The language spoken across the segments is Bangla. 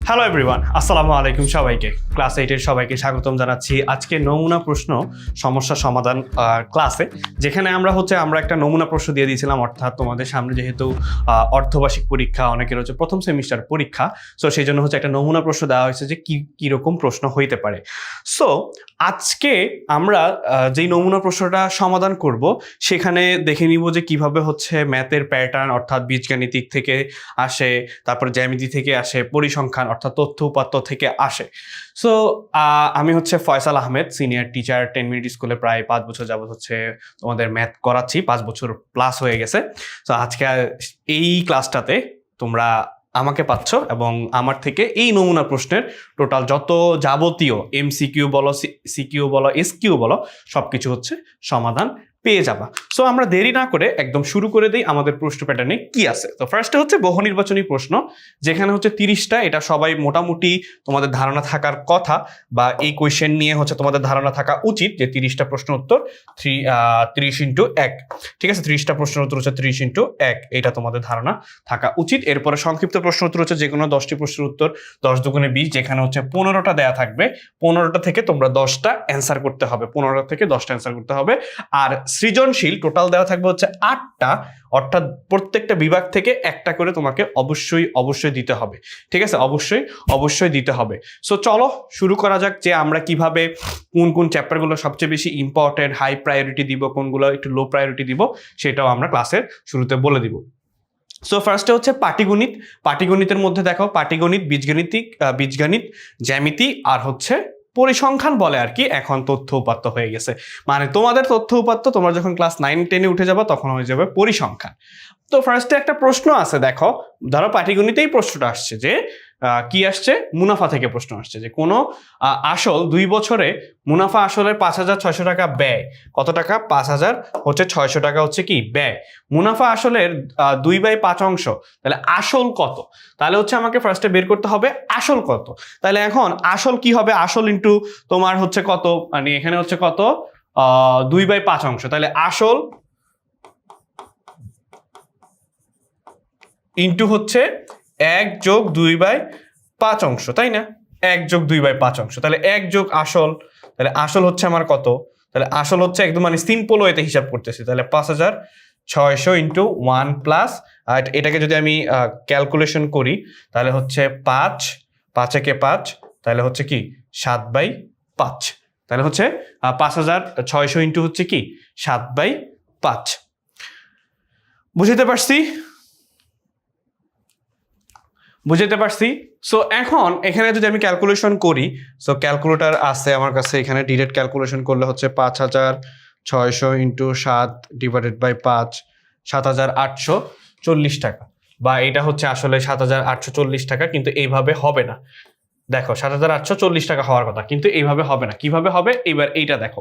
হ্যালো এভরিওয়ান, আসসালামু আলাইকুম সবাইকে। ক্লাস 8-এর সবাইকে স্বাগতম জানাচ্ছি আজকে নমুনা প্রশ্ন সমস্যা সমাধান ক্লাসে, যেখানে আমরা একটা নমুনা প্রশ্ন দিয়ে দিয়েছিলাম। অর্থাৎ তোমাদের সামনে যেহেতু অর্ধবার্ষিক পরীক্ষা, অনেকের হচ্ছে প্রথম সেমিস্টার পরীক্ষা, সো সেই জন্য হচ্ছে একটা নমুনা প্রশ্ন দেওয়া হয়েছে যে কীরকম প্রশ্ন হইতে পারে। সো আজকে আমরা যেই নমুনা প্রশ্নটা সমাধান করব সেখানে দেখে নিব যে কিভাবে হচ্ছে ম্যাথের প্যাটার্ন অর্থাৎ বীজগাণিতিক থেকে আসে, তারপর জ্যামিতি থেকে আসে, পরিসংখ্যান অর্থাৎ তথ্য উপাত্ত থেকে আসে। সো আমি হচ্ছে Faisal Ahmed, senior teacher, 10 minute স্কুলে প্রায় 5 বছর যাবত হচ্ছে তোমাদের ম্যাথ করাচ্ছি, 5 বছর প্লাস হয়ে গেছে। সো আজকে এই ক্লাসটাতে তোমরা আমাকে পাচ্ছ এবং আমার থেকে এই নমুনা প্রশ্নের টোটাল যত যাবতীয় এমসিকিউ বলো, সিকিউ বলো, এসকিউ বলো, সবকিছু হচ্ছে সমাধান পেয়ে যাবা। সো আমরা দেরি না করে একদম শুরু করে দিই আমাদের প্রশ্ন প্যাটার্নে কি আছে। তো ফার্স্টে হচ্ছে বহু নির্বাচনী প্রশ্ন, যেখানে হচ্ছে 30টা। এটা সবাই মোটামুটি তোমাদের ধারণা থাকার কথা, বা এই কোয়েশ্চেন নিয়ে হচ্ছে তোমাদের ধারণা থাকা উচিত যে 30টা প্রশ্ন উত্তর 30 ইন্টু 1। ঠিক আছে, 30টা প্রশ্ন উত্তর হচ্ছে 30 ইন্টু 1, এটা তোমাদের ধারণা থাকা উচিত। এরপরে সংক্ষিপ্ত প্রশ্ন উত্তর হচ্ছে যে কোনো 10টি প্রশ্নের উত্তর 10 দুগুণে 20, যেখানে হচ্ছে 15টা দেয়া থাকবে। 15টা থেকে তোমরা 10টা অ্যান্সার করতে হবে, 15টা থেকে 10টা অ্যান্সার করতে হবে। আর সৃজনশীল টোটাল দেওয়া থাকবে হচ্ছে 8টা, অর্থাৎ প্রত্যেকটা বিভাগ থেকে একটা করে তোমাকে অবশ্যই দিতে হবে। ঠিক আছে, অবশ্যই দিতে হবে। সো চলো শুরু করা যাক যে আমরা কিভাবে কোন চ্যাপ্টারগুলো সবচেয়ে বেশি ইম্পর্টেন্ট, হাই প্রায়োরিটি দিব, কোনগুলো একটু লো প্রায়োরিটি দিব, সেটাও আমরা ক্লাসের শুরুতে বলে দিব। সো ফার্স্টে হচ্ছে পাটিগণিত। পাটিগণিতের মধ্যে দেখো, পাটিগণিত, বীজগণিত, জ্যামিতি আর হচ্ছে পরিসংখ্যান বলে আর কি, এখন তথ্য উপাত্ত হয়ে গেছে। মানে তোমাদের তথ্য উপাত্ত তোমরা যখন ক্লাস 9-10-এ উঠে যাবে তখন হয়ে যাবে পরিসংখ্যান। তো ফার্স্টে একটা প্রশ্ন আছে, দেখো ধরো পাটিগণিতেই প্রশ্নটা আসছে যে কি আসছে, মুনাফা থেকে প্রশ্ন আসছে যে কোনো আসল 2 বছরে মুনাফা আসলের 5,600 টাকা ব্যয়, কত টাকা? 5,600 টাকা হচ্ছে কি ব্যয়। মুনাফা আসলের 2/5 অংশ, তাহলে আসল কত? তাহলে হচ্ছে আমাকে ফার্স্টে বের করতে হবে আসল কত। তাহলে এখন আসল কি হবে? আসল ইন্টু তোমার হচ্ছে কত, মানে এখানে হচ্ছে কত, 2/5 অংশ। তাহলে আসল ইন্টু হচ্ছে 1 যোগ 2/5 অংশ, তাই না? 1 যোগ 2/5 অংশ, তাহলে 1 যোগ আসল, তাহলে আসল হচ্ছে আমার কত? তাহলে আসল হচ্ছে একদম মানে সিম্পল ওয়েতে হিসাব করতেছি, তাহলে 5,600 ইন্টু 1 প্লাস, আর এটাকে যদি আমি ক্যালকুলেশন করি তাহলে হচ্ছে 5 একে 5, তাহলে হচ্ছে কি 7/5। তাহলে হচ্ছে 5,600 ইন্টু হচ্ছে কি 7/5। বুঝতে পারছি। সো এখন এখানে যদি আমি ক্যালকুলেশন করি, সো ক্যালকুলেটর আছে আমার কাছে, এখানে ডিরেক্ট ক্যালকুলেশন করলে হচ্ছে 5,600 ইন্টু 7 ডিভাইডেড বাই 5, 7,840 টাকা, বা এটা হচ্ছে আসলে 7,840 টাকা, কিন্তু এইভাবে হবে না। দেখো 7,840 টাকা হওয়ার কথা, কিন্তু এইভাবে হবে না। কিভাবে হবে? এবার এইটা দেখো,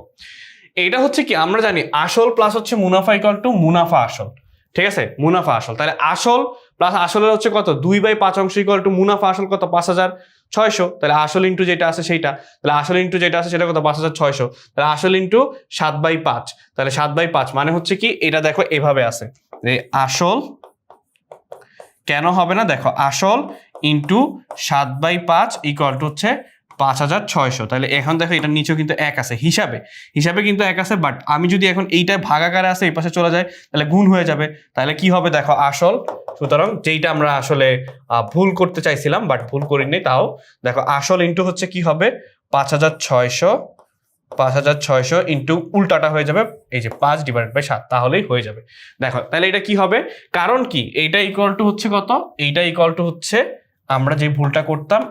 এইটা হচ্ছে কি আমরা জানি আসল প্লাস হচ্ছে মুনাফা ইকুয়াল টু মুনাফা আসল। ঠিক আছে, মুনাফা আসল, তাহলে আসল প্লাস আসলের হচ্ছে কত, 2/5 অংশ ইকুয়াল টু মুনাফা আসল কত, 5,600। তাহলে আসল ইন্টু যেটা আছে সেইটা, তাহলে আসল ইন্টু যেটা আছে সেটা কত, 5,600। তাহলে আসল ইন্টু 7/5, তাহলে 7/5 মানে হচ্ছে কি, এটা দেখো এভাবে আছে, আসল কেন হবে না, দেখো আসল ইন্টু 7/5 ইকুয়াল টু হচ্ছে 5,600। তাহলে এখন দেখো এটার নিচেও কিন্তু 1 আছে, হিসাবে কিন্তু 1 আছে, বাট আমি যদি এখন এইটা ভাগাকারে আছে এই পাশে চলে যায় তাহলে গুণ হয়ে যাবে। তাহলে কি হবে দেখো আসল, সুতরাং যেইটা আমরা আসলে ভুল করতে চাইছিলাম বাট ভুল করিনি, তাও দেখো আসল ইন্টু হচ্ছে কি হবে 5,600 ইন্টু উল্টাটা হয়ে যাবে এই যে 5 ডিভাইডেড বাই 7, তাহলেই হয়ে যাবে। দেখো তাহলে এটা কি হবে, কারণ কি এইটা ইকুয়াল টু হচ্ছে কত, এইটা ইকুয়াল টু হচ্ছে আমরা যে ভুলটা করতাম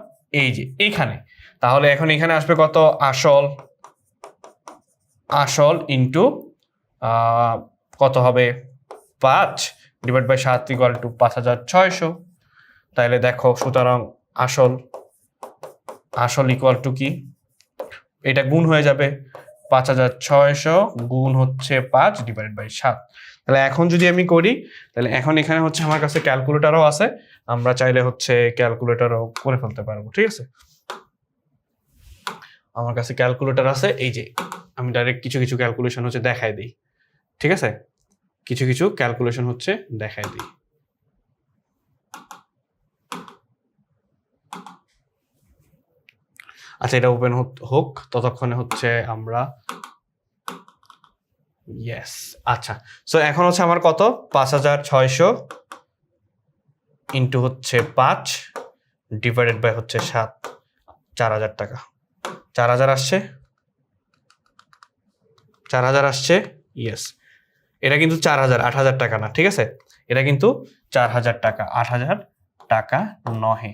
এই যে এইখানে, তাহলে এখন এখানে আসবে কত, আসল ইন্টু কত হবে 5 ডিভাইড বাই 7 ইকুয়াল টু 5,600। তাহলে দেখো সুতরাং আসল ইকুয়াল টু কি, এটা গুণ হয়ে যাবে 5,600 গুণ হচ্ছে 5 ডিভাইডেড বাই 7। তাহলে এখন যদি আমি করি, তাহলে এখন এখানে হচ্ছে আমার কাছে ক্যালকুলেটরও আছে, আমরা চাইলে হচ্ছে ক্যালকুলেটরও করে ফেলতে পারবো। ঠিক আছে, আমার কাছে ক্যালকুলেটর আছে, এই যে আমি ডাইরেক্ট কিছু ক্যালকুলেশন হচ্ছে দেখাই দিই। ঠিক আছে, কিছু ক্যালকুলেশন হচ্ছে দেখাই দিই। আচ্ছা এটা ওপেন হোক, ততক্ষণে হচ্ছে আমরা ইয়েস। আচ্ছা সো এখন হচ্ছে আমার কত, 5,600 ইন্টু হচ্ছে 5 ডিভাইডেড বাই হচ্ছে 7, 4,000 টাকা। 4,000 আসছে, 4,000 আসছে, ইয়েস। এটা কিন্তু 4,000, 8,000 টাকা না, ঠিক আছে? এটা কিন্তু 4,000 টাকা, 8,000 টাকা নহে,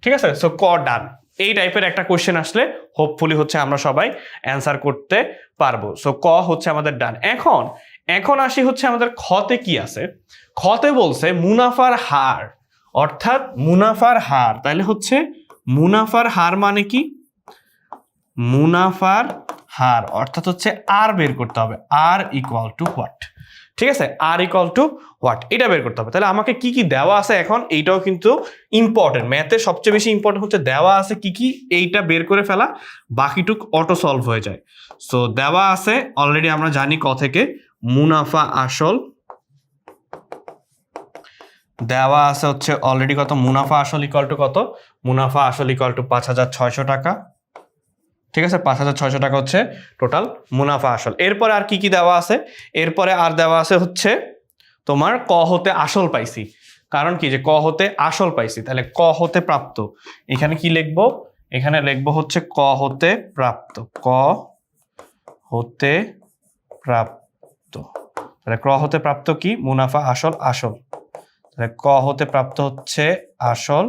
ঠিক আছে? সো ক ডান। এই টাইপের একটা কোশ্চেন আসলে হোপফুলি হচ্ছে আমরা সবাই অ্যান্সার করতে পারবো। সো ক হচ্ছে আমাদের ডান। এখন আসি হচ্ছে আমাদের খতে কি আছে। খতে বলছে মুনাফার হার, অর্থাৎ মুনাফার হার। তাহলে হচ্ছে মুনাফার হার মানে কি, মুনাফার হার অর্থাৎ হচ্ছে আর বের করতে হবে, আর ইকুয়াল টু হোয়াট, ঠিক আছে? আর ইকুয়াল টু হোয়াট, এটা বের করতে হবে। তাহলে আমাকে কি কি দেওয়া আছে এখন, এইটাও কিন্তু ইম্পর্টেন্ট। ম্যাথে সবচেয়ে বেশি ইম্পর্টেন্ট হচ্ছে দেওয়া আছে কি কি, এইটা বের করে ফেলা, বাকিটুক অটো সলভ হয়ে যায়। সো দেওয়া আছে অলরেডি আমরা জানি ক থেকে, মুনাফা আসল দেওয়া আছে হচ্ছে অলরেডি কত, মুনাফা আসল ইকুয়াল টু কত, মুনাফা আসল ইকুয়াল টু 5,600 টাকা, ঠিক আছে? 5,600 টাকা হচ্ছে টোটাল মুনাফা আসল। এরপরে আর কি কি দেওয়া আছে, এরপরে আর দেওয়া আছে হচ্ছে তোমার ক হতে আসল পাইছি। কারণ কি, যে ক হতে আসল পাইছি, তাহলে ক হতে প্রাপ্ত, এখানে কি লিখবো, এখানে লিখবো হচ্ছে ক হতে প্রাপ্ত, ক হতে প্রাপ্ত। তাহলে ক হতে প্রাপ্ত কি, মুনাফা আসল, আসল। তাহলে ক হতে প্রাপ্ত হচ্ছে আসল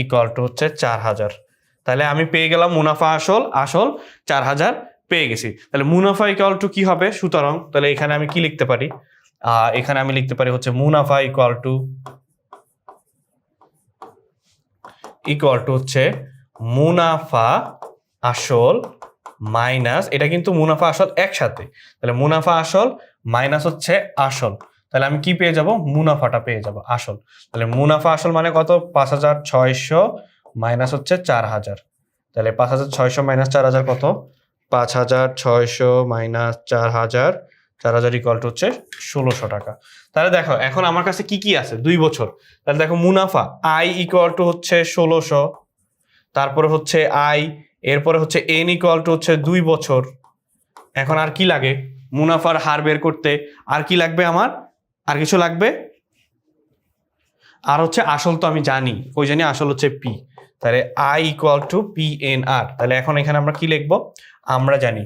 ইকুয়াল টু হচ্ছে 4,000। তাহলে আমি পেয়ে গেলাম মুনাফা আসল, আসল 4,000 পেয়ে গেছি। তাহলে মুনাফা ইকুয়াল টু কি হবে, সুতরাং তাহলে এখানে আমি কি লিখতে পারি, এখানে আমি লিখতে পারি হচ্ছে মুনাফা ইকুয়াল টু হচ্ছে মুনাফা আসল মাইনাস, এটা কিন্তু মুনাফা আসল একসাথে, তাহলে মুনাফা আসল মাইনাস হচ্ছে আসল। তাহলে আমি কি পেয়ে যাব, মুনাফাটা পেয়ে যাব আসল। তাহলে মুনাফা আসল মানে কত, 5,600 মাইনাস হচ্ছে 4,000। তাহলে 5,600 মাইনাস 4,000 কত, 5,600 মাইনাস 4,000, 4,000 ইকুয়াল টু হচ্ছে 1,600 টাকা। তাহলে দেখো এখন আমার কাছে কি কি আছে, 2 বছর। তাহলে দেখো মুনাফা আই ইকুয়াল টু হচ্ছে 1,600, তারপরে হচ্ছে আই, এরপরে হচ্ছে এন ইকুয়াল টু হচ্ছে 2 বছর। এখন আর কি লাগে, মুনাফার হার বের করতে আর কি লাগবে আমার, আর কিছু লাগবে, আর হচ্ছে আসল তো আমি জানি, ওই জানি আসল হচ্ছে পি। তাহলে I equal to P N R. তাহলে এখন এখানে আমরা কি লিখবো, আমরা জানি,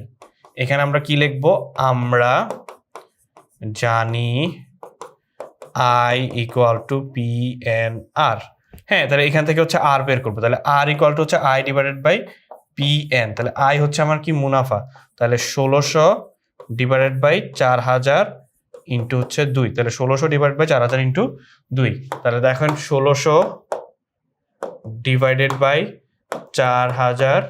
এখানে আমরা কি লিখবো, আমরা জানি I equal to P N R. হ্যাঁ, তাহলে এখান থেকে হচ্ছে আর বের করবো। তাহলে আর ইকুয়াল টু হচ্ছে I divided by P N. তাহলে আই হচ্ছে আমার কি, মুনাফা। তাহলে 1,600 ডিভাইডেড বাই 4,000 ইন্টু হচ্ছে 2। তাহলে 1,600 ডিভাইড বাই 4,000 ইন্টু 2। তাহলে দেখেন 1,600 ডিভাইডেড বাই 4,000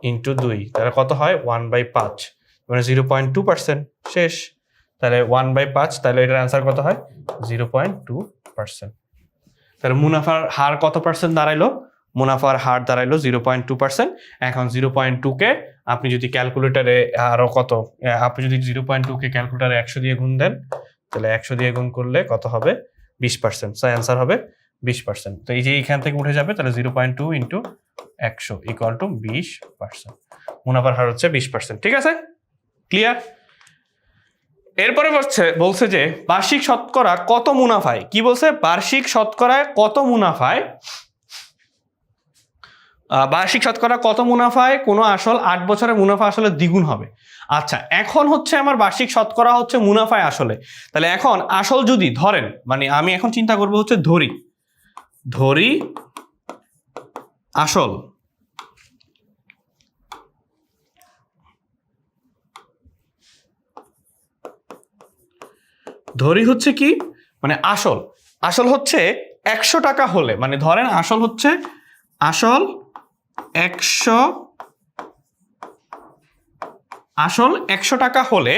ইন্টু 2, তাহলে কত হয়, 1/5, মানে 0.2%। শেষ। তাহলে 1/5, তাহলে এটার অ্যান্সার কত হয়, 0.2%। তাহলে মুনাফার হার কত পার্সেন্ট দাঁড়াইলো, মুনাফার হার দাঁড়াইলো 0.2%। এখন 0.2-কে আপনি যদি ক্যালকুলেটারে আরো কত, আপনি যদি 0.2-কে ক্যালকুলেটারে 100 দিয়ে গুণ দেন, তাহলে 100 দিয়ে গুণ করলে কত হবে, 20%। সো অ্যান্সার হবে 20%। তো এই যে এইখান থেকে উঠে যাবে, তাহলে 0.2 ইন্টু 100 ইকুয়াল টু 20%। মুনাফার হার হচ্ছে 20%, ঠিক আছে? ক্লিয়ার? এরপরে বলছে যে বার্ষিক শতকরা কত মুনাফায়, কি বলছে, বার্ষিক শতকরায় কত মুনাফায়, বার্ষিক শতকরা কত মুনাফায় কোনো আসল 8 বছরে মুনাফা আসলে দ্বিগুণ হবে। আচ্ছা এখন হচ্ছে আমার বার্ষিক শতকরা হচ্ছে মুনাফায় আসলে। তাহলে এখন আসল যদি ধরেন, মানে আমি এখন চিন্তা করবো হচ্ছে ধরি আসল, ধরি হচ্ছে কি, মানে আসল হচ্ছে 100 টাকা হলে, মানে ধরেন আসল 100 টাকা হলে,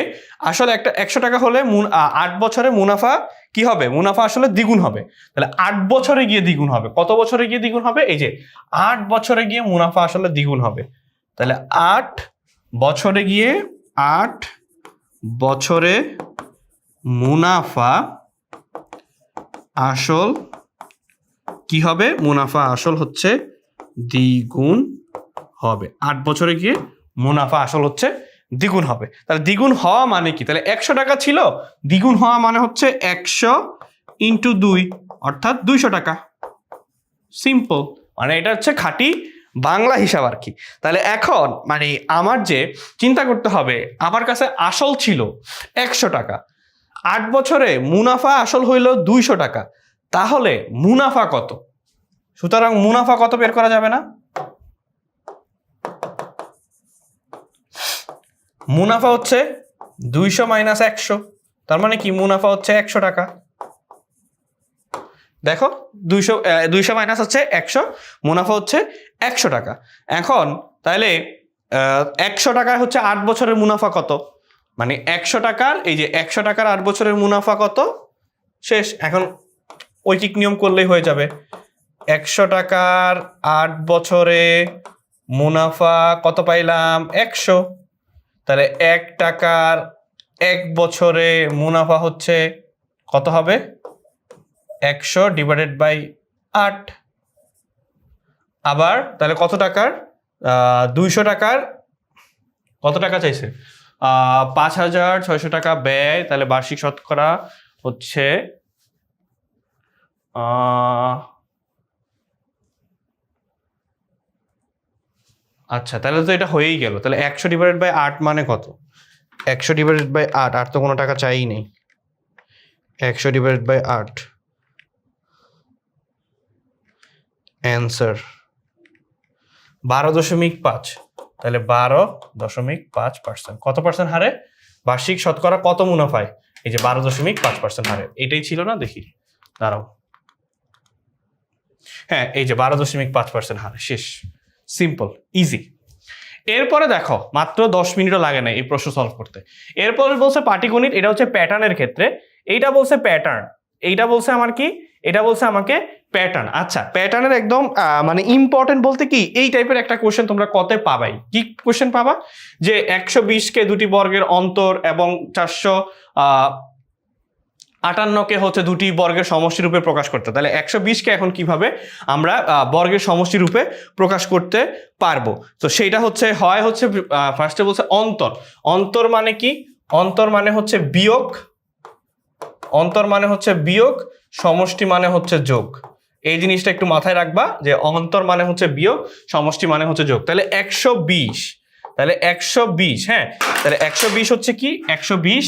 আসল একটা 100 টাকা হলে 8 বছরে মুনাফা কি হবে, মুনাফা আসলে দ্বিগুণ হবে। তাহলে 8 বছরে গিয়ে দ্বিগুণ হবে, কত বছরে গিয়ে দ্বিগুণ হবে, এই যে 8 বছরে গিয়ে মুনাফা আসলে দ্বিগুণ হবে। তাহলে 8 বছরে গিয়ে, 8 বছরে মুনাফা আসল কি হবে, মুনাফা আসল হচ্ছে দ্বিগুণ হবে। 8 বছরে গিয়ে মুনাফা আসল হচ্ছে দ্বিগুণ হবে। তাহলে দ্বিগুণ হওয়া মানে কি? তাহলে 100 টাকা ছিল, দ্বিগুণ হওয়া মানে হচ্ছে 100 ইন্টু 2 অর্থাৎ 200 টাকা। সিম্পল, মানে এটা হচ্ছে খাঁটি বাংলা হিসাব আর কি। তাহলে এখন মানে আমার যে চিন্তা করতে হবে, আমার কাছে আসল ছিল 100 টাকা, 8 বছরে মুনাফা আসল হইল 200 টাকা, তাহলে মুনাফা কত? সুতরাং মুনাফা কত বের করা যাবে না? মুনাফা হচ্ছে 200 মাইনাস 100, তার মানে কি মুনাফা হচ্ছে 100 টাকা। দেখো 200 মাইনাস হচ্ছে 100, মুনাফা হচ্ছে 100 টাকা। এখন তাহলে 100 টাকায় হচ্ছে 8 বছরের মুনাফা কত? মানে 100 টাকার, এই যে 100 টাকার 8 বছরের মুনাফা কত? শেষ। এখন ঐকিক নিয়ম করলেই হয়ে যাবে। 100 টাকার 8 বছরে মুনাফা কত পাইলাম? 100। তাহলে 1 টাকার 1 বছরে মুনাফা হচ্ছে কত হবে? 100 ডিভাইডেড বাই 8। আবার তাহলে কত টাকার? 200 টাকার কত টাকা চাইছে? 5600 টাকা ব্যয়, তাহলে বার্ষিক শতকরা হচ্ছে আচ্ছা, তাহলে তো এটা হয়েই গেল। তাহলে 100 ডিভাইডেড বাই 8 মানে কত? 100 ডিভাইডেড বাই 8, আর তো কোনো টাকা চাই নেই। 100 ডিভাইডেড বাই 8, অ্যান্সার 12.5। তাহলে 12.5%। কত পার্সেন্ট হারে? বার্ষিক শতকরা কত মুনাফায়? এই যে 12.5% হারে। এটাই ছিল না? দেখি, দাঁড়াও। হ্যাঁ, এই যে 12.5% হারে। শেষ। Simple, easy. এরপরে দেখো, মাত্র 10 মিনিটও লাগে না এই প্রশ্ন সলভ করতে। এরপরে বলছে পাটিগণিত, এটা হচ্ছে প্যাটার্নের ক্ষেত্রে। এইটা বলছে প্যাটার্ন, এইটা বলছে আমার কি? এটা বলছে আমাকে প্যাটার্ন। আচ্ছা, প্যাটার্নের একদম মানে ইম্পর্টেন্ট বলতে কি, এই টাইপের একটা কোশ্চেন তোমরা কত পাবাই। কি কোশ্চেন পাবা? যে 120কে দুটি বর্গের অন্তর এবং 458কে হচ্ছে দুটি বর্গের সমষ্টি রূপে প্রকাশ করতে। তাহলে 120কে এখন কিভাবে আমরা বর্গের সমষ্টি রূপে প্রকাশ করতে পারবো? তো সেইটা হচ্ছে ফার্স্টে বলছে অন্তর। অন্তর মানে কি? অন্তর মানে হচ্ছে বিয়োগ। অন্তর মানে হচ্ছে বিয়োগ, সমষ্টি মানে হচ্ছে যোগ। এই জিনিসটা একটু মাথায় রাখবা যে অন্তর মানে হচ্ছে বিয়োগ, সমষ্টি মানে হচ্ছে যোগ। তাহলে 120, তাহলে 120, হ্যাঁ, তাহলে 120 হচ্ছে কি? 120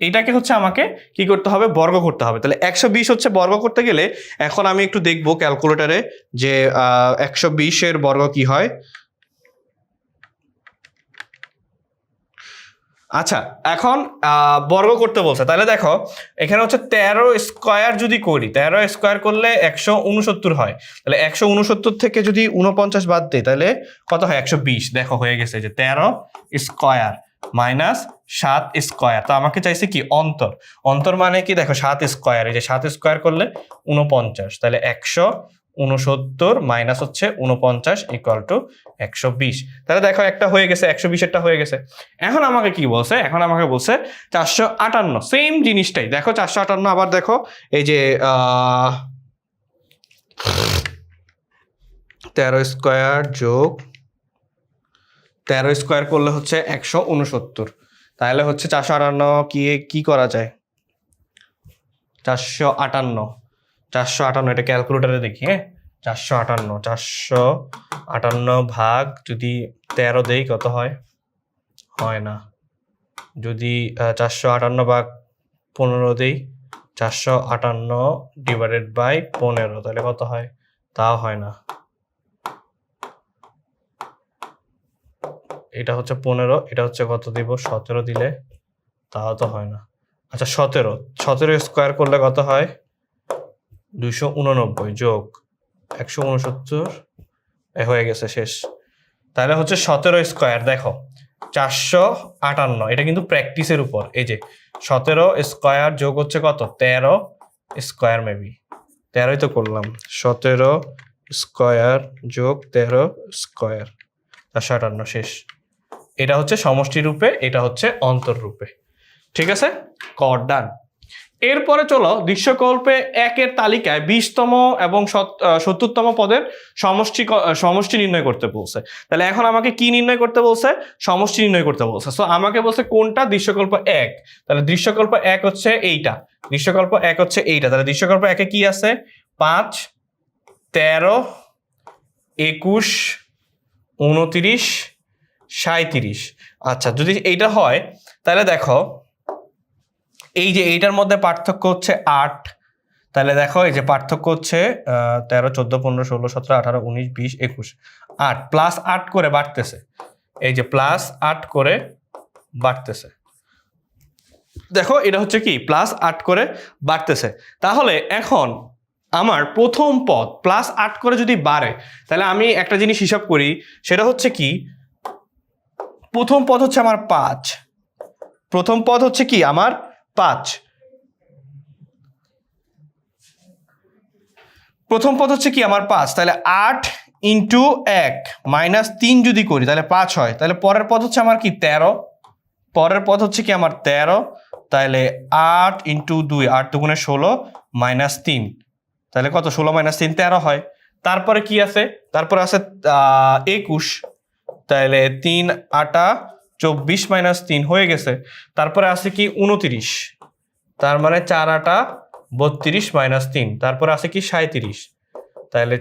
এইটাকে হচ্ছে আমাকে কি করতে হবে? বর্গ করতে হবে। তাহলে 120 হচ্ছে বর্গ করতে গেলে এখন আমি একটু দেখবো ক্যালকুলেটরে যে 120 এর বর্গ কি হয়। আচ্ছা, এখন বর্গ করতে বলছে। তাহলে দেখো এখানে হচ্ছে 13 স্কোয়ার যদি করি, 13 স্কোয়ার করলে 169 হয়। তাহলে 169 থেকে যদি 49 বাদ দিই তাহলে কত হয়? 120। দেখো হয়ে গেছে যে 13 স্কোয়ার মাইনাস 7 স্কোয়ার। তো আমাকে চাইছে কি? অন্তর। অন্তর মানে কি? দেখো 7 স্কোয়ার, এই যে 7 স্কোয়ার করলে 49, তাহলে 169 মাইনাস হচ্ছে 49 ইকুয়াল টু 120। তাহলে দেখো একটা হয়ে গেছে, 120-এরটা হয়ে গেছে। এখন আমাকে কি বলছে? এখন আমাকে বলছে 458, সেম জিনিসটাই। দেখো 458, আবার দেখো এই যে 13 স্কোয়ার যোগ 13 স্কোয়ার করলে হচ্ছে 169। তাহলে হচ্ছে 458 কি করা যায়? 458 এটা ক্যালকুলেটরে দেখি। হ্যাঁ, 458 ভাগ যদি 13 দেই কত হয়? হয় না। যদি 458 ভাগ 15 দেই, 458 ডিভাইডেড বাই 15, তাহলে কত হয়? তাও হয় না। এটা হচ্ছে 15, এটা হচ্ছে কত দিব? 17 দিলে, তাও তো হয় না। আচ্ছা, 17 স্কোয়ার করলে কত হয়? 289 যোগ 169 হয়ে গেছে। শেষ। তাহলে হচ্ছে 17 স্কোয়ার। দেখো 458, এটা কিন্তু প্র্যাকটিসের উপর। এই যে 17 স্কোয়ার যোগ হচ্ছে কত? 13 স্কোয়ার, মেবি 13ই তো করলাম। 17 স্কোয়ার যোগ 13 স্কোয়ার, 458। শেষ। এটা হচ্ছে সমষ্টি রূপে, এটা হচ্ছে অন্তর রূপে। ঠিক আছে, কর ডান। এরপরে চলো দৃশ্যকল্পে 1-এর তালিকায় 20তম এবং 70তম পদের সমষ্টি নির্ণয় করতে বলছে। তাহলে এখন আমাকে কি নির্ণয় করতে বলছে? সমষ্টি নির্ণয় করতে বলছে। সো আমাকে বলছে কোনটা দৃশ্যকল্প 1। তাহলে দৃশ্যকল্প 1 হচ্ছে এইটা, দৃশ্যকল্প 1 হচ্ছে এইটা। তাহলে দৃশ্যকল্প 1-এ কি আছে? 5, 13, 21, 29, 37। আচ্ছা, যদি এইটা হয় তাহলে দেখো এই যে এইটার মধ্যে পার্থক্য হচ্ছে 8। তাহলে দেখো এই যে পার্থক্য হচ্ছে 13, 14, 15, 16, 17, 18, 19, 20, 21, 8 প্লাস 8 করে বাড়তেছে। এই যে প্লাস 8 করে বাড়তেছে, দেখো এটা হচ্ছে কি প্লাস 8 করে বাড়তেছে। তাহলে এখন আমার প্রথম পদ প্লাস 8 করে যদি বাড়ে, তাহলে আমি একটা জিনিস হিসাব করি, সেটা হচ্ছে কি প্রথম পদ হচ্ছে আমার 5, প্রথম পদ হচ্ছে কি আমার 5, প্রথম পদ হচ্ছে কি আমার 5। তাহলে 8 ইন্টু 1 মাইনাস 3 যদি করি তাহলে 5 হয়। তাহলে পরের পদ হচ্ছে আমার কি 13, পরের পদ হচ্ছে কি আমার 13। তাহলে 8 ইন্টু 2, 8 দুগুণে 16 মাইনাস 3, তাহলে কত? 16 মাইনাস 3 13 হয়। তারপরে কি আছে? তারপরে আছে 21, তাহলে 3 8 24 মাইনাস 3 হয়ে গেছে। তারপরে আছে কি 29, তার মানে 4 8 32 মাইনাস 3। তারপরে আছে কি 37, তাহলে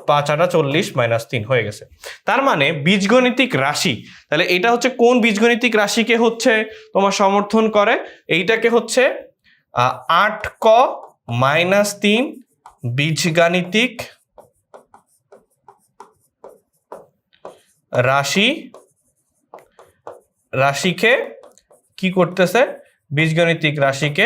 5 8 40 মাইনাস 3 হয়ে গেছে। তার মানে বীজগণিতিক রাশি, তাহলে এটা হচ্ছে কোন বীজগণিতিক রাশিকে হচ্ছে তোমার সমর্থন করে? এইটাকে হচ্ছে 8ক মাইনাস 3 বীজগাণিতিক রাশিকে কি করতেছে? বীজগণিতিক রাশিকে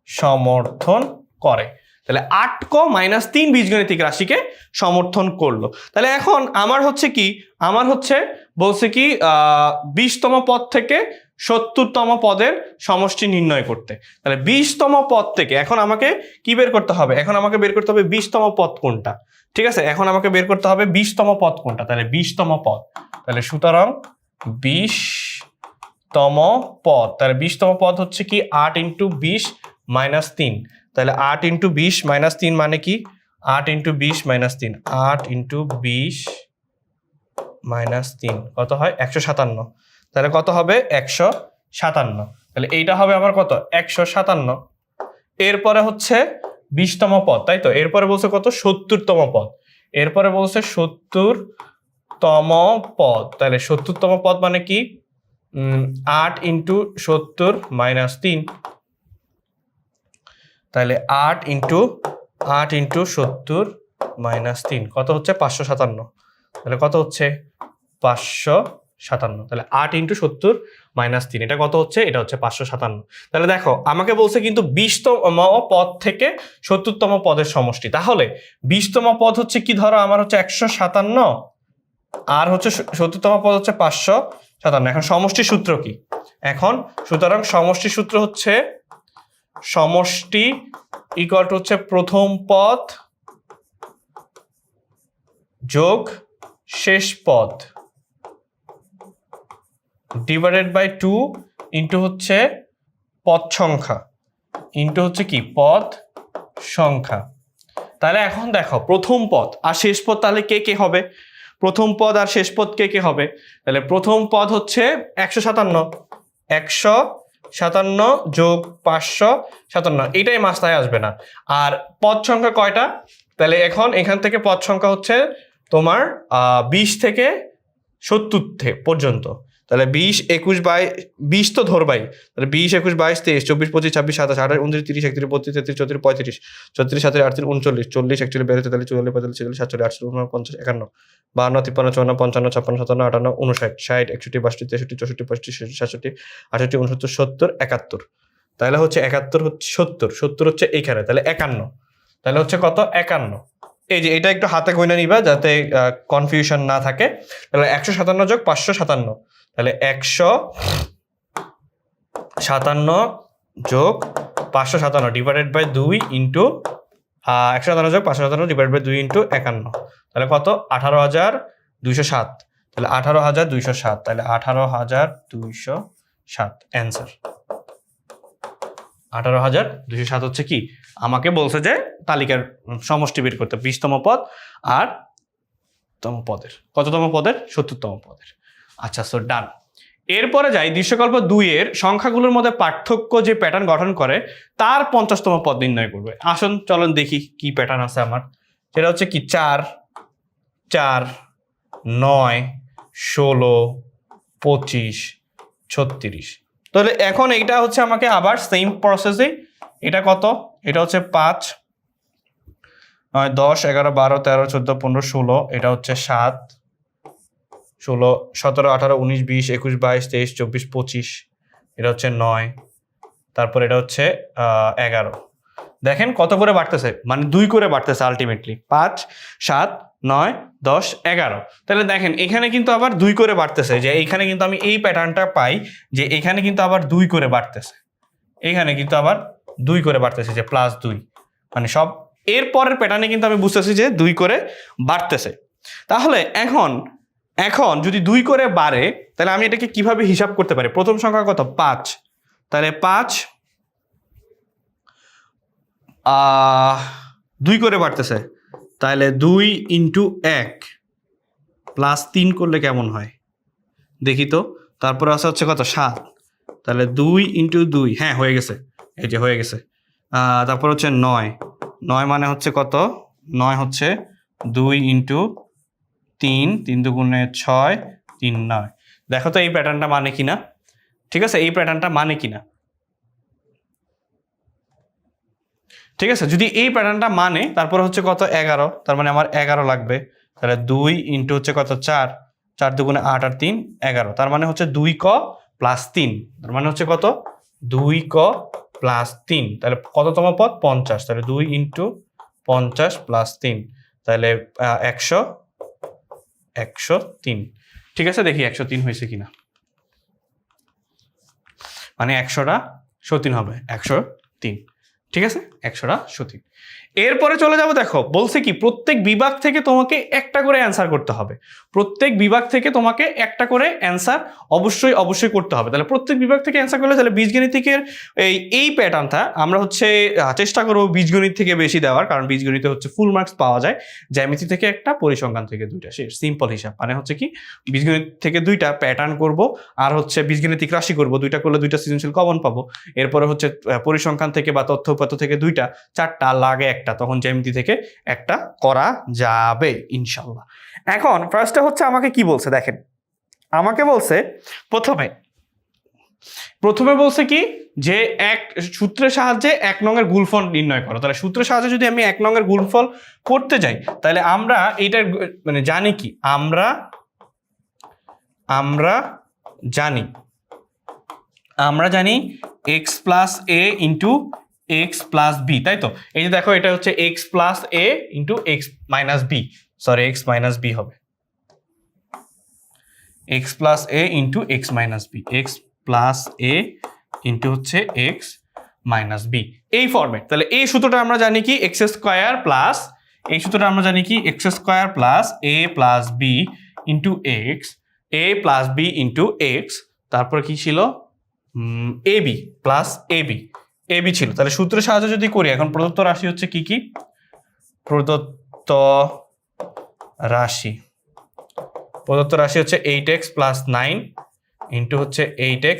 সমর্থন করে। তাহলে 8ক মাইনাস 3 বীজগণিতিক রাশিকে সমর্থন করলো। তাহলে এখন আমার হচ্ছে কি, আমার হচ্ছে বলছে কি 20তম পদ থেকে 70তম পদের সমষ্টি নির্ণয় করতে। তাহলে 20তম পদ থেকে এখন আমাকে কি বের করতে হবে? এখন আমাকে বের করতে হবে 20তম পদ কোনটা। ঠিক আছে, এখন আমাকে বের করতে হবে 20তম পদ কোনটা। তাহলে 20তম পদ, তাহলে সুতরাং 20তম পদ, তাহলে 20তম পদ হচ্ছে কি 8 ইন্টু 20 মাইনাস 3। তাহলে 8 ইন্টু 20 মাইনাস 3 মানে কি 8 ইন্টু 20 মাইনাস 3, 8 ইন্টু 20 মাইনাস 3 কত হয়? 157। তাহলে কত হবে? 157। তাহলে এইটা হবে আমার কত? 157। এরপরে হচ্ছে 20তম পদ, তাই তো? এরপরে বলছে কত? 70তম পদ। এরপরে বলছে 70তম পদ। তাহলে 70তম পদ মানে কি 8 ইন্টু 70 মাইনাস 3। তাহলে 8 ইন্টু 70 মাইনাস 3 কত হচ্ছে? 557। তাহলে কত হচ্ছে? 557। তাহলে 8 ইন্টু 70 মাইনাস 3 এটা কত হচ্ছে? এটা হচ্ছে 557। তাহলে দেখো আমাকে বলছে কিন্তু 20তম পদ থেকে 70তম পদের সমষ্টি। তাহলে 20তম পদ হচ্ছে কি, ধরো আমার হচ্ছে 157 আর হচ্ছে 70তম পদ হচ্ছে 557। এখন সমষ্টির সূত্র কি? এখন সুতরাং সমষ্টির সূত্র হচ্ছে সমষ্টি ইকুয়াল টু হচ্ছে প্রথম পদ যোগ শেষ পদ ডিভাইডেড বাই 2 ইন্টু হচ্ছে পদ সংখ্যা ইন্টু হচ্ছে কি পদ সংখ্যা। তাহলে এখন দেখো প্রথম পদ আর শেষ পদ তাহলে কে কে হবে? প্রথম পদ আর শেষ পদ কে কে হবে? তাহলে প্রথম পদ হচ্ছে 157 যোগ 557, এইটাই মাথায় আসবে না। আর পদ সংখ্যা কয়টা? তাহলে এখন এখান থেকে পদ সংখ্যা হচ্ছে তোমার 20 থেকে 70 পর্যন্ত। তাহলে 20 21 22 20 তো ধরবাই। তাহলে 20 21 22 23 24 25 26 27 28 29 30 31 32 33 34 35 36 37 38 39 40 41 42 43 44 45 46 47 48 49 50 51 52 53 54 55 56 57 58 59 60 61 62 63 64 65 66 67 68 69 70 71। তাহলে হচ্ছে 71 হচ্ছে 70 হচ্ছে এইখানে, তাহলে 51। তাহলে হচ্ছে কত? 51। এই যে এটা একটু হাতে কইনা নিবা যাতে কনফিউশন না থাকে। তাহলে 157 যোগ 557, তাহলে 157 যোগ 557 ডিভাইডেড বাই 2 ইন্টু 157 যোগ 557 ডিভাইডেড বাই 2 ইন্টু 51, তাহলে কত? 18,207। তাহলে 18,207, তাহলে 18,207 অ্যান্সার। 18,207 হচ্ছে কি, আমাকে বলছে যে তালিকার সমষ্টি বের করতে 20তম পদ আর তম পদের, কততম পদের, 70তম পদের। আচ্ছা, সো ডান। এরপরে যাই, দৃশ্যকল্প 2 এর সংখ্যাগুলোর মধ্যে পার্থক্য যে প্যাটার্ন গঠন করে তার 50তম পদ নির্ণয় করবে। আসুন চলুন দেখি কি প্যাটার্ন আছে আমার। সেটা হচ্ছে কি 4, 4, 9, 16, 25, 36। তাহলে এখন এইটা হচ্ছে আমাকে আবার সেম প্রসেসে, এটা কত, এটা হচ্ছে 5, 9, 10, 11, 12, 13, 14, 15, 16, এটা হচ্ছে 7, 16, 17, 18, 19, 20, 21, 22, 23, 24, 25, এটা হচ্ছে 9, তারপর এটা হচ্ছে 11। দেখেন কত করে বাড়তেছে, মানে 2 করে বাড়তেছে আলটিমেটলি, 5, 7, 9, 10, 11। তাহলে দেখেন এখানে কিন্তু আবার 2 করে বাড়তেছে, যে এইখানে কিন্তু আমি এই প্যাটার্নটা পাই যে এখানে কিন্তু আবার 2 করে বাড়তেছে, এখানে কিন্তু আবার 2 করে বাড়তেছে, যে +2, মানে সব এর পরের প্যাটার্নে কিন্তু আমি বুঝতেছি যে 2 করে বাড়তেছে। তাহলে এখন যদি 2 করে বাড়ে তাহলে আমি এটাকে কিভাবে হিসাব করতে পারি? প্রথম সংখ্যা কত, 5, তাহলে 5 2 করে বাড়তেছে, তাহলে 2 × 1 +3 করলে কেমন হয় দেখি তো। তারপরে আছে হচ্ছে কত, 7, তাহলে 2 × 2, হ্যাঁ হয়ে গেছে, এই যে হয়ে গেছে। তারপর হচ্ছে 9, 9 মানে হচ্ছে কত, 9 হচ্ছে 2 × 3, 3 দুগুণে 6, 3, 9। দেখো তো এই প্যাটার্নটা মানে কিনা, ঠিক আছে, এই প্যাটার্নটা মানে কিনা, ঠিক আছে। যদি এই প্যাটার্নটা মানে, তারপর হচ্ছে কত, 11, তার মানে আমার 11 লাগবে। তাহলে 2 × হচ্ছে কত, 4, 4 দুগুণে 8 আর 3, 11, তার মানে হচ্ছে 2 ক + 3, তার মানে হচ্ছে কত, 2 ক + 3, তাহলে কততম পদ, 50, তাহলে 2 × 50 + 3, তাহলে 103। ঠিক আছে, দেখি 103 হয়েছে কিনা, মানে 100টা 103 হবে, 103, ঠিক আছে, 100টা 103। এরপরে চলে যাব, দেখো বলছে কি প্রত্যেক বিভাগ থেকে তোমাকে একটা করে অ্যান্সার করতে হবে, প্রত্যেক বিভাগ থেকে তোমাকে একটা করে অ্যান্সার অবশ্যই করতে হবে। তাহলে প্রত্যেক বিভাগ থেকে অ্যান্সার করলে তাহলে বীজগণিতিকের এই প্যাটার্নটা আমরা হচ্ছে চেষ্টা করবো বীজগণিত থেকে বেশি দেওয়ার, কারণ বীজগণিতে হচ্ছে ফুল মার্কস পাওয়া যায়, জ্যামিতি থেকে একটা, পরিসংখ্যান থেকে 2টা, সে সিম্পল হিসাব, মানে হচ্ছে কি বীজগণিত থেকে 2টা প্যাটার্ন করব, আর হচ্ছে বীজগণিতিক রাশি করব, 2টা করলে 2টা সৃজনশীল কমন পাবো। এরপরে হচ্ছে পরিসংখ্যান থেকে বা তথ্য উপাত্ত থেকে 2টা, 4টা লাগে একটা, তখন জ্যামিতি থেকে একটা করা যাবে ইনশাল্লাহ। এখন ফার্স্টে হচ্ছে আমাকে কি বলছে দেখেন, আমাকে বলছে প্রথমে বলছে কি যে এক সূত্রের সাহায্যে 1 নংয়ের গুণফল নির্ণয় করো। তাহলে সূত্রের সাহায্যে যদি আমি 1 নংয়ের গুণফল করতে যাই, তাহলে আমরা এইটার মানে জানি কি, আমরা জানি x + a × x + b, তাই তো। এই যে দেখো এটা হচ্ছে x + a × x - b, sorry x - b হবে, x + a × x - b, x + a × হচ্ছে x - b, এই ফরম্যাট। তাহলে এই সূত্রটা আমরা জানি কি x² প্লাস, এই সূত্রটা আমরা জানি কি x² plus a plus b × x, a plus b × x, তারপর কি ছিল ab প্লাস ab ছিল। তাহলে সূত্রের সাহায্যে যদি করি, এখন প্রদত্ত রাশি হচ্ছে কি কি, প্রদত্ত রাশি হচ্ছে 8x + 9 × হচ্ছে 8x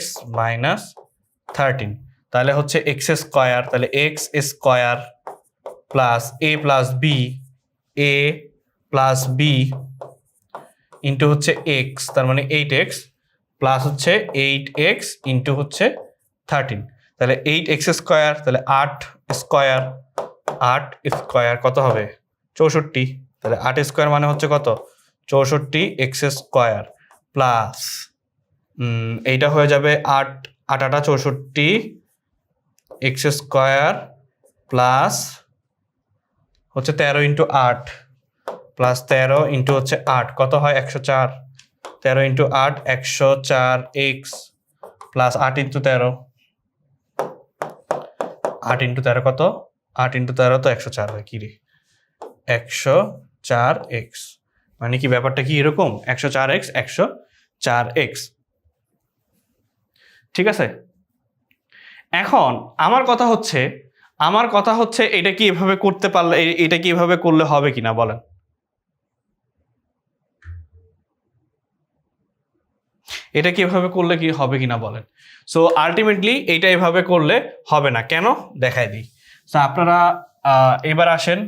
- 13, তাহলে হচ্ছে x², তাহলে x² plus a plus b × হচ্ছে x, তার মানে 8x প্লাস হচ্ছে 8x × হচ্ছে 13, তাহলে 8x², তাহলে 8² কত হবে, 64, তাহলে 8² মানে হচ্ছে কত, 64x² প্লাস এইটা হয়ে যাবে 8 8 64 x² প্লাস হচ্ছে 13 × 8 প্লাস 13 × হচ্ছে 8 কত হয়, 104, 13 × 8 104x প্লাস 8 × 13, 8 × 13 কত, 8 × 13 তো 104 হয়, কি রে 104x, মানে কি ব্যাপারটা কি এরকম, 104x 104x, ঠিক আছে। এখন আমার কথা হচ্ছে এটা কি এভাবে করতে পারলে, এটা কি এভাবে করলে হবে কিনা বলেন? এটা কি এভাবে করলে কি হবে কিনা বলেন? সো আলটিমেটলি এটা এভাবে করলে হবে না, কেন দেখাই দিই। সো আপনারা এবার আসেন,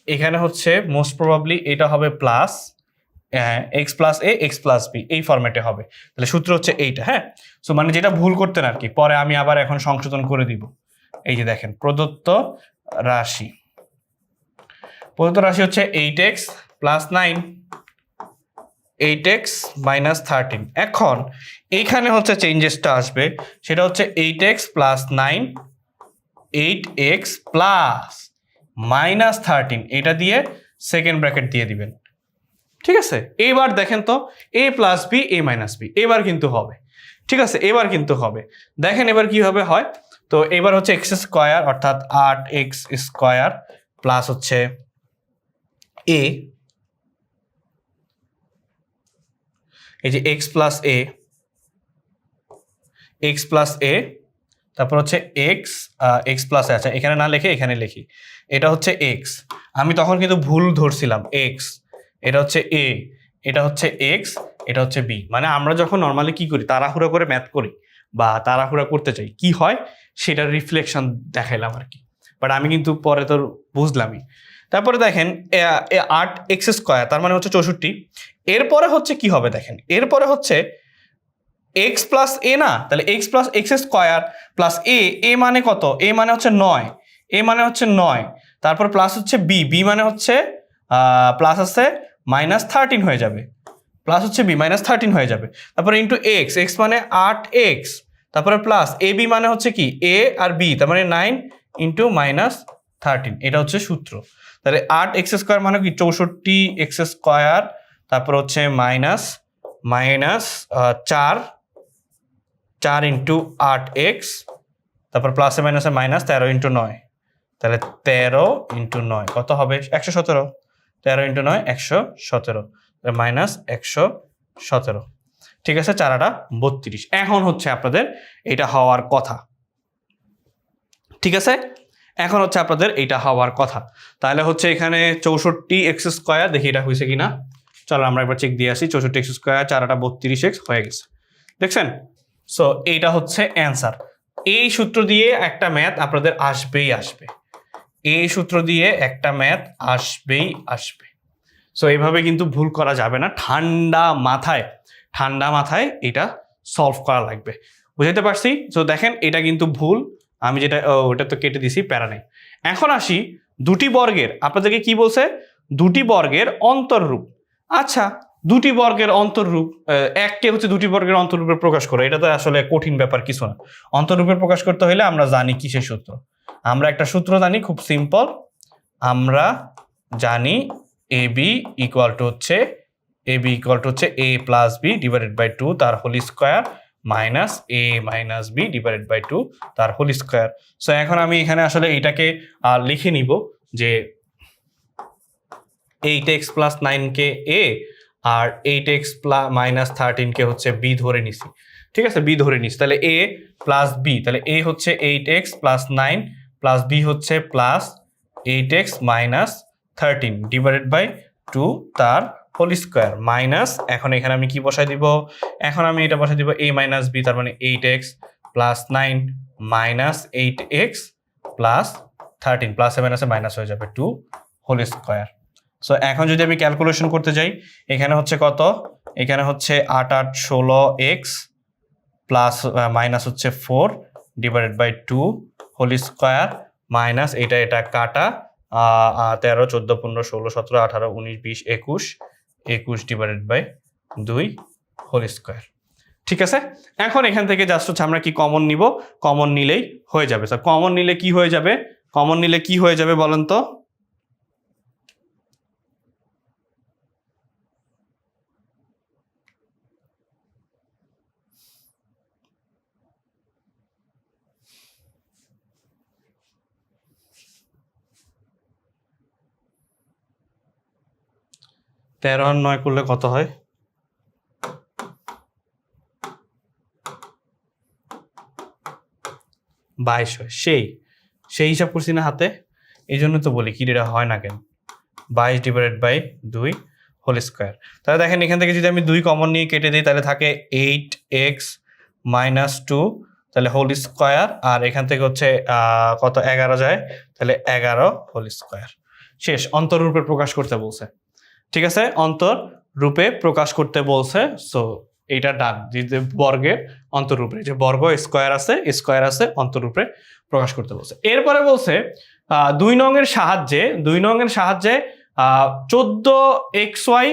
এখানে হচ্ছে মোস্ট প্রবাবলি এটা হবে প্লাস এক্স প্লাস এ এক্স প্লাস বি, এই ফরম্যাটে হবে। তাহলে সূত্র হচ্ছে এইটা, হ্যাঁ। সো মানে যেটা ভুল করতেন আর কি, পরে আমি আবার এখন সংশোধন করে দিব। এই যে দেখেন, প্রদত্ত রাশি হচ্ছে 8x প্লাস 9, 8x মাইনাস 13। এখন এইখানে হচ্ছে চেঞ্জেসটা আসবে, সেটা হচ্ছে 8x plus 9, 8x plus minus 13, এটা দিয়ে সেকেন্ড ব্র্যাকেট দিয়ে দিবেন, ঠিক আছে। এবার দেখেন তো, এ plus B A minus B, এবার কিন্তু হবে, ঠিক আছে, এবার কিন্তু হবে। দেখেন এবার কিভাবে হয়। তো এবার হচ্ছে এক্স স্কোয়ার অর্থাৎ 8x স্কোয়ার প্লাস হচ্ছে এ, এই যে এক্স প্লাস এ, এক্স প্লাস এ, তারপর হচ্ছে এক্স এক্স প্লাস এ, আচ্ছা এখানে না লিখে এখানে লিখি, এটা হচ্ছে এক্স, আমি তখন কিন্তু ভুল ধরছিলাম, এক্স, এটা হচ্ছে এ, এটা হচ্ছে এক্স, এটা হচ্ছে বি। মানে আমরা যখন নর্মালি কি করি, তাড়াহুড়া করে ম্যাথ করি বা তাড়াহুড়া করতে চাই, কি হয় সেটার রিফ্লেকশন দেখাইলাম আর কি, বাট আমি কিন্তু পরে তো বুঝলামই। তারপরে দেখেন 8x স্কোয়ার, তার মানে হচ্ছে 64। এরপরে হচ্ছে কি হবে দেখেন, এরপরে হচ্ছে এক্স প্লাস এ না, তাহলে x plus x square plus a, a মানে কত, এ মানে হচ্ছে 9, এ মানে হচ্ছে 9, তারপর প্লাস হচ্ছে বি, বি মানে হচ্ছে প্লাস আছে মাইনাস 13 হয়ে যাবে, প্লাস হচ্ছে বি মাইনাস 13 হয়ে যাবে, তারপরে ইন্টু এক্স, এক্স মানে 8x, তারপরে প্লাস এ বি মানে হচ্ছে কি এ আর বি, তার মানে 9 ইন্টু মাইনাস 13, এটা হচ্ছে সূত্র। তাহলে 8x স্কোয়ার মানে কি 64x স্কোয়ার, তারপর হচ্ছে মাইনাস মাইনাস 4 ইন্টু 8x, তারপর প্লাসে মাইনাসে মাইনাস 13 ইন্টু 9, তাহলে 13 ইন্টু 9 কত হবে 117, 13 ইন্টু 9 117, মাইনাস 117, ঠিক আছে, 4 32। এখন হচ্ছে আপনাদের এটা হওয়ার কথা, ঠিক আছে, এখন হচ্ছে আপনাদের এটা হওয়ার কথা। তাহলে হচ্ছে এখানে 64x স্কোয়ার, দেখি এটা হয়েছে কিনা, চলো আমরা একবার চেক দিয়ে আসি। 64x স্কোয়ার 4 32x হয়ে গেছে, দেখছেন। সো এইটা হচ্ছে অ্যান্সার। এই সূত্র দিয়ে একটা ম্যাথ আপনাদের আসবেই আসবে, এই সূত্র দিয়ে একটা ম্যাথ আসবেই আসবে। সো এইভাবে কিন্তু ভুল করা যাবে না, ঠান্ডা মাথায় এটা সলভ করা লাগবে, বুঝতে পারছি। সো দেখেন এটা কিন্তু ভুল, আমি যেটা ওটা তো কেটে দিছি, প্যারা নেই। এখন আসি দুটি বর্গের, আপনাদেরকে কি বলছে, দুটি বর্গের অন্তররূপ। আচ্ছা, দুটি বর্গের অন্তররূপ, এককে হচ্ছে দুটি বর্গের অন্তররূপে প্রকাশ করে, এটা তো আসলে কঠিন ব্যাপার কিছু না। অন্তররূপে প্রকাশ করতে হলে আমরা জানি কিসের সূত্র, আমরা একটা সূত্র জানি খুব সিম্পল, আমরা জানি এ বি ইকুয়াল টু হচ্ছে A plus B divided by 2 তার whole square minus A minus B divided by 2 তার হোল স্কোয়ার। সো এখন আমি এখানে আসলে এটাকে লিখে নিব যে 8x প্লাস 9 কে এ আর 8x মাইনাস 13 কে হচ্ছে বি ধরে নিছি, ঠিক আছে, বি ধরে নিছি। তাহলে এ প্লাস বি, তাহলে এ হচ্ছে 8x প্লাস 9 প্লাস বি হচ্ছে plus 8x minus 13 divided by 2 তার হোল স্কোয়ার মাইনাস, এখন এখানে আমি কি বসাই দিব, এখন আমি এটা বসাই দিব a মাইনাস বি, তার মানে 8x plus 9 minus 8x plus 13, প্লাসে মাইনাসে মাইনাস হয়ে যাবে 2 হোল স্কোয়ার। সো এখন যদি আমি ক্যালকুলেশন করতে যাই, এখানে হচ্ছে কত, এখানে হচ্ছে 8 8 16x প্লাস মাইনাস হচ্ছে 4 divided by 2 whole square minus এটা কাটা 13 14 15 16 17 18 19 20 21 ডিভাইডেড বাই 2 হোল স্কোয়ার, ঠিক আছে। এখন এখান থেকে জাস্ট হচ্ছে আমরা কি কমন নিব, কমন নিলেই হয়ে যাবে। স্যার কমন নিলে কি হয়ে যাবে, কমন নিলে কি হয়ে যাবে বলেন তো, তেরো আর 9 করলে কত হয়, 22 হয়, সেই হিসাব করছি না হাতে, এই জন্য তো বলি কি এটা হয় না কেন। 22 ডিভাইডেড বাই 2 হোল স্কোয়ার। তাহলে দেখেন এখান থেকে যদি আমি 2 কমন নিয়ে কেটে দিই তাহলে থাকে 8x - 2, তাহলে হোল স্কোয়ার, আর এখান থেকে হচ্ছে কত 11 যায়, তাহলে 11 হোল স্কোয়ার। শেষ। অন্তররূপে প্রকাশ করতে বলছে, ঠিক আছে, অন্তর রূপে প্রকাশ করতে বলছে। সো এইটা ডান, যে বর্গের অন্তররূপে, যে বর্গ স্কোয়ার আছে অন্তররূপে প্রকাশ করতে বলছে। এরপরে বলছে 2 নং এর সাহায্যে 14xy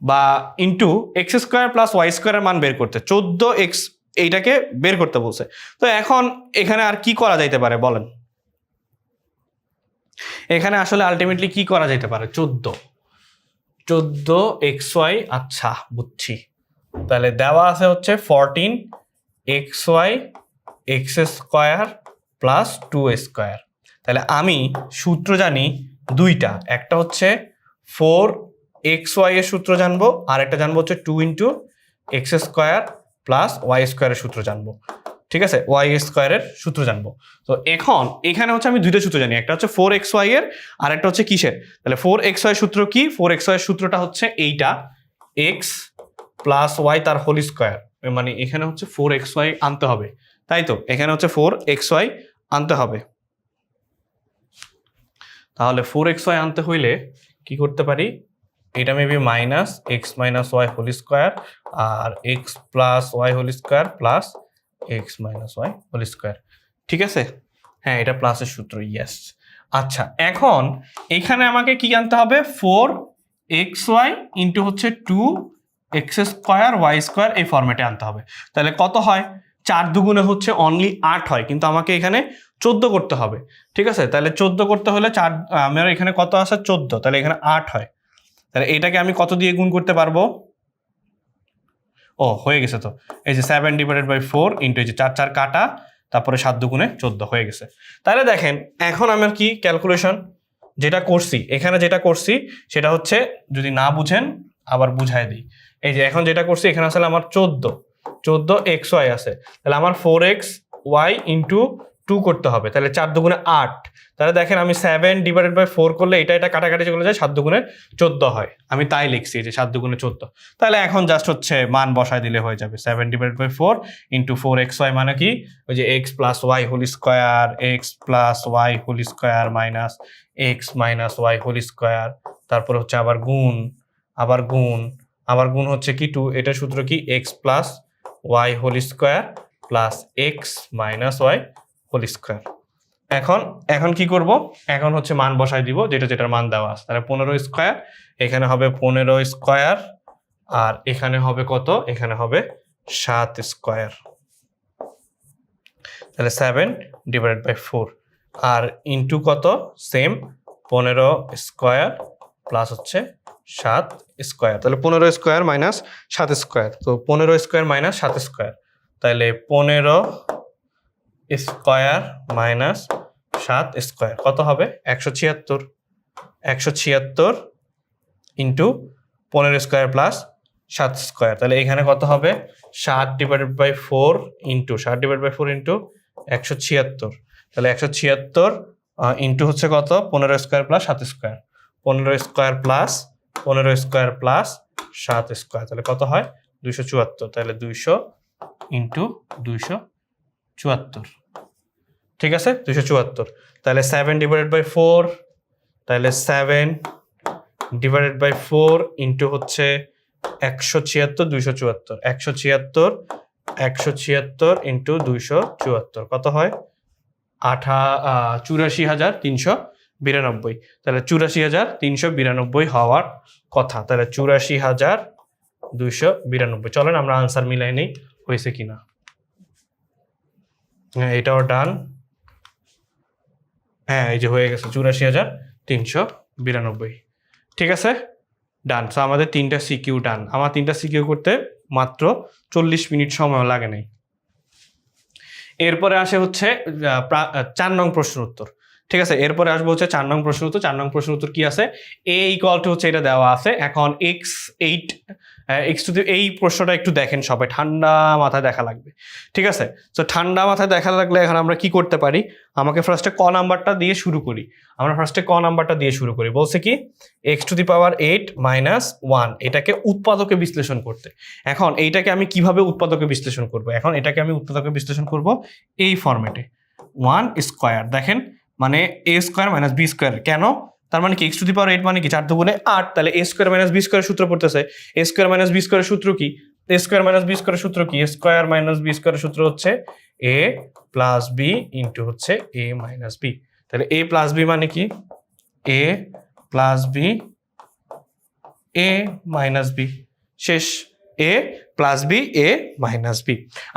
বা into X square plus Y স্কোয়ারের মান বের করতে, 14x এইটাকে বের করতে বলছে। তো এখন এখানে আর কি করা যাইতে পারে বলেন, এখানে আসলে আলটিমেটলি কি করা যেতে পারে, 14xy, আচ্ছা বুঝছি। তাহলে দেওয়া আছে হচ্ছে 14xy x square plus 2 square. তাহলে আমি সূত্র জানি দুইটা, একটা হচ্ছে 4xy এর সূত্র জানবো, আর একটা জানবো হচ্ছে 2 into X square plus Y স্কোয়ারের সূত্র জানবো, ঠিক আছে, ওয়াই স্কোয়ারের সূত্র জানবো। তো এখন এখানে হচ্ছে আমি দুইটা সূত্র জানি, একটা হচ্ছে 4xy এর, আর একটা হচ্ছে কিসের। তাহলে 4xy সূত্র কি, 4xy এর সূত্রটা হচ্ছে এইটা, এক্স প্লাস ওয়াই তার হোল স্কোয়ার, মানে এখানে হচ্ছে 4xy আনতে হবে, তাই তো, এখানে হচ্ছে 4xy আনতে হবে। তাহলে 4xy আনতে হইলে কি করতে পারি, এটা maybe minus x minus Y whole square, আর x plus Y whole square plus x minus Y whole square, ঠিক আছে, হ্যাঁ এটা প্লাসের সূত্র, ইয়েস। আচ্ছা এখন এখানে আমাকে কি আনতে হবে, 4xy ইন্টু হচ্ছে 2x স্কোয়ার ওয়াই স্কোয়ার, এই ফরম্যাটে আনতে হবে। তাহলে কত হয়, 4 দুগুণে হচ্ছে অনলি 8 হয়, কিন্তু আমাকে এখানে 14 করতে হবে, ঠিক আছে। তাহলে 14 করতে হলে আমার এখানে কত আছে, 14, তাহলে এখানে 8 হয়। তাহলে এটাকে আমি কত দিয়ে গুণ করতে পারবো, ও হয়ে গেছে তো, এই যে 7 ডিভাইডেড বাই 4 ইন্টু এই যে 4 4 কাটা, তারপরে 7 দুগুণে 14 হয়ে গেছে। তাহলে দেখেন এখন আমার কি ক্যালকুলেশন যেটা করছি, এখানে যেটা করছি সেটা হচ্ছে, যদি না বুঝেন আবার বুঝাই দিই। এই যে এখন যেটা করছি, এখানে আসলে আমার 14xy আছে, তাহলে আমার 4xy ইন্টু 2 করতে হবে, তাহলে 4 দুগুণে 8। তাহলে দেখেন আমি 7 ডিভাইডেড বাই 4 করলে এটা কাটাকাটি চলে যায়, 7 দুগুণে 14 হয়, আমি তাই লিখছি যে 7 দুগুণে 14। তাহলে এখন জাস্ট হচ্ছে মান বসায় দিলে হয়ে যাবে, 7 ডিভাইডেড বাই 4 ইন্টু 4xy মানে কি, ওই যে X plus Y whole square, X plus Y whole square minus x minus Y whole square, তারপরে হচ্ছে আবার গুণ হচ্ছে কি 2, এটা সূত্র কি, X plus Y whole square plus x minus Y whole square. এখন কি করব, এখন হচ্ছে মান বসাই দিব যেটার মান দেওয়া আছে। তাহলে 15 স্কোয়ার, এখানে হবে 15 স্কোয়ার, আর এখানে হবে কত, এখানে হবে 7 স্কোয়ার। তাহলে 7 ডিভাইডেড বাই 4, আর ইন্টু কত, সেম 15 স্কোয়ার প্লাস হচ্ছে 7 স্কোয়ার। তাহলে 15 স্কোয়ার মাইনাস 7 স্কোয়ার, তো 15 স্কোয়ার মাইনাস 7 স্কোয়ার, তাহলে 15 স্কোয়ার মাইনাস 7 স্কোয়ার কত হবে, 176 ইন্টু 15 স্কোয়ার প্লাস 7 স্কোয়ার। তাহলে এখানে কত হবে, 7 ডিভাইডেড বাই 4 ইন্টু 176, তাহলে 176 ইন্টু হচ্ছে কত, 15 square plus 7 square, 15 square plus 7 square, তাহলে কত হয় 274। তাহলে 200 ইন্টু 274, ঠিক আছে 274। তাহলে 7 ডিভাইডেড বাই 4, তাহলে 7 ডিভাইডেড বাই 4 ইন্টু হচ্ছে 176 274, 176 ইন্টু 274 কত হয়, 84,392। তাহলে 84,392 হওয়ার কথা, তাহলে 84,292। চলেন আমরা আনসার মিলাই নেই হয়েছে কিনা। হ্যাঁ এটাও ডান, হ্যাঁ এই যে হয়ে গেছে 84,392, ঠিক আছে ডান। সো আমাদের 3টা সিকিউ ডান, আমার 3টা সিকিউ করতে মাত্র 40 মিনিট সময় লাগে নাই। এরপরে আসে হচ্ছে 4 নং প্রশ্ন উত্তর, ঠিক আছে, এরপরে আসবো হচ্ছে 4 নং প্রশ্ন উত্তর। 4 নং প্রশ্ন উত্তর কি আছে, a ইকুয়াল টু হচ্ছে এটা দেওয়া আছে। এখন x 8 এই প্রশ্নটা একটু দেখেন সবাই, ঠান্ডা মাথায় দেখা লাগবে, ঠিক আছে? তো ঠান্ডা মাথায় দেখা লাগলে এখন আমরা কি করতে পারি, আমাকে ফার্স্টে ক নাম্বারটা দিয়ে শুরু করি। আমরা ফার্স্টে ক নাম্বারটা দিয়ে শুরু করি। বলছে কি x⁻8 - 1 এটাকে উৎপাদকে বিশ্লেষণ করতে। এখন এইটাকে আমি কিভাবে উৎপাদকে বিশ্লেষণ করব? এখন এটাকে আমি উৎপাদকে বিশ্লেষণ করব এই ফরম্যাটে 1 স্কয়ার। দেখেন মানে a² - b²। কেন? তার মানে কি x⁻8 মানে কি 4 দুগুণে 8, তাহলে a² - b² সূত্র পড়তেছে। a² - b² সূত্র কি? a² - b² সূত্র কি? a² - b² সূত্র হচ্ছে a + b ইনটু হচ্ছে a - b। তাহলে a + b মানে কি a + b a - b, শেষ। a + b a - b।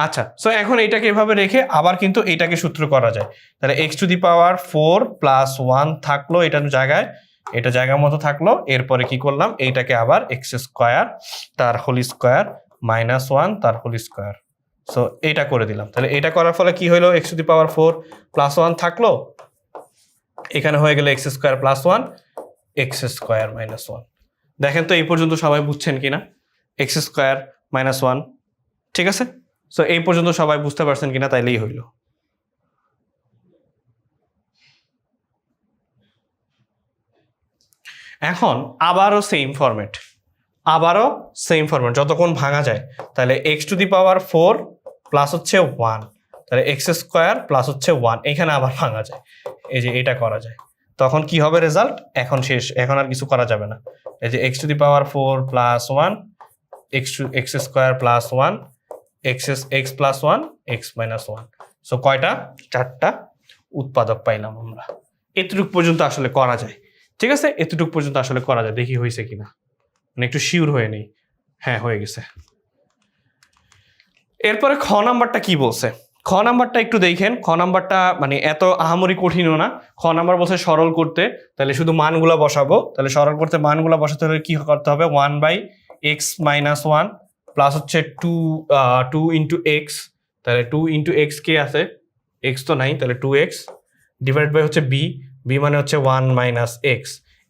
আচ্ছা, সো এখন এইটাকে এভাবে রেখে আবার কিন্তু এইটাকে সূত্র করা যায়। তাহলে x⁻4 + 1 থাকলো এটার জায়গায়, এটা জায়গা মতো থাকলো। এরপরে কি করলাম, এইটাকে আবার x² তার হোল স্কয়ার -1 তার হোল স্কয়ার। সো এইটা করে দিলাম। তাহলে এটা করার ফলে কি হলো, x⁻4 + 1 থাকলো, এখানে হয়ে গেল x² + 1 x² - 1। দেখেন তো এই পর্যন্ত সবাই বুঝছেন কিনা, x² - 1, ঠিক আছে? সো এই পর্যন্ত সবাই বুঝতে পারছেন কিনা, তাইলেই হইল। এখন আবারও সেম ফরম্যাট, যতক্ষণ ভাঙা যায়। তাহলে x⁻4 প্লাস হচ্ছে 1, তাহলে x² প্লাস হচ্ছে 1, এখানে আবার ভাঙা যায়, এই যে এটা করা যায়। তখন কি হবে রেজাল্ট? এখন শেষ, এখন আর কিছু করা যাবে না। এই যে x⁻4 + 1 x² + 1 x + 1 x - 1। So কয়টা? 4টা উৎপাদক পাইলাম আমরা। এতটুকু পর্যন্ত আসলে করা যায়, ঠিক আছে? এতটুকু পর্যন্ত আসলে করা যায়, দেখি হয়েছে কিনা, মানে একটু শিওর হয়ে নেই। হ্যাঁ, হয়ে গেছে। এরপরে খ নাম্বারটা কি বলছে? খ নাম্বারটা একটু দেখেন। খ নাম্বারটা মানে এত আহামরি কঠিনও না। খ নাম্বার বলছে সরল করতে, তাহলে শুধু মানগুলা বসাবো। তাহলে সরল করতে মানগুলা বসাতে হলে কি করতে হবে, 1/x - 1 প্লাস হচ্ছে 2 ইন্টু এক্স। তাহলে 2 ইন্টু এক্স কে আছে? এক্স তো নাই, তাহলে 2x ডিভাইড বাই হচ্ছে b মানে হচ্ছে 1 - x।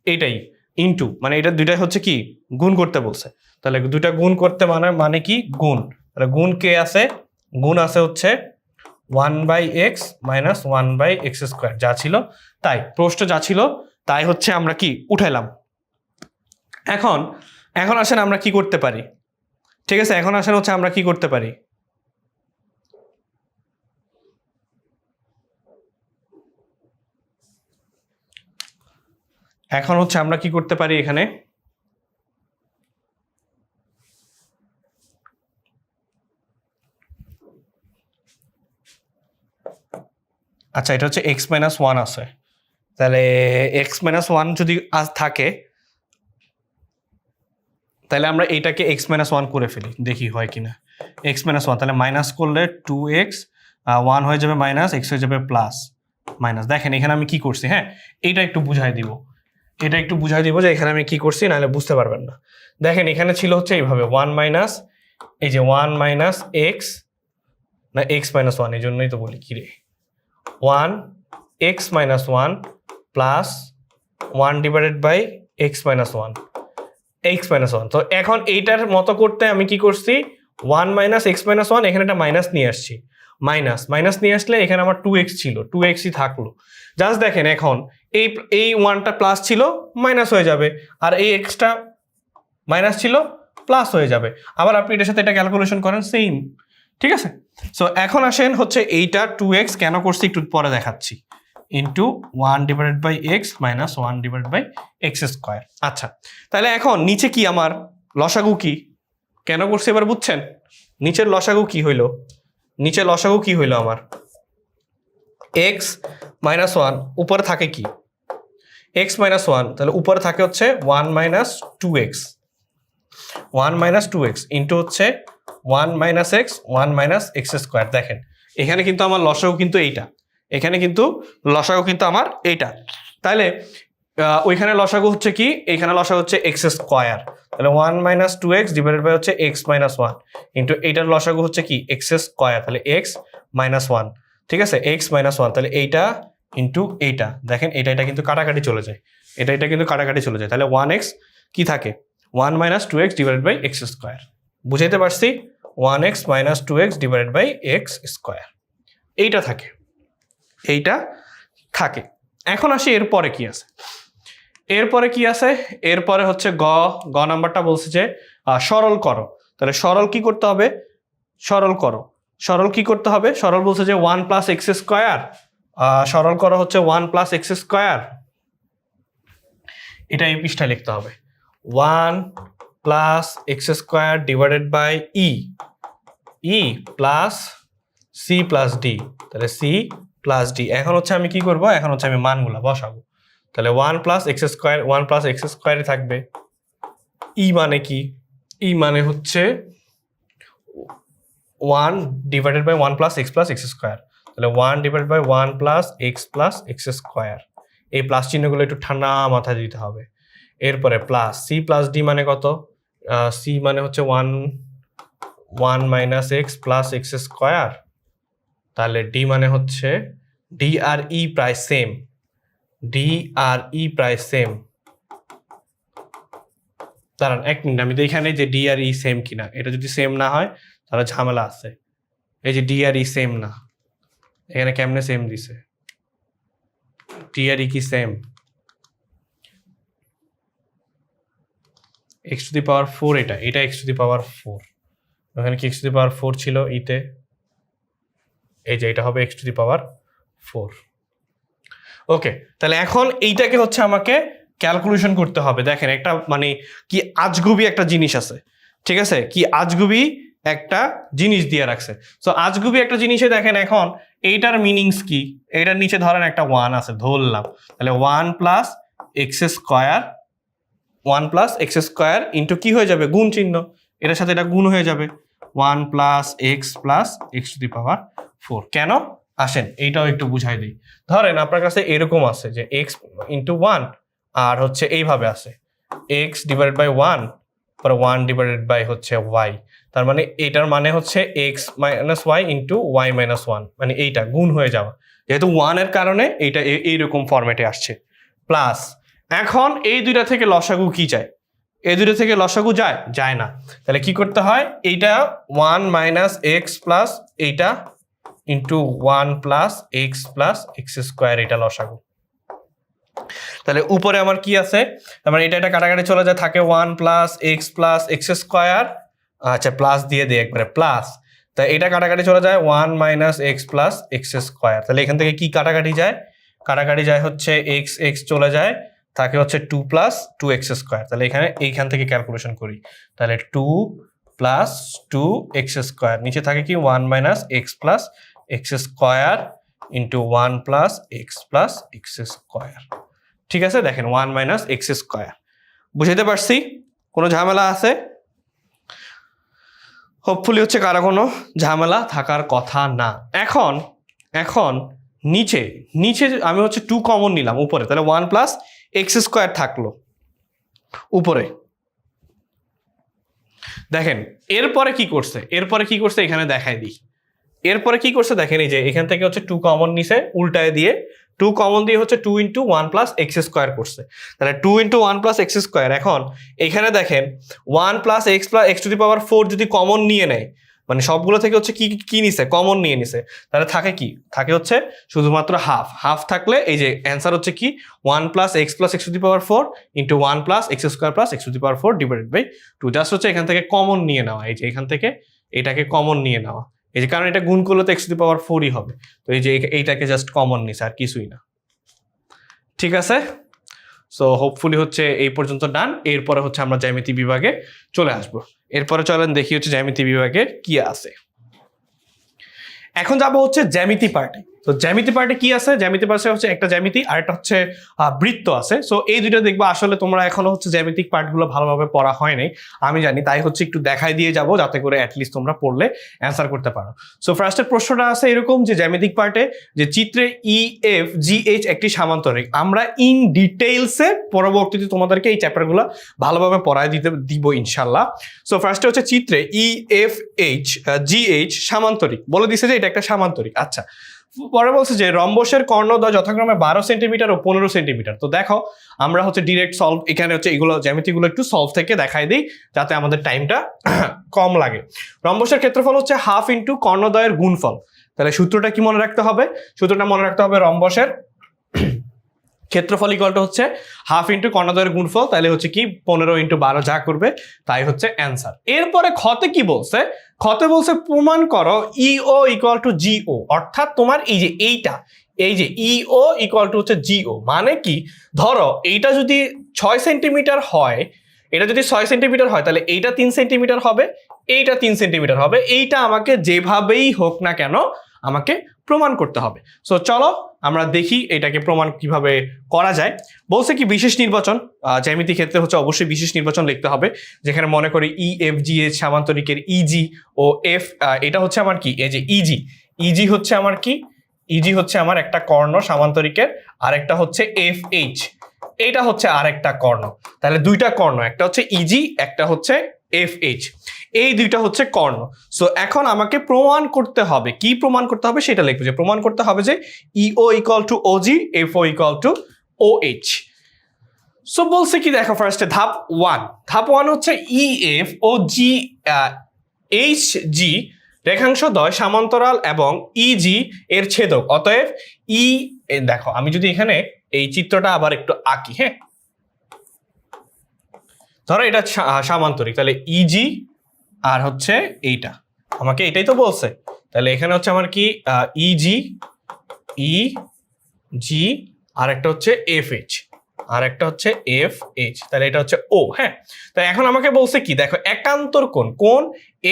এইটাই ইন্টু, মানে এটা দুইটাই হচ্ছে কি গুণ করতে বলছে। তাহলে দুইটা গুণ করতে মানে কি গুণ। তাহলে গুণ কে আছে? গুণ আছে হচ্ছে 1/x - 1/x², যা ছিল তাই, প্রশ্ন যা ছিল তাই হচ্ছে আমরা কি উঠাইলাম। এখন আসেন আমরা কি করতে পারি, ঠিক আছে? এখন আসেন হচ্ছে আমরা কি করতে পারি, এখন হচ্ছে আমরা কি করতে পারি এখানে, আচ্ছা এটা হচ্ছে x - 1 আছে। তাহলে x - 1 যদি আজ থাকে, তাহলে আমরা এইটাকে x - 1 করে ফেলি, দেখি হয় কিনা। x - 1 তাহলে মাইনাস করলে 2x, 1 হয়ে যাবে মাইনাস, x হয়ে যাবে প্লাস মাইনাস। দেখেন এখানে আমি কি করছি, হ্যাঁ এটা একটু বুঝাই দিব, যে এখানে আমি কি করছি, নাহলে বুঝতে পারবেন না। দেখেন এখানে ছিল হচ্ছে এইভাবে 1 মাইনাস, এই যে 1 মাইনাস এক্স না x - 1, এই জন্যই তো বলি কি রে, 1x - 1 plus 1 divided by x - 1 x - 1। তো এখন এইটার মতো করতে আমি কি করছি, 1 মাইনাস x - 1, এখানে একটা মাইনাস নিয়ে আসছি। মাইনাস নিয়ে আসলে এখানে আমার 2x ছিল, 2xই থাকলো। জাস্ট দেখেন এখন এই 1টা প্লাস ছিল, মাইনাস হয়ে যাবে, আর এই এক্সটা মাইনাস ছিল, প্লাস হয়ে যাবে। আবার আপনি এটার সাথে এটা ক্যালকুলেশন করেন, সেম, ঠিক আছে? সো এখন আসেন হচ্ছে এইটা 2x কেন করছি একটু পরে দেখাচ্ছি, into 1 divided by X minus 1 divide by x²। আচ্ছা, তাহলে এখন নিচে কি আমার লসাগু কি কেন করছি এবার বুঝছেন? নিচের লসাগু কি হইল, আমার x - 1, উপরে থাকে কি x - 1, তাহলে উপরে থাকে হচ্ছে 1 minus 2x, 1 minus 2x into হচ্ছে 1 মাইনাস x 1 মাইনাস x²। দেখেন এখানে কিন্তু আমার লসাগু কিন্তু এইটা, আমার এইটা। তাহলে ওইখানে লসাগু হচ্ছে কি, এইখানে লসাগু হচ্ছে x²। তাহলে 1 মাইনাস 2x ডিভাইডেড বাই হচ্ছে x - 1 ইন্টু এইটার লসাগু হচ্ছে কি x², তাহলে x - 1, ঠিক আছে? x - 1, তাহলে এইটা ইন্টু এইটা, দেখেন এটা কিন্তু কাটাকাটি চলে যায়, এটা কিন্তু কাটাকাটি চলে যায়। তাহলে 1x কি থাকে, 1 minus 2x divided by X square. বুঝাইতে পারছি? 1x minus 2x divided by X square এইটা থাকে, এইটা থাকে। এখন আসি এরপরে কি আছে। এরপরে কি আছে? এরপরে হচ্ছে গ নাম্বারটা বলছে যে সরল করো। তাহলে সরল কি করতে হবে? সরল করো। সরল কি করতে হবে? সরল বলছে যে 1 প্লাস এক্স স্কোয়ার, সরল করো হচ্ছে 1 প্লাস এক্স স্কোয়ার, এটা এই পৃষ্ঠায় লিখতে হবে। 1 plus x square divided by E plus C plus D. তাহলে সি প্লাস ডি। এখন হচ্ছে আমি কি করব? এখন হচ্ছে আমি মানগুলা বসাবো। তাহলে 1 plus x square, 1 plus x স্কোয়ারই থাকবে। ই মানে কি? ই মানে হচ্ছে 1 divided by 1 plus x square. তাহলে 1 divided by 1 plus x square. এই প্লাস চিহ্নগুলো একটু ঠান্ডা মাথায় দিতে হবে। এরপরে প্লাস সি প্লাস ডি মানে কত? সি মানে হচ্ছে 1 minus x plus x square. তাহলে ডি মানে হচ্ছে ডি আর ই প্রায় সেম, ডি আর ই প্রায় সেম। দাঁড়ান এক মিনিট, আমি তো এখানে যে ডি আর ই সেম কিনা, এটা যদি সেম না হয় তাহলে ঝামেলা আছে। এই যে ডি আর ই সেম না, এখানে কেমনে সেম দিছে? ডি আর ই কি same? X to the power 4 এটা এক্স টু দি পাওয়ার 4। ওখানে কি এক্স টু দি পাওয়ার 4 ছিল ইতে? এই যে এটা হবে এক্স টু দি পাওয়ার 4। ওকে, তাহলে এখন এইটাকে হচ্ছে আমাকে ক্যালকুলেশন করতে হবে। দেখেন একটা মানে কি আজগুবি একটা জিনিস আছে, ঠিক আছে? কি আজগুবি একটা জিনিস দিয়ে রাখছে। সো আজগুবি একটা জিনিসে দেখেন এখন এইটার মিনিংস কি? এইটার নিচে ধরেন একটা 1 আছে ধরলাম, তাহলে 1 plus x square, 1 plus x square into কি হয়ে যাবে? গুণ চিহ্ন, এটার সাথে এটা গুণ হয়ে যাবে। 1 plus X to the power 4। কেন? আসেন এইটাও একটু বুঝাই দিই। ধরেন আপনার কাছে এরকম আছে যে এক্স ইন্টু 1 আর হচ্ছে এইভাবে আছে এক্স ডিভাইডেড বাই 1 পরে 1 ডিভাইডেড বাই হচ্ছে ওয়াই। তার মানে এইটার মানে হচ্ছে X minus Y into Y minus 1, মানে এইটা গুণ হয়ে যাওয়া, যেহেতু 1 এর কারণে এইটা এইরকম ফরম্যাটে আসছে। প্লাস এখন এই দুইটা থেকে লসাগু কি যায়? এই দুইটা থেকে লসাগু যায় না। তাহলে কি করতে হয়? এইটা 1 মাইনাস এক্স প্লাস এইটা ইন্টু 1 প্লাস এক্স স্কোয়ার, এটা লসাগু। তাহলে উপরে আমার কি আছে? আমার এটা কাটাকাটি চলে যায়, থাকে 1 প্লাস এক্স স্কোয়ার। আচ্ছা প্লাস দিয়ে দিই একবারে প্লাস। তাই এটা কাটাকাটি চলে যায় 1 মাইনাস এক্স স্কোয়ার। তাহলে এখান থেকে কি কাটাকাটি যায়? কাটাকাটি যায় হচ্ছে এক্স চলে যায়, থাকে হচ্ছে 2 প্লাস 2x স্কোয়ার। তাহলে এইখান থেকে ক্যালকুলেশন করি। তাহলে 2 প্লাস 2x স্কোয়ার, নিচে থাকে কি 1 minus x square into 1 plus x square. ঠিক আছে, দেখেন 1 মাইনাস এক্স স্কোয়ার। বুঝাইতে পারছি? কোনো ঝামেলা আছে? হোপফুলি হচ্ছে কারো কোনো ঝামেলা থাকার কথা না। এখন নিচে আমি হচ্ছে 2 কমন নিলাম উপরে, তাহলে 1 প্লাস এক্স স্কোয়ার থাকলো উপরে। দেখেন এরপরে কি করছে এখানে দেখাই দিই। এরপরে কি করছে দেখেন, এই যে এখান থেকে হচ্ছে 2 কমন নিছে, উল্টায় দিয়ে 2 কমন দিয়ে হচ্ছে 2 ইন্টু 1 প্লাস এক্স স্কোয়ার করছে। তাহলে 2 ইন্টু 1 প্লাস এক্স স্কোয়ার। এখন এখানে দেখেন 1 plus X to the power 4 যদি কমন নিয়ে নেয়, মানে সবগুলো থেকে হচ্ছে কি নিছে? কমন নিয়ে নিছে। তাহলে থাকে কি? থাকে হচ্ছে শুধুমাত্র হাফ থাকলে এই যে অ্যান্সার হচ্ছে কি 1 plus X to the power 4 into 1 plus x square plus X to the power 4 divided by 2। Just হচ্ছে এখান থেকে কমন নিয়ে নেওয়া, এই যে এখান থেকে এটাকে কমন নিয়ে নেওয়া, এই যে কারণ এটা গুণ করলে তো এক্স টু দি পাওয়ার 4ই হবে। তো এই যে এইটাকে জাস্ট কমন নিছে, আর কিছুই না। ঠিক আছে, সো হোপফুলি হচ্ছে এই পর্যন্ত ডান। এরপরে হচ্ছে আমরা জ্যামিতি বিভাগে চলে আসব। এরপরে চলেন দেখি হচ্ছে জ্যামিতি বিভাগে কি আছে। এখন যাবো হচ্ছে জ্যামিতি পার্টে। তো জ্যামিতি পার্টে কি আছে? জ্যামিতি পার্টে হচ্ছে একটা জ্যামিতি আর একটা হচ্ছে বৃত্ত আছে। সো এই দুটো দেখবো। আসলে তোমরা এখনো হচ্ছে জ্যামিতিক পার্টগুলো ভালোভাবে পড়া হয় নাই, আমি জানি, তাই হচ্ছে একটু দেখাই দিয়ে যাব যাতে করে অ্যাটলিস্ট তোমরা পড়লে অ্যান্সার করতে পারো। সো ফার্স্টের প্রশ্নটা আছে এরকম যে জ্যামিতিক পার্টে যে চিত্রে EFGH একটি সামান্তরিক। আমরা ইন ডিটেইলসে পরবর্তীতে তোমাদেরকে এই চ্যাপ্টারগুলো ভালোভাবে পড়ায় দিব ইনশাল্লাহ। সো ফার্স্টে হচ্ছে চিত্রে EFGH সামান্তরিক বলে দিছে যে এটা একটা সামান্তরিক। আচ্ছা, পরে বলছে যে রম্বসের কর্ণদ্বয় যথাক্রমে 12 সেন্টিমিটার ও 15 সেন্টিমিটার। তো দেখো আমরা হচ্ছে ডিরেক্ট সলভ, এখানে হচ্ছে এগুলো জ্যামিতিগুলো একটু সলভ থেকে দেখাই দিই যাতে আমাদের টাইমটা কম লাগে। রম্বসের ক্ষেত্রফল হচ্ছে হাফ ইন্টু কর্ণদ্বয়ের গুণফল। তাহলে সূত্রটা কি মনে রাখতে হবে? সূত্রটা মনে রাখতে হবে রম্বসের ক্ষেত্রফল ইকুয়ালটা হচ্ছে হাফ ইন্টু কর্ণদ্বয়ের গুণফল, তাহলে হচ্ছে কি 15 ইন্টু 12 যা করবে তাই হচ্ছে অ্যান্সার। এরপরে খতে কি বলছে? খতে বলছে প্রমাণ করো ইও ইকুয়াল টু জিও, অর্থাৎ তোমার এই যে এইটা, এই যে ইও ইকুয়াল টু হচ্ছে জিও, মানে কি ধরো এইটা যদি 6 সেন্টিমিটার হয়, এটা যদি 6 সেন্টিমিটার হয় তাহলে এইটা 3 সেন্টিমিটার হবে, এইটা 3 সেন্টিমিটার হবে। এইটা আমাকে যেভাবেই হোক না কেন আমাকে প্রমাণ করতে হবে। সো চলো আমরা দেখি এটাকে প্রমাণ কিভাবে করা যায়। বলছে কি বিশেষ নির্বাচন, জ্যামিতি ক্ষেত্রে হচ্ছে অবশ্যই বিশেষ নির্বাচন লিখতে হবে, যেখানে মনে করি ই এফ জি এর সামান্তরিকের ইজি ও এফ, এটা হচ্ছে আমার কি এই যে ইজি, ইজি হচ্ছে আমার কি, ইজি হচ্ছে আমার একটা কর্ণ সামান্তরিকের, আর একটা হচ্ছে এফ এইচ, এটা হচ্ছে আরেকটা কর্ণ। তাহলে দুইটা কর্ণ, একটা হচ্ছে ইজি, একটা হচ্ছে এফ এইচ, এই দুইটা হচ্ছে কর্ণ। সো এখন আমাকে প্রমাণ করতে হবে, কি প্রমাণ করতে হবে সেটা লিখবো, যে প্রমাণ করতে হবে যে E O equal to O G, F O equal to O H. So বলছে কি দেখো ফার্স্টে ধাপ 1, ধাপ 1 হচ্ছে E F O G H G রেখাংশ দ্বয় সমান্তরাল এবং ইজি এর ছেদক, অতএব ই, দেখো আমি যদি এখানে এই চিত্রটা আবার একটু আঁকি, হ্যাঁ ধরো এটা সামান্তরিক, তাহলে ইজি আর হচ্ছে এইটা, আমাকে এটাই তো বলছে, তাহলে এখানে হচ্ছে আমার কি ইজি, ই জি, আর একটা হচ্ছে এফ এইচ, আর একটা হচ্ছে এফ এইচ, তাহলে এটা হচ্ছে ও। হ্যাঁ, তাই এখন আমাকে বলছে কি দেখো একান্তর কোণ, কোণ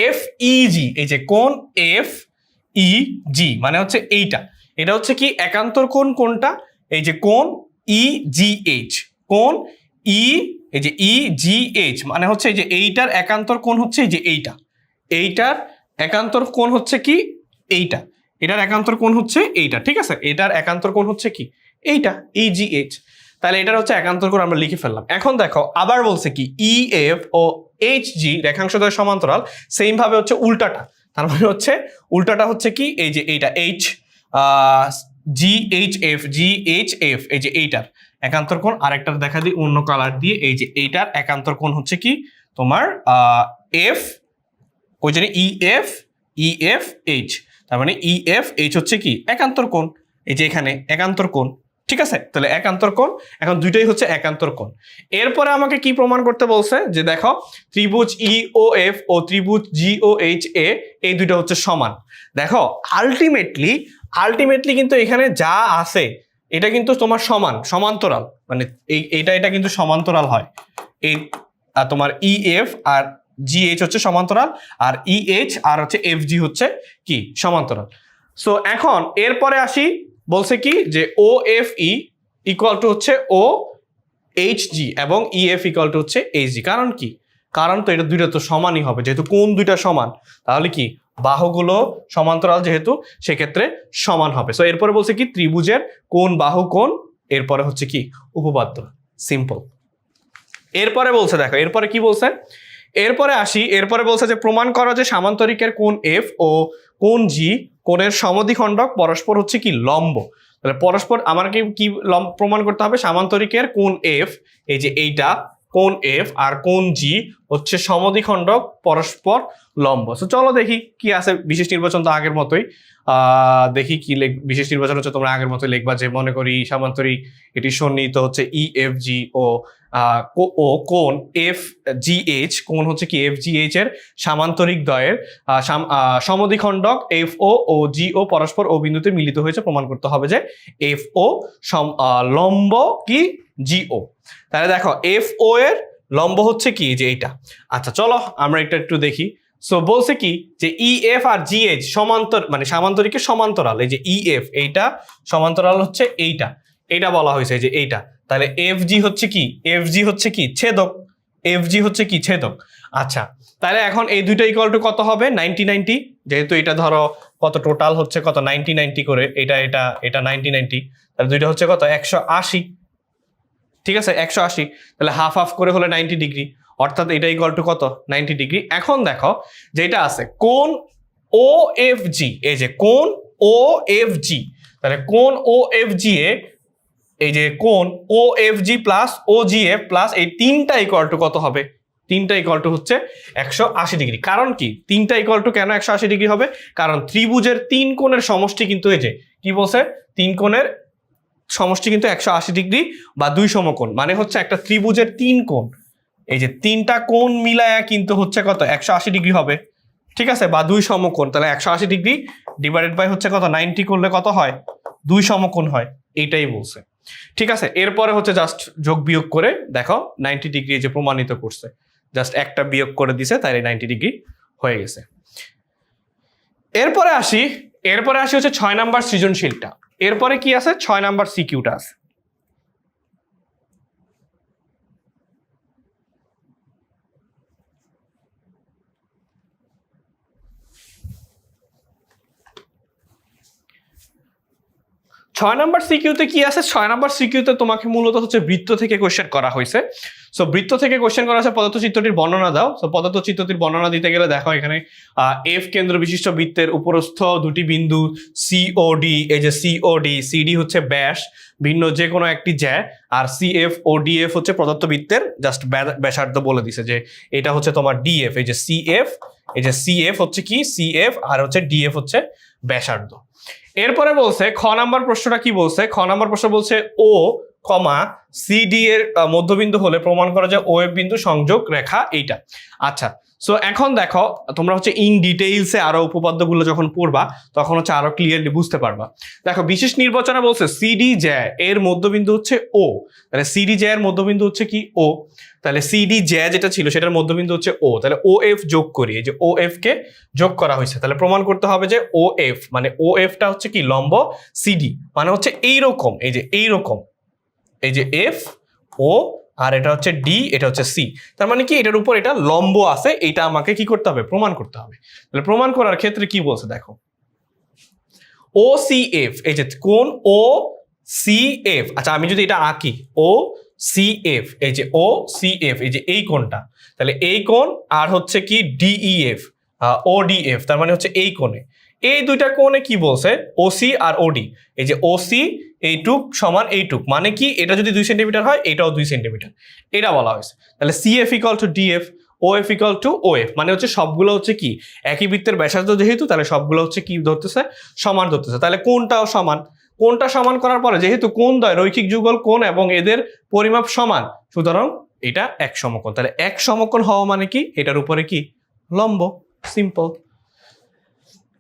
এফ ইজি, এই যে কোণ এফ ই জি মানে হচ্ছে এইটা, এটা হচ্ছে কি একান্তর কোণ কোনটা, এই যে কোণ ই জি এইচ, কোণ ই, এই যে ই জি এইচ মানে হচ্ছে এই যে এইটার একান্তর কোণ হচ্ছে এই যে এইটা, এইটার একান্তর কোণ হচ্ছে কি এইটা, এটার একান্তর কোণ হচ্ছে এইটা, ঠিক আছে, এটার একান্তর কোণ হচ্ছে কি এইটা ই জি এইচ, তাহলে এটার হচ্ছে একান্তর কোণ আমরা লিখে ফেললাম। এখন দেখো আবার বলছে কি E F O H G রেখাংশদ্বয় সমান্তরাল, সেম ভাবে হচ্ছে উল্টাটা, তার মানে হচ্ছে উল্টাটা হচ্ছে কি এই যে এইটা H G H F, G H F, এই যে এইটার একান্তর কোণ, আরেকটার দেখা দিই অন্য কালার দিয়ে, এই যে এইটার একান্তর কোণ হচ্ছে কি তোমার এফ, ওই জন্য ই এফ এইচ, তার মানে ই এফ এইচ হচ্ছে কি একান্তর কোণ, এই যে এখানে একান্তর কোণ, ঠিক আছে, তাহলে একান্তর কোণ, এখন দুইটাই হচ্ছে একান্তর কোণ। এরপরে আমাকে কি প্রমাণ করতে বলছে, যে দেখো ত্রিভুজ ই ও এফ ও ত্রিভুজ জি ও এইচ এ, এই দুইটা হচ্ছে সমান। দেখো আলটিমেটলি কিন্তু এখানে যা আছে এটা কিন্তু তোমার সমান, সমান্তরাল, মানে এটা কিন্তু সমান্তরাল হয়, এই তোমার E F R G H হচ্ছে সমান্তরাল, আর ই এইচ আর হচ্ছে এফ জি হচ্ছে কি সমান্তরাল। সো এখন এরপরে আসি, বলছে কি যে ও এফ ই ইকুয়াল টু হচ্ছে ও এইচ জি এবং ই এফ ইকুয়াল টু হচ্ছে এইচ জি, কারণ কি, কারণ তো এটা দুইটা তো সমানই হবে, যেহেতু কোণ দুইটা সমান, তাহলে কি বাহুগুলো সমান্তরাল যেহেতু সেক্ষেত্রে সমান হবে। সো এরপরে বলছে কি ত্রিভুজের কোণ বাহু কোণ, এরপরে হচ্ছে কি উপপাদ্য, সিম্পল। এরপরে বলছে দেখো এরপরে কি বলছে, এরপরে আসি, এরপরে বলছে যে প্রমাণ করা যে সামান্তরিকের কোণ এফ ও কোণ জি কোণের সমদ্বিখণ্ডক পরস্পর হচ্ছে কি লম্ব। তাহলে পরস্পর আমাকে কি প্রমাণ করতে হবে, সামান্তরিকের কোণ এফ, এই যে এইটা কোণ এফ আর কোণ জি হচ্ছে সমদ্বিখণ্ডক পরস্পর লম্ব। তো চলো দেখি কি আছে, বিশেষ নির্বাচন তো আগের মতোই, দেখি কি বিশেষ নির্বাচন হচ্ছে তোমরা আগের মতোই লিখবা, যে মনে করি সামান্তরিক এটি সন্নিহিত হচ্ছে ই এফ জি ও কোণ এফ জি এইচ, কোণ হচ্ছে কি এফ জি এইচ এর সামান্তরিক দ্বয়ের সমদ্বিখণ্ডক এফ ও জি ও পরস্পর ও বিন্দুতে মিলিত হয়েছে, প্রমাণ করতে হবে যে এফ ও লম্ব কি জি ও। তাহলে দেখো এফ ও এর লম্ব হচ্ছে কি যে এইটা। আচ্ছা চলো আমরা এটা একটু দেখি। সো বলছে কি যে E F R G H সমান্তর, মানে সামান্তরিকের সমান্তরাল, এই যে ই এফ এইটা সমান্তরাল হচ্ছে এইটা, এইটা বলা হয়েছে যে এইটা, তাহলে এফ জি হচ্ছে কি, এফ জি হচ্ছে কি ছেদক, এফ জি হচ্ছে কি ছেদক। আচ্ছা তাহলে এখন এই দুইটা ইকুয়াল টু কত হবে 90 যেহেতু এটা ধরো কত টোটাল হচ্ছে কত 90 করে, এটা 90, তাহলে দুইটা হচ্ছে কত 180, ঠিক আছে 180, তাহলে হাফ হাফ করে হলে 90 ডিগ্রি, অর্থাৎ এটা ইকুয়াল টু কত 90 ডিগ্রি। এখন দেখো যেটা আছে কোণ ও এফ জি, এই যে কোণ ও এফ জি, তাহলে কোণ ও এফ জি এ এই যে কোণ ও এফ জি প্লাস ও জি এফ প্লাস এই তিনটা ইকুয়াল টু কত হবে? তিনটা ইকুয়াল টু হচ্ছে 180 ডিগ্রি। কারণ কি তিনটা ইকুয়াল টু কেন 180 ডিগ্রি হবে? কারণ ত্রিভুজের তিন কোণের সমষ্টি কিন্তু এই যে কি বলছে, তিন কোণের সমষ্টি কিন্তু 180 ডিগ্রি বা দুই সমকোণ, মানে হচ্ছে একটা ত্রিভুজের তিন কোণ, এই যে তিনটা কোণ মিলায়া কিন্তু হচ্ছে কত 180 ডিগ্রি হবে, ঠিক আছে, বা দুই সমকোণ। তাহলে 180 ডিগ্রি ডিভাইডেড বাই হচ্ছে কত 90 করলে কত হয়? দুই সমকোণ হয়, এইটাই বলছে, ঠিক আছে। এরপরে হচ্ছে জাস্ট যোগ বিয়োগ করে দেখো 90 ডিগ্রি যে প্রমাণিত করছে, জাস্ট একটা বিয়োগ করে দিছে, তাই 90 ডিগ্রি হয়ে গেছে। এরপরে আসি হচ্ছে 6 নাম্বার সৃজনশীলটা। এরপরে কি আছে? 6 নাম্বার সিকিউটা আছে। ছয় নাম্বার সিকিউতে কি আছে? 6 নাম্বার সিকিউতে তোমাকে মূলত হচ্ছে বৃত্ত থেকে কোশ্চেন করা হয়েছে। সো বৃত্ত থেকে কোশ্চেন করা আছে, পদার্থ চিত্রটির বর্ণনা দাও। সো পদার্থ চিত্রটির বর্ণনা দিতে গেলে দেখো এখানে এফ কেন্দ্র বিশিষ্ট বৃত্তের উপরস্থ দুটি বিন্দু সিওডি, এই যে সিওডি, সিডি হচ্ছে ব্যাস, ভিন্ন যে কোনো একটি জ্যা, আর সিএফ ও ডিএফ হচ্ছে প্রদত্ত বৃত্তের জাস্ট ব্যাসার্ধ বলে দিছে যে এটা হচ্ছে তোমার ডিএফ, এই যে সিএফ, এই যে সিএফ হচ্ছে কি সিএফ, আর হচ্ছে ডিএফ হচ্ছে ব্যাসার্ধ। এরপরে বলছে খ নাম্বার প্রশ্নটা কি বলছে? খ নাম্বার প্রশ্ন বলছে ও কমা সিডি এর মধ্যবিন্দু হলে প্রমাণ করা যায় ও এফ বিন্দু সংযোগ রেখা এইটা। আচ্ছা, সো এখন দেখো তোমরা হচ্ছে ইন ডিটেইলসে আরো উপপাদ্যগুলো যখন পড়বা তখন হচ্ছে আরো ক্লিয়ারলি বুঝতে পারবা। দেখো বিশেষ নির্বাচনে বলছে সিডি জ্যা এর মধ্যবিন্দু হচ্ছে ও, তাহলে সিডি জ্যা এর মধ্যবিন্দু হচ্ছে কি ও, তাহলে সিডি জ্যা যেটা ছিল সেটার মধ্যবিন্দু হচ্ছে ও, তাহলে ও এফ যোগ করি, এই যে ও এফ কে যোগ করা হয়েছে, তাহলে প্রমাণ করতে হবে যে ও এফ মানে ও এফটা হচ্ছে কি লম্ব সিডি, মানে হচ্ছে এইরকম, এই যে এইরকম, এই যে এফ ও আর এটা হচ্ছে ডি, এটা হচ্ছে সি, তার মানে কি এটার উপর এটা লম্ব আছে, এটা আমাকে কি করতে হবে? প্রমাণ করতে হবে। তাহলে প্রমাণ করার ক্ষেত্রে কি বলছে দেখো, ও সি এফ, এই যে কোণ ও সি এফ, আচ্ছা আমি যদি এটা আঁকি ও সি এফ, এই যে ও সি এফ, এই যে এই কোণটা, তাহলে এই কোণ আর হচ্ছে কি ডিইএফ ও ডিএফ, তার মানে হচ্ছে এই কোণে, এই দুইটা কোণে কি বলছে ওসি আর ওডি, এই যে ওসি এইটুক সমান এইটুক, মানে কি এটা যদি 2 সেন্টিমিটার হয় এটাও 2 সেন্টিমিটার, এটা বলা হয়েছে। তাহলে CF equal to DF, O F equal to O F, মানে হচ্ছে সবগুলো হচ্ছে কি একই বৃত্তের ব্যাসার্ধ যেহেতু, তাহলে সবগুলো হচ্ছে কি ধরতেছে? সমান ধরতেছে। তাহলে কোনটাও সমান, কোনটা সমান করার পরে যেহেতু কোণ দ্বয় রৈখিক যুগল কোণ এবং এদের পরিমাপ সমান, সুতরাং এটা এক সমকোণ। তাহলে এক সমকোণ হওয়া মানে কি এটার উপরে কি লম্ব, সিম্পল।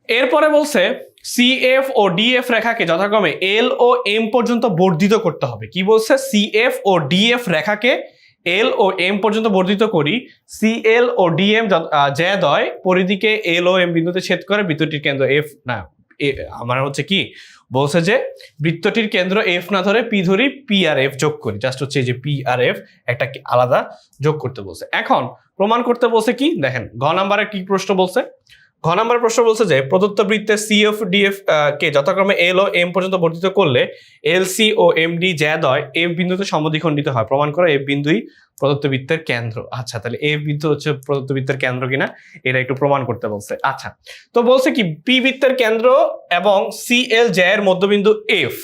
এরপরে বলছে সিএফ ও ডিএফ রেখাকে যথাক্রমে এল ও এম পর্যন্ত বর্ধিত করতে হবে। কি বলছে? সিএফ ও ডিএফ রেখাকে এল ও এম পর্যন্ত বর্ধিত করি, সিএল ও ডিএম জ্যাদ্বয় পরিধিকে এল ও এম বিন্দুতে ছেদ করে বৃত্তটির কেন্দ্র এফ না, আমার হচ্ছে কি বলছে যে বৃত্তটির কেন্দ্র এফ না ধরে পি ধরি, পি আর এফ যোগ করি, জাস্ট হচ্ছে যে পি আর এফ একটা আলাদা যোগ করতে বলছে। এখন প্রমাণ করতে বলছে কি দেখেন, ঘ নাম্বারে কি প্রশ্ন বলছে? ঘ নাম্বার প্রশ্ন বলছে যে প্রদত্ত বৃত্তের সিএফ ডিএফ কে যথাক্রমে এল ও এম পর্যন্ত বর্ধিত করলে এল সি ও এম ডি জ্যাদ্বয় এফ বিন্দুতে সমদ্বিখণ্ডিত হয়, প্রমাণ করে এফ বিন্দুই প্রদত্ত বৃত্তের কেন্দ্র। আচ্ছা, তাহলে এফ বিন্দু হচ্ছে প্রদত্ত বৃত্তের কেন্দ্র কিনা এটা একটু প্রমাণ করতে বলছে। আচ্ছা, তো বলছে কি পি বৃত্তের কেন্দ্র এবং সি এল জ্যা এর মধ্যবিন্দু এফ,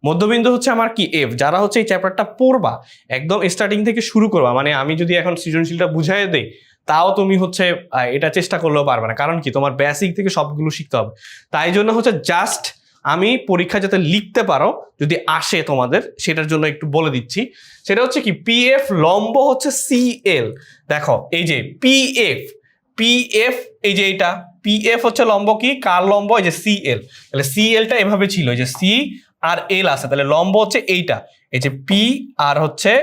মধ্যবিন্দু হচ্ছে আমার কি এফ। যারা হচ্ছে এই চ্যাপ্টারটা পড়বা একদম স্টার্টিং থেকে শুরু করবা, মানে আমি যদি এখন সৃজনশীলটা বুঝাই দেই তাও তুমি হচ্ছে এটা চেষ্টা করলেও পারবে না, কারণ কি তোমার বেসিক থেকে সবগুলো শিখতে হবে। তাই জন্য হচ্ছে জাস্ট আমি পরীক্ষা যাতে লিখতে পারো যদি আসে তোমাদের, সেটার জন্য একটু বলে দিচ্ছি। সেটা হচ্ছে কি পিএফ লম্ব হচ্ছে সিএল, দেখো এই যে পিএফ, পিএফ এই যে এটা পিএফ হচ্ছে লম্ব কি কার লম্ব? এই যে সিএল, তাহলে সিএলটা এভাবে ছিল, এই যে সি আর এল আছে, তাহলে লম্ব হচ্ছে এইটা, এই যে পি আর হচ্ছে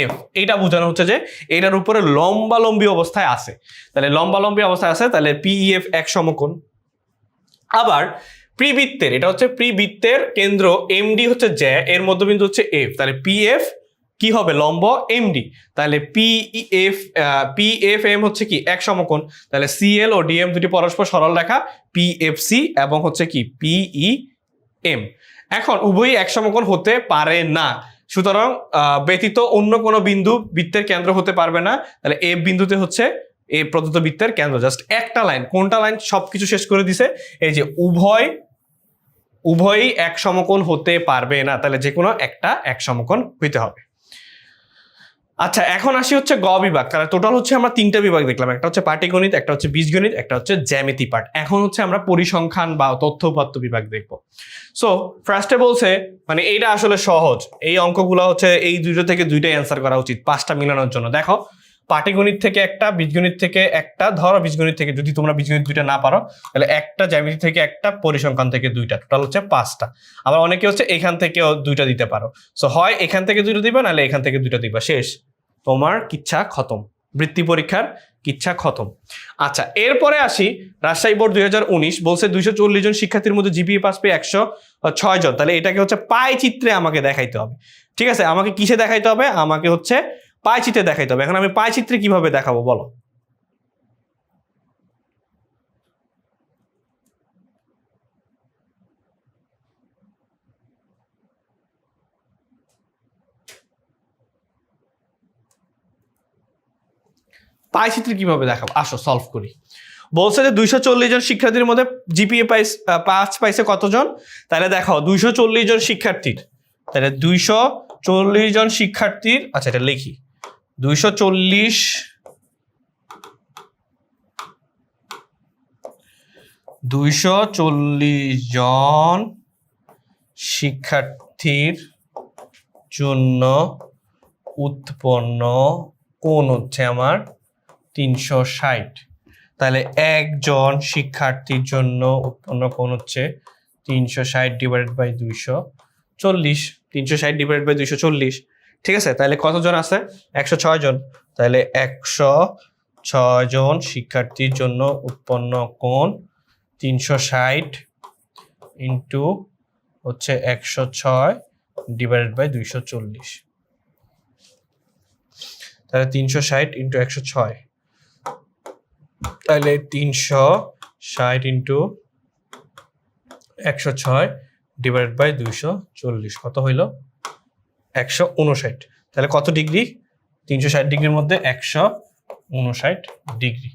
এফ, এইটা বোঝানো হচ্ছে যে এটার উপরে লম্বালম্বী অবস্থায় আছে, তাহলে লম্বালম্বী অবস্থায় আছে, তাহলে পিএফ এক সমকোণ। আবার প্রিবৃত্তের, এটা হচ্ছে প্রিবৃত্তের কেন্দ্র এমডি হচ্ছে জ্যা এর মধ্যবিন্দু হচ্ছে এফ, তাহলে পিএফ কি হবে লম্ব এমডি, তাহলে পিএফ এম হচ্ছে কি এক সমকোণ, তাহলে সিএল ও ডিএম দুটি পরস্পর সরল রেখা পিএফসি এবং হচ্ছে কি পিই এম। এখন উভয়ই এক সমকোণ হতে পারে না, সুতরাং ব্যতীত অন্য কোনো বিন্দু বৃত্তের কেন্দ্র হতে পারবে না, তাহলে এফ বিন্দুতে হচ্ছে এই প্রদত্ত বৃত্তের কেন্দ্র। জাস্ট একটা লাইন, কোনটা লাইন সবকিছু শেষ করে দিছে, এই যে উভয় উভয়ই এক সমকোণ হতে পারবে না, তাহলে যে কোনো একটা এক সমকোণ হইতে হবে। আচ্ছা, এখন আসি হচ্ছে গ বিভাগ। তাহলে টোটাল হচ্ছে আমরা তিনটা বিভাগ দেখলাম, একটা হচ্ছে পাটিগণিত, একটা হচ্ছে বীজগণিত, একটা হচ্ছে জ্যামিতি পাঠ। এখন হচ্ছে আমরা পরিসংখ্যান বা তথ্য উপাত্ত বিভাগ দেখব। সো ফার্স্টে বলছে, মানে এইটা আসলে সহজ, এই অঙ্কগুলো হচ্ছে এই দুইটা থেকে দুইটাই অ্যান্সার করা উচিত পাঁচটা মিলানোর জন্য। দেখো, পাটিগণিত থেকে একটা, বীজগণিত থেকে একটা, ধরো বীজগণিত থেকে যদি তোমরা বীজগণিত দুইটা না পারো তাহলে একটা, জ্যামিতি থেকে একটা, পরিসংখ্যান থেকে দুইটা, টোটাল হচ্ছে পাঁচটা। আবার অনেকে হচ্ছে এখান থেকেও দুইটা দিতে পারো। সো হয় এখান থেকে দুইটা দিবা, নাহলে এখান থেকে দুইটা দিবা, শেষ, তোমার কিচ্ছা খতম, বৃত্তি পরীক্ষার কিচ্ছা খতম। আচ্ছা, এরপরে আসি রাজশাহী বোর্ড 2019 বলছে 240 জন শিক্ষার্থীর মধ্যে জিপিএ পাস পেয়ে 106 জন। তাহলে এটাকে হচ্ছে পাই চিত্রে আমাকে দেখাইতে হবে। ঠিক আছে, আমাকে কিসে দেখাইতে হবে? আমাকে হচ্ছে পাই চিত্রে দেখাইতে হবে। এখন আমি পাই চিত্রে কিভাবে দেখাবো বলো? পাই চিত্রে কিভাবে দেখাবো? আসো সলভ করি। বলছে যে 240 জন শিক্ষার্থীর মধ্যে জিপিএ পাস পাইছে কতজন? তাহলে দেখো 240 জন শিক্ষার্থীর, তাহলে 240 জন শিক্ষার্থীর, আচ্ছা এটা লিখি, 240 জন শিক্ষার্থীর জন্য উৎপন্ন কোণ হচ্ছে আমার 360। তাহলে একজন শিক্ষার্থীর জন্য উৎপন্ন কোণ হচ্ছে 360 ডিভাইডেড বাই 240, 360 ডিভাইডেড বাই 240। ঠিক আছে, তাহলে কতজন আছে? 106 জন। তাহলে 106 জন শিক্ষার্থীর জন্য উৎপন্ন কোণ 360 ইন্টু হচ্ছে 106 ডিভাইডেড বাই 240। তাহলে 360 ইন্টু 106, তাহলে 360 ইন্টু 106 ডিভাইডেড বাই 240 কত হইল? 159। তাহলে কত ডিগ্রি? 360 ডিগ্রির মধ্যে 159 ডিগ্রি।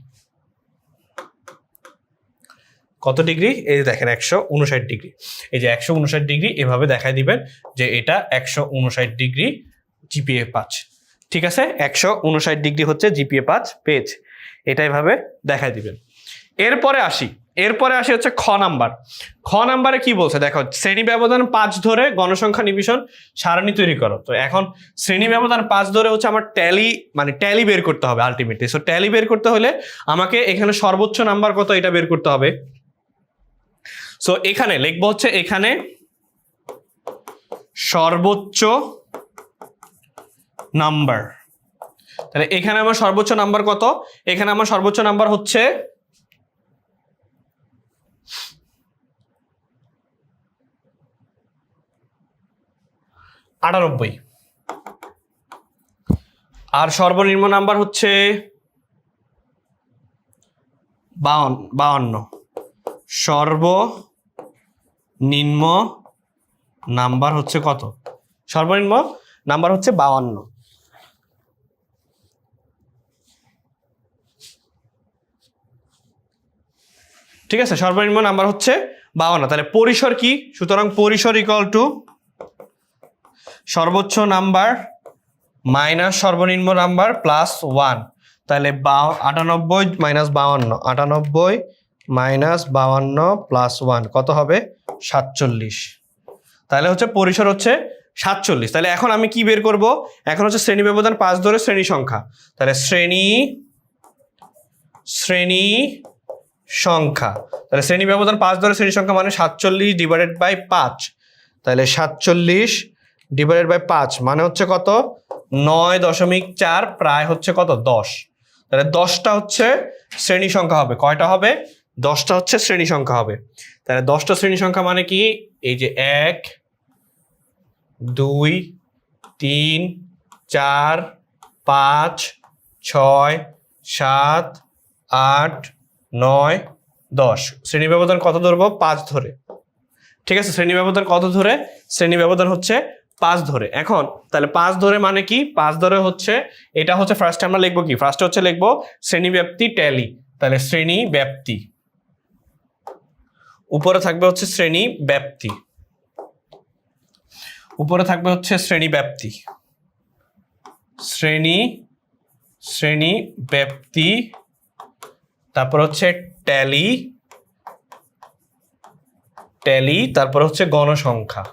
কত ডিগ্রি? এই যে দেখেন 159 ডিগ্রি। এই যে 159 ডিগ্রি এভাবে দেখাই দিবেন যে এটা 159 ডিগ্রি জিপিএ 5। ঠিক আছে, 159 ডিগ্রি হচ্ছে জিপিএ 5 পেয়েছে, এটা এভাবে দেখাই দিবেন। এরপরে আসি হচ্ছে খ নাম্বার। খ নাম্বারে কি বলছে দেখো, শ্রেণী ব্যবধান 5 ধরে গণসংখ্যা নিবিষণ সারণী তৈরি করো। তো এখন শ্রেণী ব্যবধান 5 ধরে হচ্ছে আমার ট্যালি বের করতে হবে আলটিমেটলি। সো ট্যালি বের করতে হলে আমাকে এখানে সর্বোচ্চ নাম্বার কত এটা বের করতে হবে। সো এখানে লিখবো হচ্ছে এখানে সর্বোচ্চ নাম্বার। তাহলে এখানে আমার সর্বোচ্চ নাম্বার কত? এখানে আমার সর্বোচ্চ নাম্বার হচ্ছে 98, আর সর্বনিম্ন নাম্বার হচ্ছে 52। সর্বনিম্ন নাম্বার হচ্ছে কত? সর্বনিম্ন নাম্বার হচ্ছে 52। ঠিক আছে, সর্বনিম্ন নাম্বার হচ্ছে 52। তাহলে পরিসর কি? সুতরাং পরিসর ইকুয়াল টু সর্বোচ্চ নাম্বার মাইনাস সর্বনিম্ন নাম্বার প্লাস 1। তাহলে 98 মাইনাস 52, 98 মাইনাস 52 প্লাস 1 কত হবে? 47। তাহলে হচ্ছে পরিসর হচ্ছে 47। তাহলে এখন আমি কি বের করব? এখন হচ্ছে শ্রেণী ব্যবধান 5 ধরে শ্রেণী সংখ্যা। তাহলে শ্রেণী সংখ্যা, তাহলে শ্রেণী ব্যবধান 5 ধরে শ্রেণী সংখ্যা মানে 47 ডিভাইডেড বাই 5। তাহলে 47 ডিভাইডেড বাই 5 মানে হচ্ছে কত? 9.4, প্রায় হচ্ছে কত? 10। তাহলে 10টা হচ্ছে শ্রেণী সংখ্যা হবে। কয়টা হবে? 10টা হচ্ছে শ্রেণী সংখ্যা হবে। তাহলে 10টা শ্রেণী সংখ্যা মানে কি? এই যে 1 2 3 4 5 6 7 8 9 10। শ্রেণী ব্যবধান কত ধরবো? 5 ধরে। ঠিক আছে, শ্রেণী ব্যবধান কত ধরে? শ্রেণী ব্যবধান হচ্ছে 5 ধরে। এখন তাহলে 5 ধরে মানে কি? 5 ধরে হচ্ছে এটা হচ্ছে ফার্স্টে আমরা লিখবো কি? ফার্স্টে হচ্ছে লিখবো শ্রেণী ব্যাপ্তি ট্যালি। তাহলে শ্রেণী ব্যাপ্তি উপরে থাকবে হচ্ছে শ্রেণী ব্যাপ্তি, উপরে থাকবে হচ্ছে শ্রেণী ব্যাপ্তি, শ্রেণী ব্যাপ্তি, তারপর হচ্ছে ট্যালি, তারপর হচ্ছে গণসংখ্যা,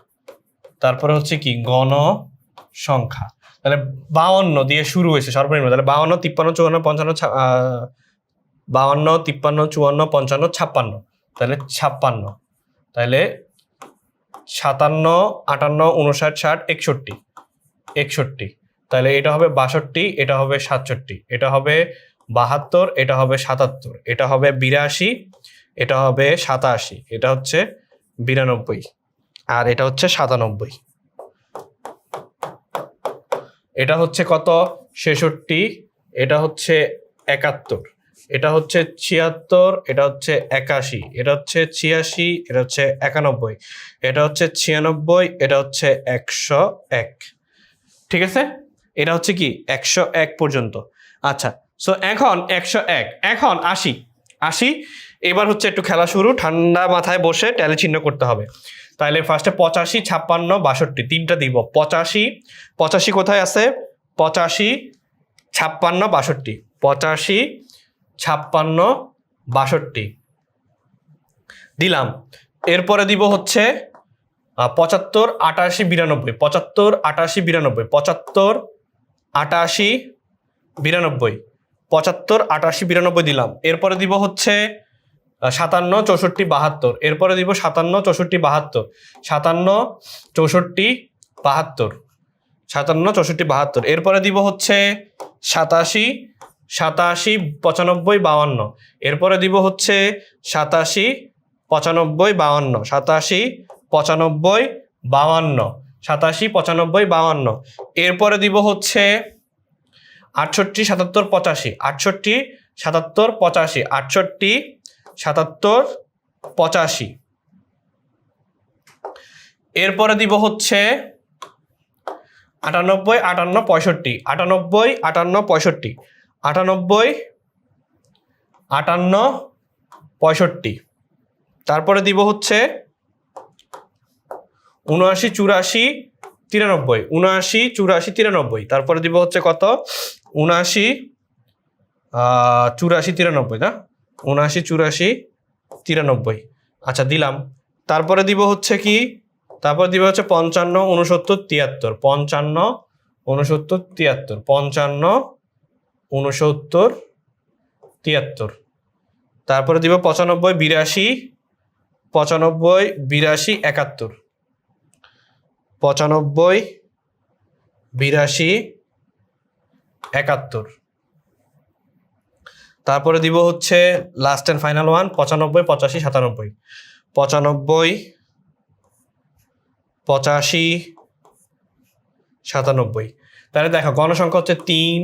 তারপরে হচ্ছে কি গণসংখ্যা। তাহলে 52 দিয়ে শুরু হয়েছে সর্বনিম্ন, তাহলে 52, 53, 54, 55, 52, 54, 55, 56, তাহলে 56, তাহলে 57, 58, 59, 60, 61, তাহলে এটা হবে 62, এটা হবে 67, এটা হবে 72, এটা হবে 77, এটা হবে 82, এটা হবে 87, এটা হচ্ছে 92, আর এটা হচ্ছে 97, এটা হচ্ছে কত 66, এটা হচ্ছে 71, এটা হচ্ছে 76, এটা হচ্ছে 81, এটা হচ্ছে 86, এটা হচ্ছে 91, এটা হচ্ছে 96, এটা হচ্ছে 101। ঠিক আছে, এটা হচ্ছে কি 101 পর্যন্ত। আচ্ছা, সো এখন 101, এখন 80। এবার হচ্ছে একটু খেলা শুরু, ঠান্ডা মাথায় বসে ট্যালি চিহ্ন করতে হবে। তাহলে ফার্স্টে 85, 56, 62 তিনটা দিব। 85 কোথায় আছে? 85, 56, 62, 85, 56, 62 দিলাম। এরপরে দিব হচ্ছে 75, 88, 92, 75, 88, 92, 75, 88, 92, 75, 88, 92 দিলাম। এরপরে দিব হচ্ছে 57, 64, 72, এরপরে দিব 57, 64, 72, 57, 64, 72, 57, 64, 72, এরপরে দিব হচ্ছে 87, 87, 95, 52, এরপরে দিব হচ্ছে 87, 95, 52, 87, 95, 52, 87, 95, 52, এরপরে দিব হচ্ছে 68, 77, 85, 68, 77, 85, 68, 77, 85, এরপরে দিব হচ্ছে 98, 58, 65, 98, 58, 65, 98, 58, 65, তারপরে দিব হচ্ছে 79, 84, 93, 79, 84, 93, তারপরে দিব হচ্ছে কত 79, 84, 93 না, 79, 84, 93, আচ্ছা দিলাম। তারপরে দিব হচ্ছে কি, তারপর দিব হচ্ছে 55, 69, 73, 55, 69, 73, 55, 69, 73, তারপরে দিব 95, 82, 95, 82, 71, 95, 82, 71, তারপরে দিব হচ্ছে লাস্ট এন্ড ফাইনাল ওয়ান 95, 85, 97, 95, 85, 97। তাহলে দেখো গণসংখ্যা হচ্ছে 3,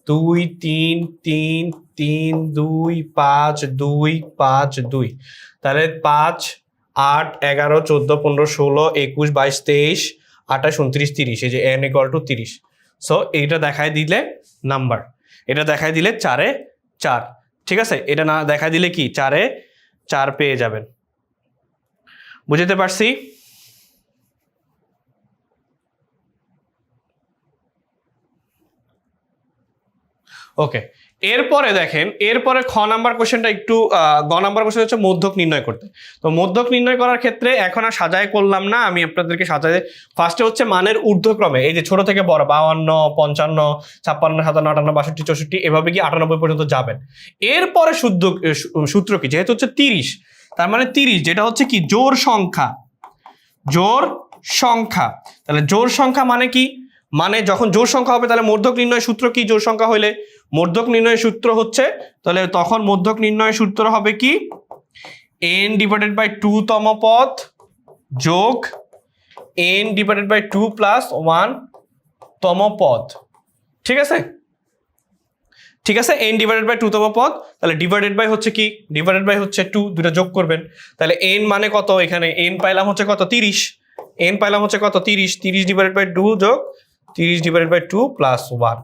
2, 3, 3, 3, 2, 5, 2, 5, 2, তাহলে 5, 8, 11, 14, 15, 16, 21, 22, 23, 28, 29, 30, এই যে n = 30। সো এইটা দেখায় দিলে নাম্বার, এটা দেখায় দিলে 4-এ 4, ঠিক আছে, এটা না দেখায় দিলে কি 4-এ 4 পেয়ে যাবেন। বুঝতে পারছি? ওকে, এরপরে দেখেন, এরপরে খ নাম্বার কোশ্চেনটা একটু গ নাম্বার কোশ্চেন হচ্ছে মধ্যক নির্ণয় করতে। তো মধ্যক নির্ণয় করার ক্ষেত্রে এখন আর সাজায় করলাম না, আমি আপনাদেরকে সাজায় ফার্স্টে হচ্ছে মানের ঊর্ধ্বক্রমে, এই যে ছোট থেকে বড় 52, 55, 56, 57, 58, 62, 64 এভাবে কি 98 পর্যন্ত যাবেন। এরপরে সূত্র কি, যেহেতু হচ্ছে 30, তার মানে 30 যেটা হচ্ছে কি জোড় সংখ্যা, জোড় সংখ্যা, তাহলে জোড় সংখ্যা মানে কি, মানে যখন জোড় সংখ্যা হবে তাহলে মধ্যক নির্ণয় সূত্র কি, জোড় সংখ্যা হইলে মধ্যক নির্ণয় সূত্র হচ্ছে, তাহলে তখন মধ্যক নির্ণয় সূত্র হবে কি n/2 তম পদ যোগ n/2 + 1 তম পদ। ঠিক আছে, ঠিক আছে, n/2 তম পদ, তাহলে ডিভাইডেড বাই হচ্ছে কি, ডিভাইডেড বাই হচ্ছে 2, দুটো যোগ করবেন, তাহলে n মানে কত, এখানে n পাইলাম হচ্ছে কত 30, n পাইলাম হচ্ছে কত 30, 30/2 যোগ 30/2 + 1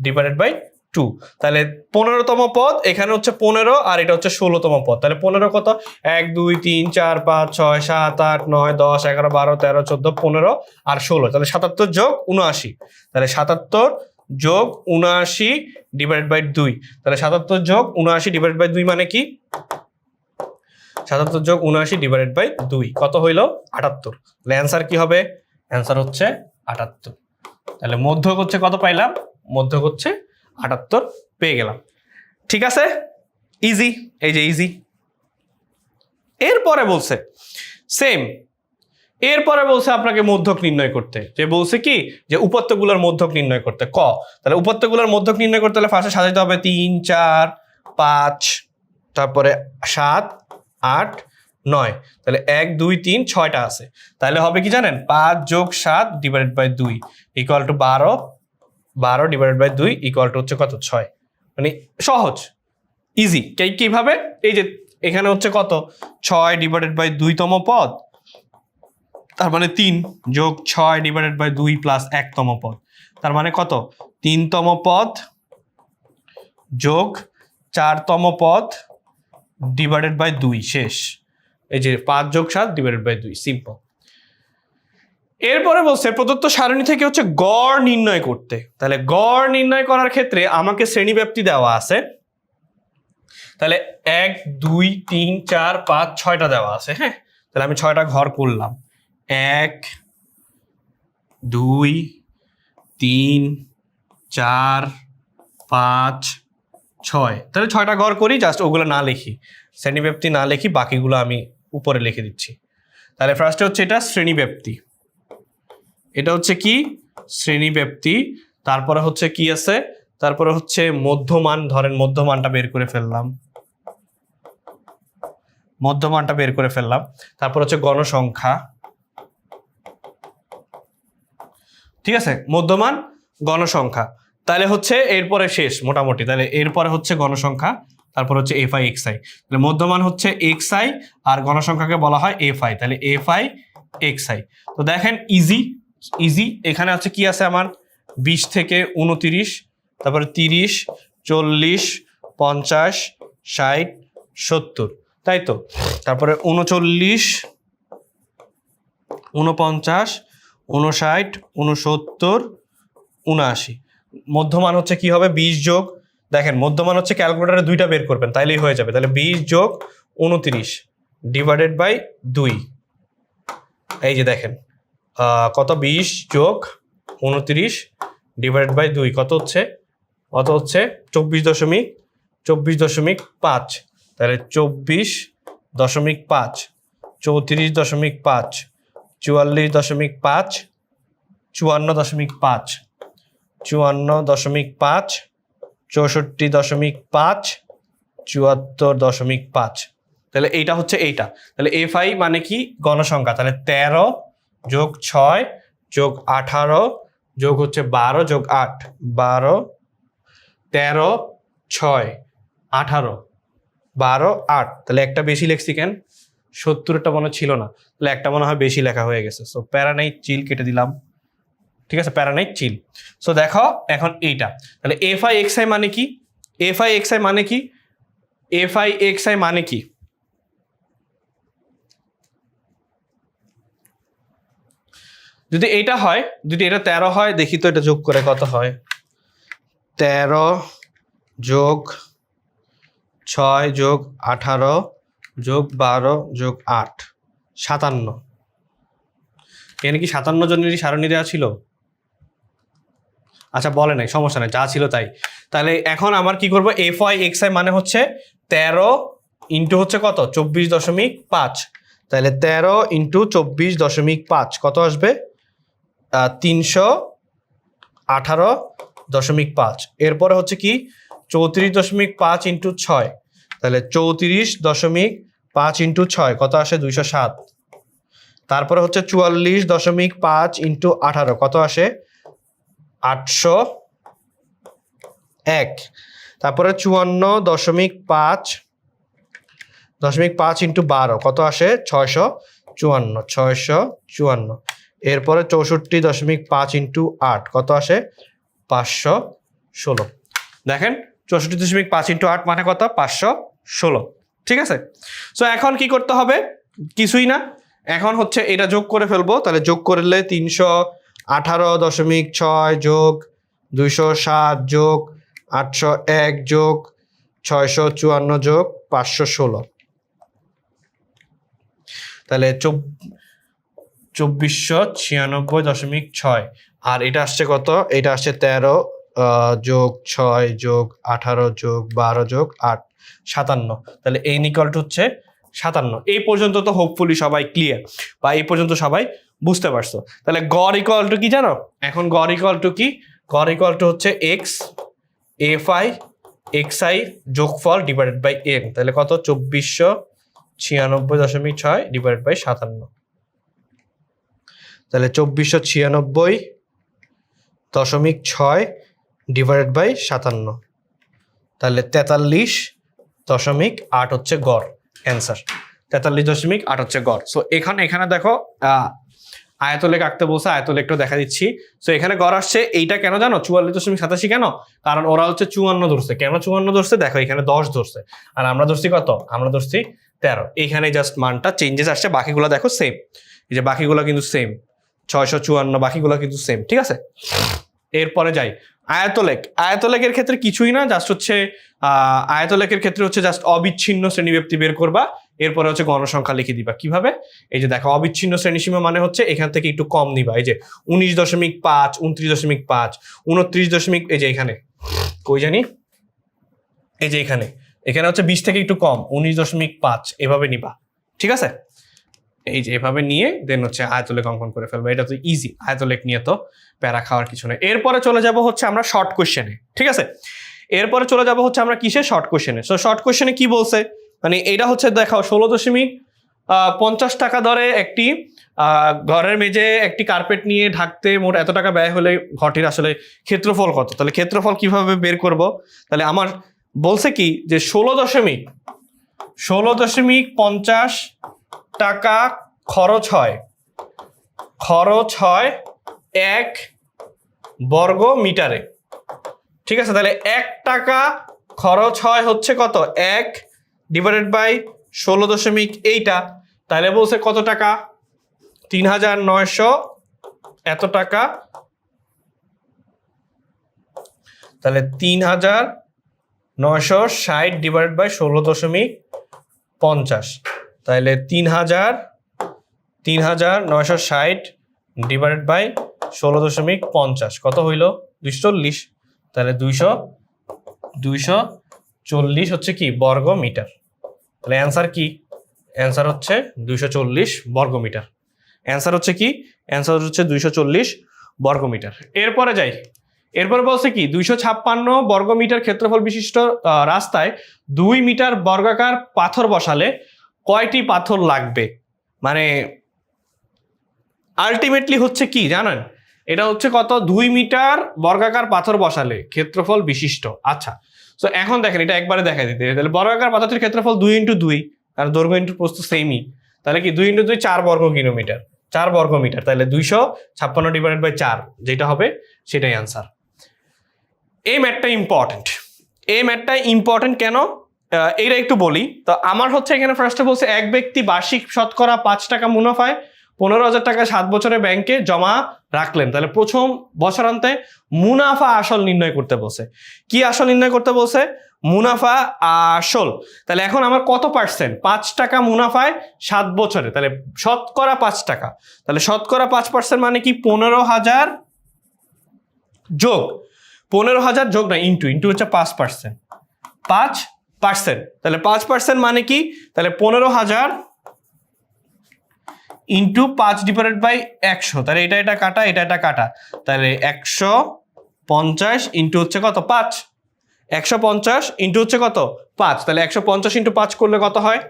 ডিভাইডেড বাই 2। তাহলে 15তম পদ এখানে হচ্ছে 15 আর এটা হচ্ছে 16তম পদ। তাহলে 15 কত? 1 2 3 4 5 6 7 8 9 10 11 12 13 14 15 আর 16। তাহলে 77 যোগ 79। তাহলে 77 যোগ 79 ডিভাইডেড বাই 2। তাহলে 77 যোগ 79 ডিভাইডেড বাই 2 মানে কি? 77 যোগ 79 ডিভাইডেড বাই 2 কত হইল? 78। তাহলে অ্যান্সার কি হবে? অ্যান্সার হচ্ছে 78। তাহলে মধ্যক হচ্ছে কত পাইলাম? মধ্যক হচ্ছে 78 পেয়ে গেলাম। ঠিক আছে, ইজি, এই যে ইজি। এরপরে বলছে সেম, এরপরে বলছে আপনাকে মধ্যক নির্ণয় করতে। যে বলছে কি যে উপাত্তগুলোর মধ্যক নির্ণয় করতে ক। তাহলে উপাত্তগুলোর মধ্যক নির্ণয় করতে হলে ফার্স্টে সাজাইতে হবে 3 4 5 তারপরে 7 8 9। তাহলে 1 2 3 6টা আছে। তাহলে হবে কি জানেন? 5 যোগ 7 divided by 2 equal to 12। 12 divided by 2 equal to হচ্ছে কত? 6। মানে সহজ, ইজি। কিভাবে? এই যে এখানে হচ্ছে কত? 6 ডিভাইডেড বাই 2তম পদ, তার মানে 3 যোগ 6 ডিভাইডেড বাই 2 প্লাস 1তম পদ, তার মানে কত? 3তম পদ যোগ 4তম পদ ডিভাইডেড বাই 2 শেষ। এই যে 5 যোগ 7 ডিভাইডেড বাই 2, সিম্পল। এরপরে বলছে প্রদত্ত সারণী থেকে হচ্ছে গড় নির্ণয় করতে। তাহলে গড় নির্ণয় করার ক্ষেত্রে আমাকে শ্রেণীব্যাপ্তি দেওয়া আছে। তাহলে 1 2 3 4 5 6টা দেওয়া আছে। হ্যাঁ, তাহলে আমি 6টা ঘর করলাম। 1 2 3 4 5 6। তাহলে 6টা ঘর করি, জাস্ট ওগুলো না লিখি, শ্রেণীব্যাপ্তি না লিখি, বাকিগুলো আমি উপরে লিখে দিচ্ছি। তাহলে ফার্স্টে হচ্ছে এটা শ্রেণীব্যাপ্তি, এটা হচ্ছে কি? শ্রেণীব্যাপ্তি। তারপরে হচ্ছে কি আছে? তারপরে হচ্ছে মধ্যমান। ধরেন মধ্যমানটা বের করে ফেললাম, মধ্যমানটা বের করে ফেললাম। তারপর হচ্ছে গণসংখ্যা, ঠিক আছে, মধ্যমান গণসংখ্যা। তাহলে হচ্ছে এরপরে শেষ মোটামুটি। তাহলে এরপরে হচ্ছে গণসংখ্যা, তারপর হচ্ছে এফআই এক্সআই। তাহলে মধ্যমান হচ্ছে এক্সআই আর গণসংখ্যাকে বলা হয় এফআই। তাহলে এফআই এক্সআই। তো দেখেন ইজি ইজি। এখানে আছে কি আছে আমার? 20 থেকে 29, তারপরে 30 40 50 60 70, তাই তো? তারপরে 39 49 59 69 79। মধ্যমান হচ্ছে কি হবে? 20 যোগ, দেখেন মধ্যমান হচ্ছে ক্যালকুলেটরে 2টা বের করবেন তাইলেই হয়ে যাবে। তাহলে 20 যোগ 29 ডিভাইডেড বাই 2। এই যে দেখেন কত? 20 যোগ 29 ডিভাইডেড বাই 2 কত হচ্ছে? কত হচ্ছে? 24.5। তাহলে 24.5 34.5 44.5 54.5 54.5 64.5 74.5। তাহলে এইটা হচ্ছে এইটা। তাহলে এফআই মানে কি? গণসংখ্যা। তাহলে 13 যোগ 6 যোগ 18 যোগ হচ্ছে 12 যোগ 8 12 13 6 18 12 8। তাহলে একটা বেশি লিখছি কেন? 70টা মনে ছিল না, তাহলে একটা মনে হয় বেশি লেখা হয়ে গেছে। সো প্যারানাইট চিল কেটে দিলাম, ঠিক আছে, প্যারানাইট চিল। সো দেখো এখন এইটা। তাহলে এফআই এক্সআই মানে কি? এফআই এক্সআই মানে কি? এফআই এক্সআই মানে কি? যদি এটা হয়, যদি এটা 13 হয়, দেখি তো এটা যোগ করে কত হয়। 13 যোগ 6 যোগ 18 যোগ 12 যোগ 8 57। এখানে কি 57 জনেরই সারণী দেওয়া ছিল? আচ্ছা বলে নাই, সমস্যা নাই, যা ছিল তাই। তাহলে এখন আমার কি করবো? এফআই এক্সআই মানে হচ্ছে 13 ইন্টু হচ্ছে কত? 24.5। তাহলে 13 ইন্টু 24.5 কত আসবে? 318.5। এরপরে হচ্ছে কি? 34.5 ইন্টু 6। তাহলে 34.5 ইন্টু 6 কত আসে? 207। তারপরে হচ্ছে 44.5 ইন্টু 18 কত আসে? 801। তারপরে 54.5 ইন্টু 12 কত আসে? 654। এরপরে 64.5 ইন্টু 8 কত আসে? 516। দেখেন 64.5 ইন্টু 8 মানে কত? 516। ঠিক আছে, সো এখন কি করতে হবে? কিছুই না, এখন হচ্ছে এটা যোগ করে ফেলবো। তাহলে যোগ করলে 318.6 যোগ 207 যোগ 801 যোগ 654 যোগ 516, তাহলে 2496.6। আর এটা আসছে কত? এটা আসছে 13 যোগ 6 যোগ 18 যোগ 12 যোগ 8, 57। তাহলে এই নিকলটা হচ্ছে 57। এই পর্যন্ত তো হোপফুলি সবাই ক্লিয়ার, বা এই পর্যন্ত সবাই বুঝতে পারছো। তাহলে গড় ইকুয়াল টু কি জানো? এখন গড় ইকুয়াল টু কি? গড় ইকুয়াল টু হচ্ছে এক্স এফআই এক্সআই যোগফল ডিভাইডেড বাই এন। তাহলে কত? 2496.6 ডিভাইডেড বাই 57। তাহলে 2496.6 ডিভাইডেড বাই 57, তাহলে 43.8 হচ্ছে গড় অ্যান্সার। 43.8 হচ্ছে গড়। সো এখানে দেখো আয়তলেখ আঁকতে বলছে, আয়তলেখটা দেখা দিচ্ছি। সো এখানে গড় আসছে, এইটা কেন জানো? 44.87 কেন? কারণ ওরা হচ্ছে 54 ধরছে। কেন 54 ধরছে? দেখো এখানে 10 ধরছে, আর আমরা ধরছি কত? আমরা ধরছি 13। এইখানে জাস্ট মানটা চেঞ্জেস আসছে, বাকিগুলো দেখো সেম। এই যে বাকিগুলো কিন্তু সেম, 654, বাকিগুলো কিন্তু সেম। ঠিক আছে, এরপরে যাই আয়তলেখ। আয়তলেখের ক্ষেত্রে কিছুই না, জাস্ট হচ্ছে আয়তলেখের ক্ষেত্রে হচ্ছে জাস্ট অবিচ্ছিন্ন শ্রেণীব্যাপ্তি বের করবা, এরপরে হচ্ছে গণসংখ্যা লিখে দিবা। কিভাবে? এই যে দেখো অবিচ্ছিন্ন শ্রেণীসীমা মানে হচ্ছে এখান থেকে একটু কম নিবা। এই যে 19.5, 29.5, 29. এই যে এখানে কই জানি, এই যে এখানে হচ্ছে 20 থেকে একটু কম, 19.5 এভাবে নিবা। ঠিক আছে, এই যে এভাবে নিয়ে দেন হচ্ছে আয়তলেখ অঙ্কন করে ফেলবো। এটা তো ইজি, আয়তলেখ নিয়ে তো প্যারা খাওয়ার কিছু নেই। এরপরে চলে যাব হচ্ছে আমরা শর্ট কোশ্চেনে। ঠিক আছে, এরপরে চলে যাব হচ্ছে আমরা কিসে? শর্ট কোশ্চেনে। সো শর্ট কোশ্চেনে কি বলছে, মানে এটা হচ্ছে দেখাও 16.50 টাকা দরে একটি ঘরের মেঝে একটি কার্পেট নিয়ে ঢাকতে মোট এত টাকা ব্যয় হলে ঘরটির আসলে ক্ষেত্রফল কত? তাহলে ক্ষেত্রফল কিভাবে বের করব? তাহলে আমার বলছে কি যে 16.50 টাকা খরচ হয় 1 বর্গ মিটারে। ঠিক আছে, তাহলে 1 টাকা খরচ হয় হচ্ছে কত? 1 ডিভাইডেড বাই 16 এইটা, তাহলে বলছে কত টাকা? 3900 এত টাকা। তাহলে 3960 ডিভাইডেড বাই 16.50, তাহলে 3960 ডিভাইডেড বাই 16.50 কত হইল? 240। তাহলে 240 হচ্ছে কি? বর্গ মিটার। তাহলে অ্যান্সার কি? অ্যান্সার হচ্ছে 240 বর্গ মিটার। অ্যান্সার হচ্ছে কি? অ্যান্সার হচ্ছে 240 বর্গ মিটার। এরপরে যাই, এরপরে বলছে কি 256 বর্গ মিটার ক্ষেত্রফল বিশিষ্ট রাস্তায় 2 মিটার বর্গাকার পাথর বসালে কয়টি পাথর লাগবে? মানে আলটিমেটলি হচ্ছে কি জানেন, এটা হচ্ছে কত? 2 মিটার বর্গাকার পাথর বসালে ক্ষেত্রফল বিশিষ্ট। আচ্ছা, তো এখন দেখেন এটা একবারে দেখা দিতে, তাহলে বর্গাকার পাথরটির ক্ষেত্রফল 2 ইন্টু 2, আর দৈর্ঘ্য ইন্টু প্রস্থ সেমই, তাহলে কি 2 ইন্টু 2 4 বর্গ কিলোমিটার, 4 বর্গ মিটার। তাহলে 256 ডিভাইডেড বাই 4 যেটা হবে সেটাই আনসার। এই ম্যাথটা ইম্পর্টেন্ট। এই ম্যাথটা ইম্পর্টেন্ট কেন এইটা একটু বলি। তো আমার হচ্ছে এখানে ফার্স্টে বলছে এক ব্যক্তি বার্ষিক শতকরা 5 টাকা মুনাফায় 15,000 টাকা 7 বছরে ব্যাংকে জমা রাখলেন। তাহলে প্রথম বছরান্তে মুনাফা আসল নির্ণয় করতে বলছে। কি আসল নির্ণয় করতে বলছে? মুনাফা আসল। তাহলে এখন আমার কত পার্সেন্ট? 5 টাকা মুনাফায় 7 বছরে, তাহলে শতকরা 5 টাকা। তাহলে শতকরা 5% মানে কি? 15,000 যোগ 15,000 যোগ না ইন্টু হচ্ছে 5%। 5%, তাহলে 5% মানে কি? তাহলে 15,000 ইন্টু 5 ডিভাইডেড বাই 100, তাহলে এটা কাটা, এটা কাটা, তাহলে 150 ইন্টু হচ্ছে কত? 5। 150 ইন্টু হচ্ছে কত? 5। তাহলে 150 ইন্টু 5 করলে কত হয়?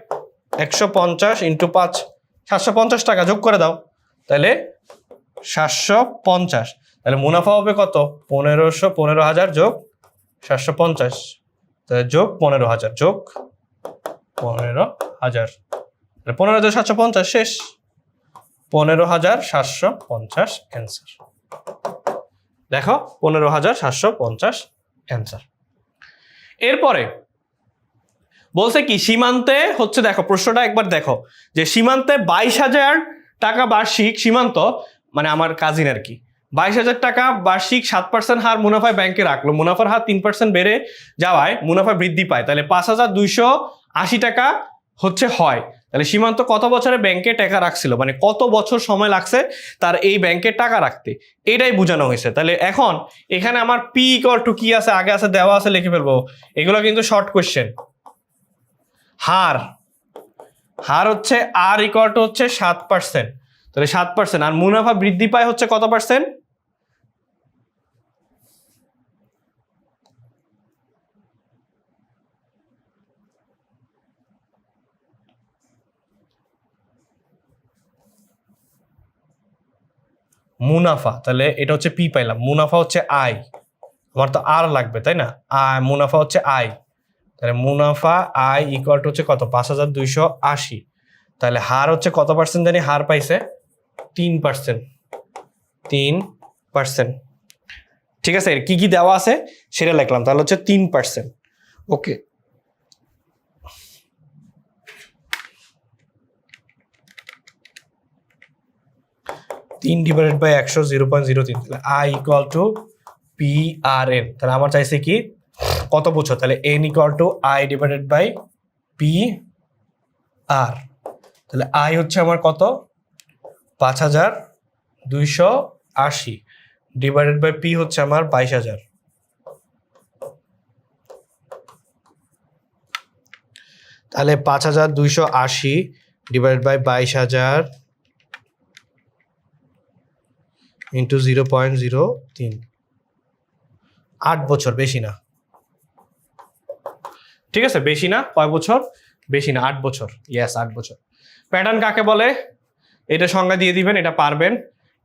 150 ইন্টু 5 750 টাকা, যোগ করে দাও, তাহলে 750। তাহলে মুনাফা হবে কত? 15,000 যোগ 750, তাহলে যোগ 15,000 যোগ 15,000, 15,750 শেষ। 15,750 অ্যান্সার। দেখো 15,750 অ্যান্সার। এরপরে বলছে কি সীমান্তে হচ্ছে, দেখো প্রশ্নটা একবার দেখো, যে সীমান্তে 22,000 টাকা বার্ষিক সীমান্ত, মানে আমার কাজিন আর কি, 22,000 টাকা বার্ষিক 7% হার মুনাফায় ব্যাংকে রাখলো, মুনাফার হার 3% বেড়ে যাওয়ায় মুনাফা বৃদ্ধি পায়, তাহলে 5,280 টাকা হচ্ছে হয়। তাহলে সীমান্ত কত বছরে ব্যাংকে টাকা রাখছিল, মানে কত বছর সময় লাগছে তার এই ব্যাংকে টাকা রাখতে, এটাই বোঝানো হয়েছে। তাহলে এখন এখানে আমার পি ইকুয়াল টু কি আছে, আগে আছে দেওয়া আছে, লিখে ফেলবো। এগুলো কিন্তু শর্ট কোয়েশ্চেন। হার হার হচ্ছে আর ইকুয়াল টু হচ্ছে 7%, তাহলে 7%, আর মুনাফা বৃদ্ধি পায় হচ্ছে কত পার্সেন্ট, মুনাফা। তাহলে এটা হচ্ছে পি পাইলাম, মুনাফা হচ্ছে আই, আমার তো আর লাগবে তাই না, মুনাফা হচ্ছে আই, তাহলে মুনাফা আই ইকুয়াল টু হচ্ছে কত, 5,280। তাহলে হার হচ্ছে কত পার্সেন্ট জানি, হার পাইছে 3%, 3%। ঠিক আছে, কি কি দেওয়া আছে সেটা লিখলাম, তাহলে হচ্ছে 3%। ওকে, তিন ডিভাইডেড বাই 100, 0.03। তাহলে I equal to P R N. তাহলে আমার চাইছে কি কত বছর, তাহলে N equal to I divided by P R. তাহলে আই হচ্ছে আমার কত, 5,280 ডিভাইডেড বাই পি হচ্ছে আমার 22,000। তাহলে 5,280 ডিভাইডেড বাই 22,000 ইন্টু 0.03, 8 বছর, বেশি না। ঠিক আছে, বেশি না, কয় বছর, বেশি না, 8 বছর। ইয়েস, 8 বছর। প্যাটার্ন কাকে বলে এটা সংজ্ঞা দিয়ে দিবেন, এটা পারবেন।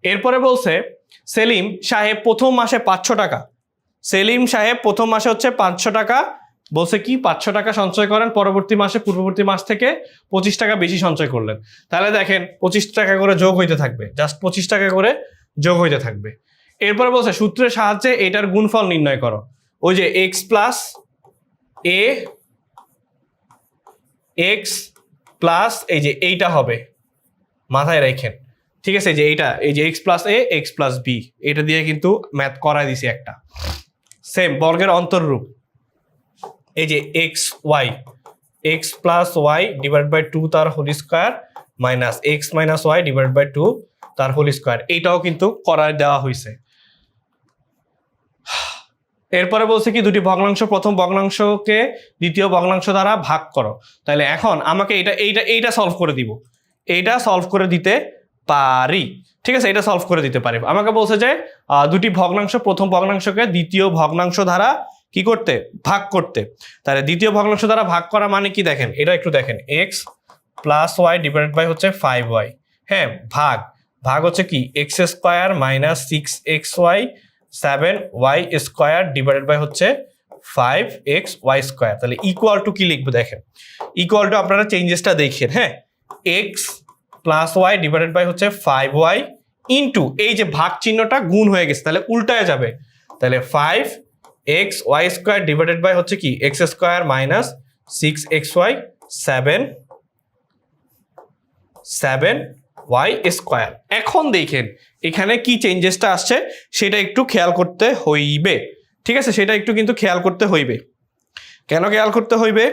এরপরে বলছে সেলিম সাহেব প্রথম মাসে 500 টাকা, সেলিম সাহেব প্রথম মাসে হচ্ছে 500 টাকা, বলছে কি 500 টাকা সঞ্চয় করেন, পরবর্তী মাসে পূর্ববর্তী মাস থেকে 25 টাকা বেশি সঞ্চয় করলেন। তাহলে দেখেন 25 টাকা করে যোগ হইতে থাকবে, জাস্ট 25 টাকা করে যোগ হইতে থাকবে। এরপরে বলছে সূত্রের সাহায্যে এটার গুণফল নির্ণয় করো। ওই যে এক্স প্লাস এ, এক্স প্লাস এই যে এইটা হবে, মাথায় রাখেন। ঠিক আছে, যে এইটা, এই যে এক্স প্লাস এ, এক্স প্লাস বি, এটা দিয়ে কিন্তু ম্যাথ করাই দিছি একটা। সেম বর্গের অন্তররূপ, এই যে X Y, X plus Y divide by 2 তার whole square minus x minus Y divide by 2 তার হোল স্কোয়ার, এইটাও কিন্তু করায় দেওয়া হয়েছে। এরপরে বলছে কি দুটি ভগ্নাংশ প্রথম ভগ্নাংশকে দ্বিতীয় ভগ্নাংশ দ্বারা ভাগ করো। তাহলে এখন আমাকে এইটা সলভ করে দিব, এইটা সলভ করে দিতে পারি। ঠিক আছে, এটা সলভ করে দিতে পারি। আমাকে বলছে যে দুটি ভগ্নাংশ প্রথম ভগ্নাংশকে দ্বিতীয় ভগ্নাংশ দ্বারা কি করতে, ভাগ করতে। তাহলে দ্বিতীয় ভগ্নাংশ দ্বারা ভাগ করা মানে কি দেখেন, এটা একটু দেখেন, X plus Y divided by হচ্ছে 5y। হ্যাঁ, ভাগ ভাগ হচ্ছে কি X square minus 6xy 7y square divided by হচ্ছে 5xy স্কোয়ার। তাহলে ইকুয়াল টু কি লিখবো দেখেন, ইকুয়াল টু আপনারা চেঞ্জেসটা দেখেন। হ্যাঁ, X plus Y divided by হচ্ছে 5y ইন্টু এই যে ভাগ চিহ্নটা গুণ হয়ে গেছে, তাহলে উল্টায় যাবে। তাহলে 5xy স্কোয়ার ডিভাইডেড বাই হচ্ছে কি X square minus 6xy 7y square. এখন দেখেন এখানে কি চেঞ্জেসটা আসছে সেটা একটু খেয়াল করতে হইবে। ঠিক আছে, সেটা একটু কিন্তু খেয়াল করতে হইবে। কেন খেয়াল করতে হইবে,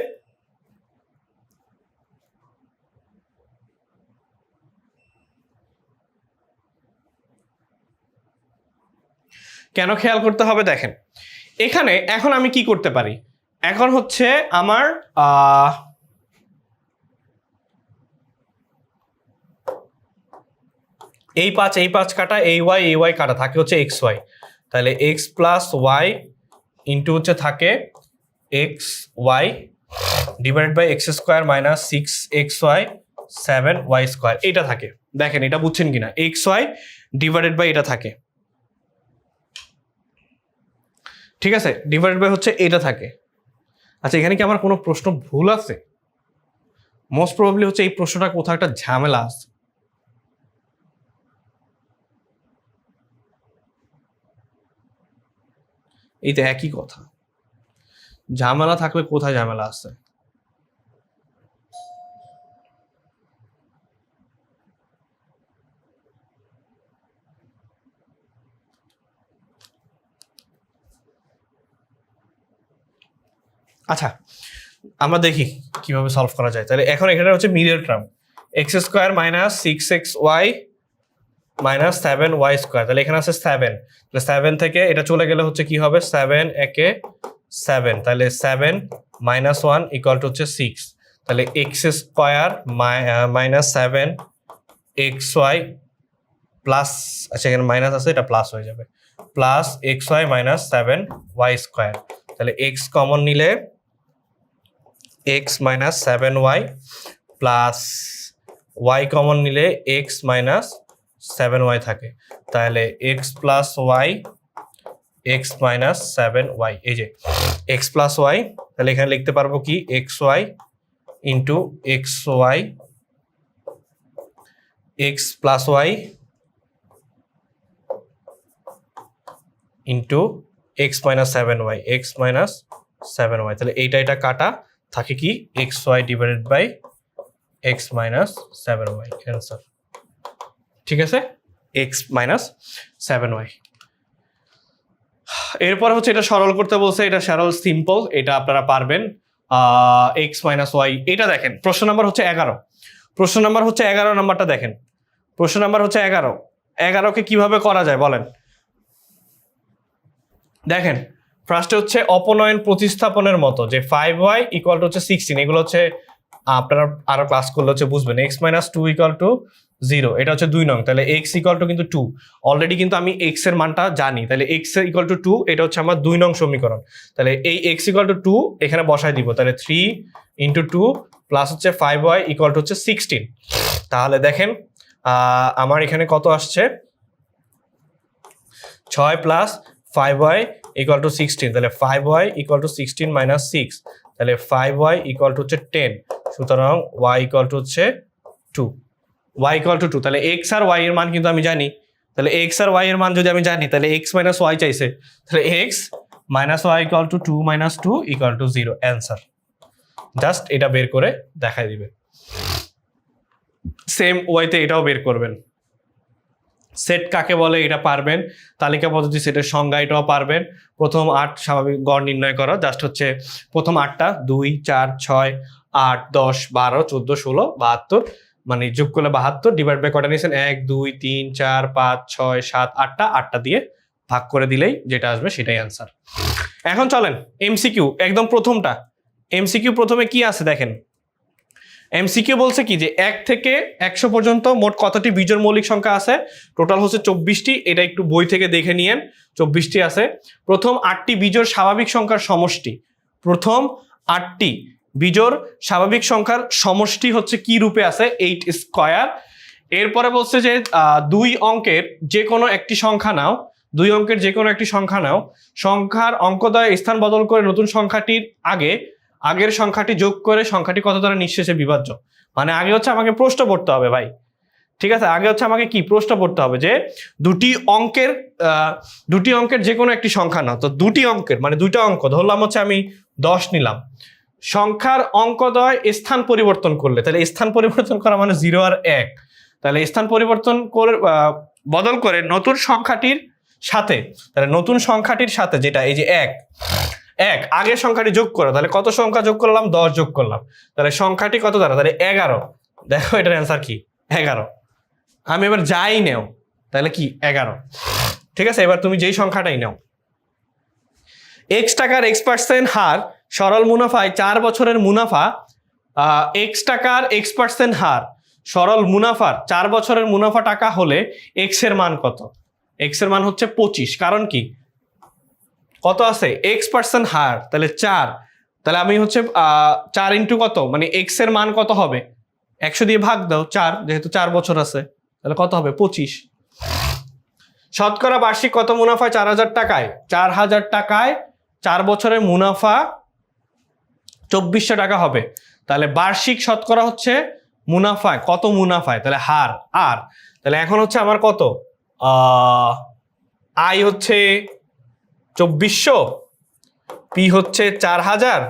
কেন খেয়াল করতে হবে দেখেন, এখানে এখন আমি কি করতে পারি, এখন হচ্ছে আমার এই 5 কাটা, এই ওয়াই কাটা, থাকে হচ্ছে এক্স ওয়াই। তাহলে এক্স প্লাস ওয়াই ইন্টু হচ্ছে থাকে X Y divide by X square minus 6xy 7y square, এটা থাকে। দেখেন এটা বুঝছেন কিনা, এক্স ওয়াই ডিভাইডেড বাই এটা থাকে। ঠিক আছে, ডিভাইডেড বাই হচ্ছে এটা থাকে। আচ্ছা, এখানে কি আমার কোনো প্রশ্ন ভুল আছে? মোস্ট প্রবাবলি হচ্ছে এই প্রশ্নটা কোথাও একটা ঝামেলা আছে। এই তো একই কথা, ঝামেলা থাকলে কোথায় ঝামেলা আছে? আচ্ছা, আমরা দেখি কিভাবে সলভ করা যায়। তাহলে এখন এখানে হচ্ছে middle term x square minus 6xy minus 7y square. তাহলে এখানে আছে 7, তাহলে 7 থেকে এটা চলে গেলে হচ্ছে কি হবে 7 একে 7, তাহলে 7 মাইনাস 1 ইকুয়াল টু হচ্ছে 6। তাহলে x square minus 7xy plus, আচ্ছা এখানে মাইনাস আছে এটা প্লাস হয়ে যাবে, plus xy minus 7y square. তাহলে এক্স কমন নিলে x minus 7y plus y common নিলে x মাইনাস 7y থাকে। তাহলে x plus y x minus 7y, এই যে x প্লাস y, তাহলে এখানে লিখতে পারবো কি xy into xy x plus y into x minus 7y x minus 7y। তাহলে এইটা এটা কাটা থাকে কি xy divided by x minus 7y, answer. ঠিক আছে, x মাইনাস 7y। এরপর হচ্ছে এটা সরল করতে বলছে, এটা সরল সিম্পল, এটা আপনারা পারবেন। x মাইনাস ওয়াই, এটা দেখেন প্রশ্ন নাম্বার হচ্ছে 11। প্রশ্ন নাম্বার হচ্ছে 11 নাম্বারটা দেখেন, প্রশ্ন নাম্বার হচ্ছে 11। 11কে কিভাবে করা যায় বলেন? দেখেন ফার্স্টে হচ্ছে অপনয়ন প্রতিস্থাপনের মতো, যে 5y ইকুয়াল টু হচ্ছে 16, এগুলো হচ্ছে আপনারা আরো ক্লাস করলে হচ্ছে বুঝবেন। x মাইনাস 2 ইকুয়াল টু 0, এটা হচ্ছে 2 নং। তাহলে x ইকুয়াল টু কিন্তু 2, অলরেডি কিন্তু আমি x এর মানটা জানি, তাহলে x ইকুয়াল টু 2, এটা হচ্ছে আমার 2 নং সমীকরণ। তাহলে এই x ইকুয়াল টু 2 এখানে বসাই দিব, তাহলে 3 ইন্টু 2 প্লাস হচ্ছে 5y ইকুয়াল টু হচ্ছে 16। তাহলে দেখেন আমার এখানে কত আসছে, 6 প্লাস 5y ইকুয়াল টু 16, তাহলে 5y ইকুয়াল টু 16 মাইনাস 6, তাহলে 5y ইকুয়াল টু হচ্ছে 10। সুতরাং y ইকুয়াল টু হচ্ছে 2, y ইকুয়াল টু 2। তাহলে x আর y এর মান কিন্তু আমি জানি, তাহলে x আর y এর মান যদি আমি জানি, তাহলে x মাইনাস y চাইছে, তাহলে x minus y equal to 2 minus 2 equal two 0, answer. Just এটা বের করে দেখাই দিবে। সেম ওয়াইতে এটাও বের করবেন। সেট কাকে বলে এটা পারবেন, তালিকা পদ্ধতি সেটের সংজ্ঞা এটাও পারবেন। প্রথম 8 স্বাভাবিক গড় নির্ণয় করো, জাস্ট হচ্ছে প্রথম 8টা 2 4 6 8 10 12 14 16 72, মানে যোগ করলে 72, ডিভাইড বাই কটা নিয়েছেন 1 2 3 4 5 6 7 8টা দিয়ে ভাগ করে দিলেই যেটা আসবে সেটাই অ্যান্সার। এখন চলেন এমসিকিউ, একদম প্রথমটা এমসিকিউ। প্রথমে কি আছে দেখেন, এমসিকিউ বলছে কি যে 1 থেকে 100 পর্যন্ত মোট কতটি বিজোড় মৌলিক সংখ্যা আছে? টোটাল হচ্ছে 24টি, এটা একটু বই থেকে দেখে নিয়েন, 24টি আছে। প্রথম 8টি বিজোড় স্বাভাবিক সংখ্যার সমষ্টি, প্রথম 8টি বিজোড় স্বাভাবিক সংখ্যার সমষ্টি হচ্ছে কি রূপে আছে? 8 স্কয়ার। এরপরে বলছে যে 2 অঙ্কের যে কোনো একটি সংখ্যা নাও, 2 অঙ্কের যে কোনো একটি সংখ্যা নাও, সংখ্যার অঙ্কদ্বয় স্থান বদল করে নতুন সংখ্যাটির আগের সংখ্যাটি যোগ করে সংখ্যাটি কত দ্বারা নিঃশেষে বিভাজ্য। মানে আগে হচ্ছে আমাকে প্রশ্ন পড়তে হবে ভাই, ঠিক আছে? আগে হচ্ছে আমাকে কি প্রশ্ন পড়তে হবে যে দুটি অঙ্কের যে কোনো একটি সংখ্যা নাও। তো দুটি অঙ্কের মানে 2টা অঙ্ক ধরলাম হচ্ছে আমি 10 নিলাম, সংখ্যার অঙ্কদ্বয় স্থান পরিবর্তন করলে, তাহলে স্থান পরিবর্তন করা মানে 0 আর 1, তাহলে স্থান পরিবর্তন করে বদল করে নতুন সংখ্যাটির সাথে, তাহলে নতুন সংখ্যাটির সাথে যেটা এই যে 1 আগের সংখ্যাটি যোগ করো, তাহলে কত সংখ্যা যোগ করলাম? 10 যোগ করলাম, তাহলে সংখ্যাটি কত দ্বারা? তাহলে 11। দেখো এটার অ্যান্সার কি 11। আমি এবার যাই নেও, তাহলে কি 11, ঠিক আছে? এবার তুমি যেই সংখ্যাটাই নাও। x টাকার x% হার সরল মুনাফায় 4 বছরের মুনাফা, x টাকার x% হার সরল মুনাফার 4 বছরের মুনাফা টাকা হলে x এর মান কত? x এর মান হচ্ছে 25, কারণ কি কত আছে? x% হার, তাহলে 4, তাহলে আমি হচ্ছে 4 ইন্টু কত, মানে x এর মান কত হবে? 100 দিয়ে ভাগ দাও 4, যেহেতু 4 বছর আছে, তাহলে কত হবে? 25। শতকরা বার্ষিক কত মুনাফায় 4000 টাকায়? 4000 টাকায় 4 বছরের মুনাফা 2400 টাকা হবে। তাহলে বার্ষিক শতকরা হচ্ছে মুনাফায়, কত মুনাফায়? তাহলে হার আর, তাহলে এখন হচ্ছে আমার কত আয় হচ্ছে 2400 পি হচ্ছে 4000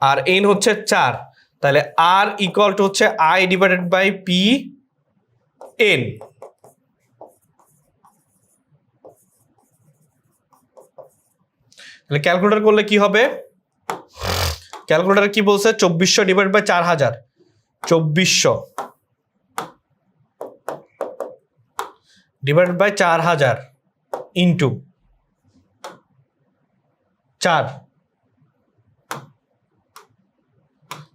আর এন হচ্ছে 4, তাহলে আর ইকুয়াল টু হচ্ছে I divided by P N. তাহলে ক্যালকুলেটর করলে কি হবে? ক্যালকুলেটর কি বলছে? 2400 divide by 4000, 2400 divide by 4000 into 4,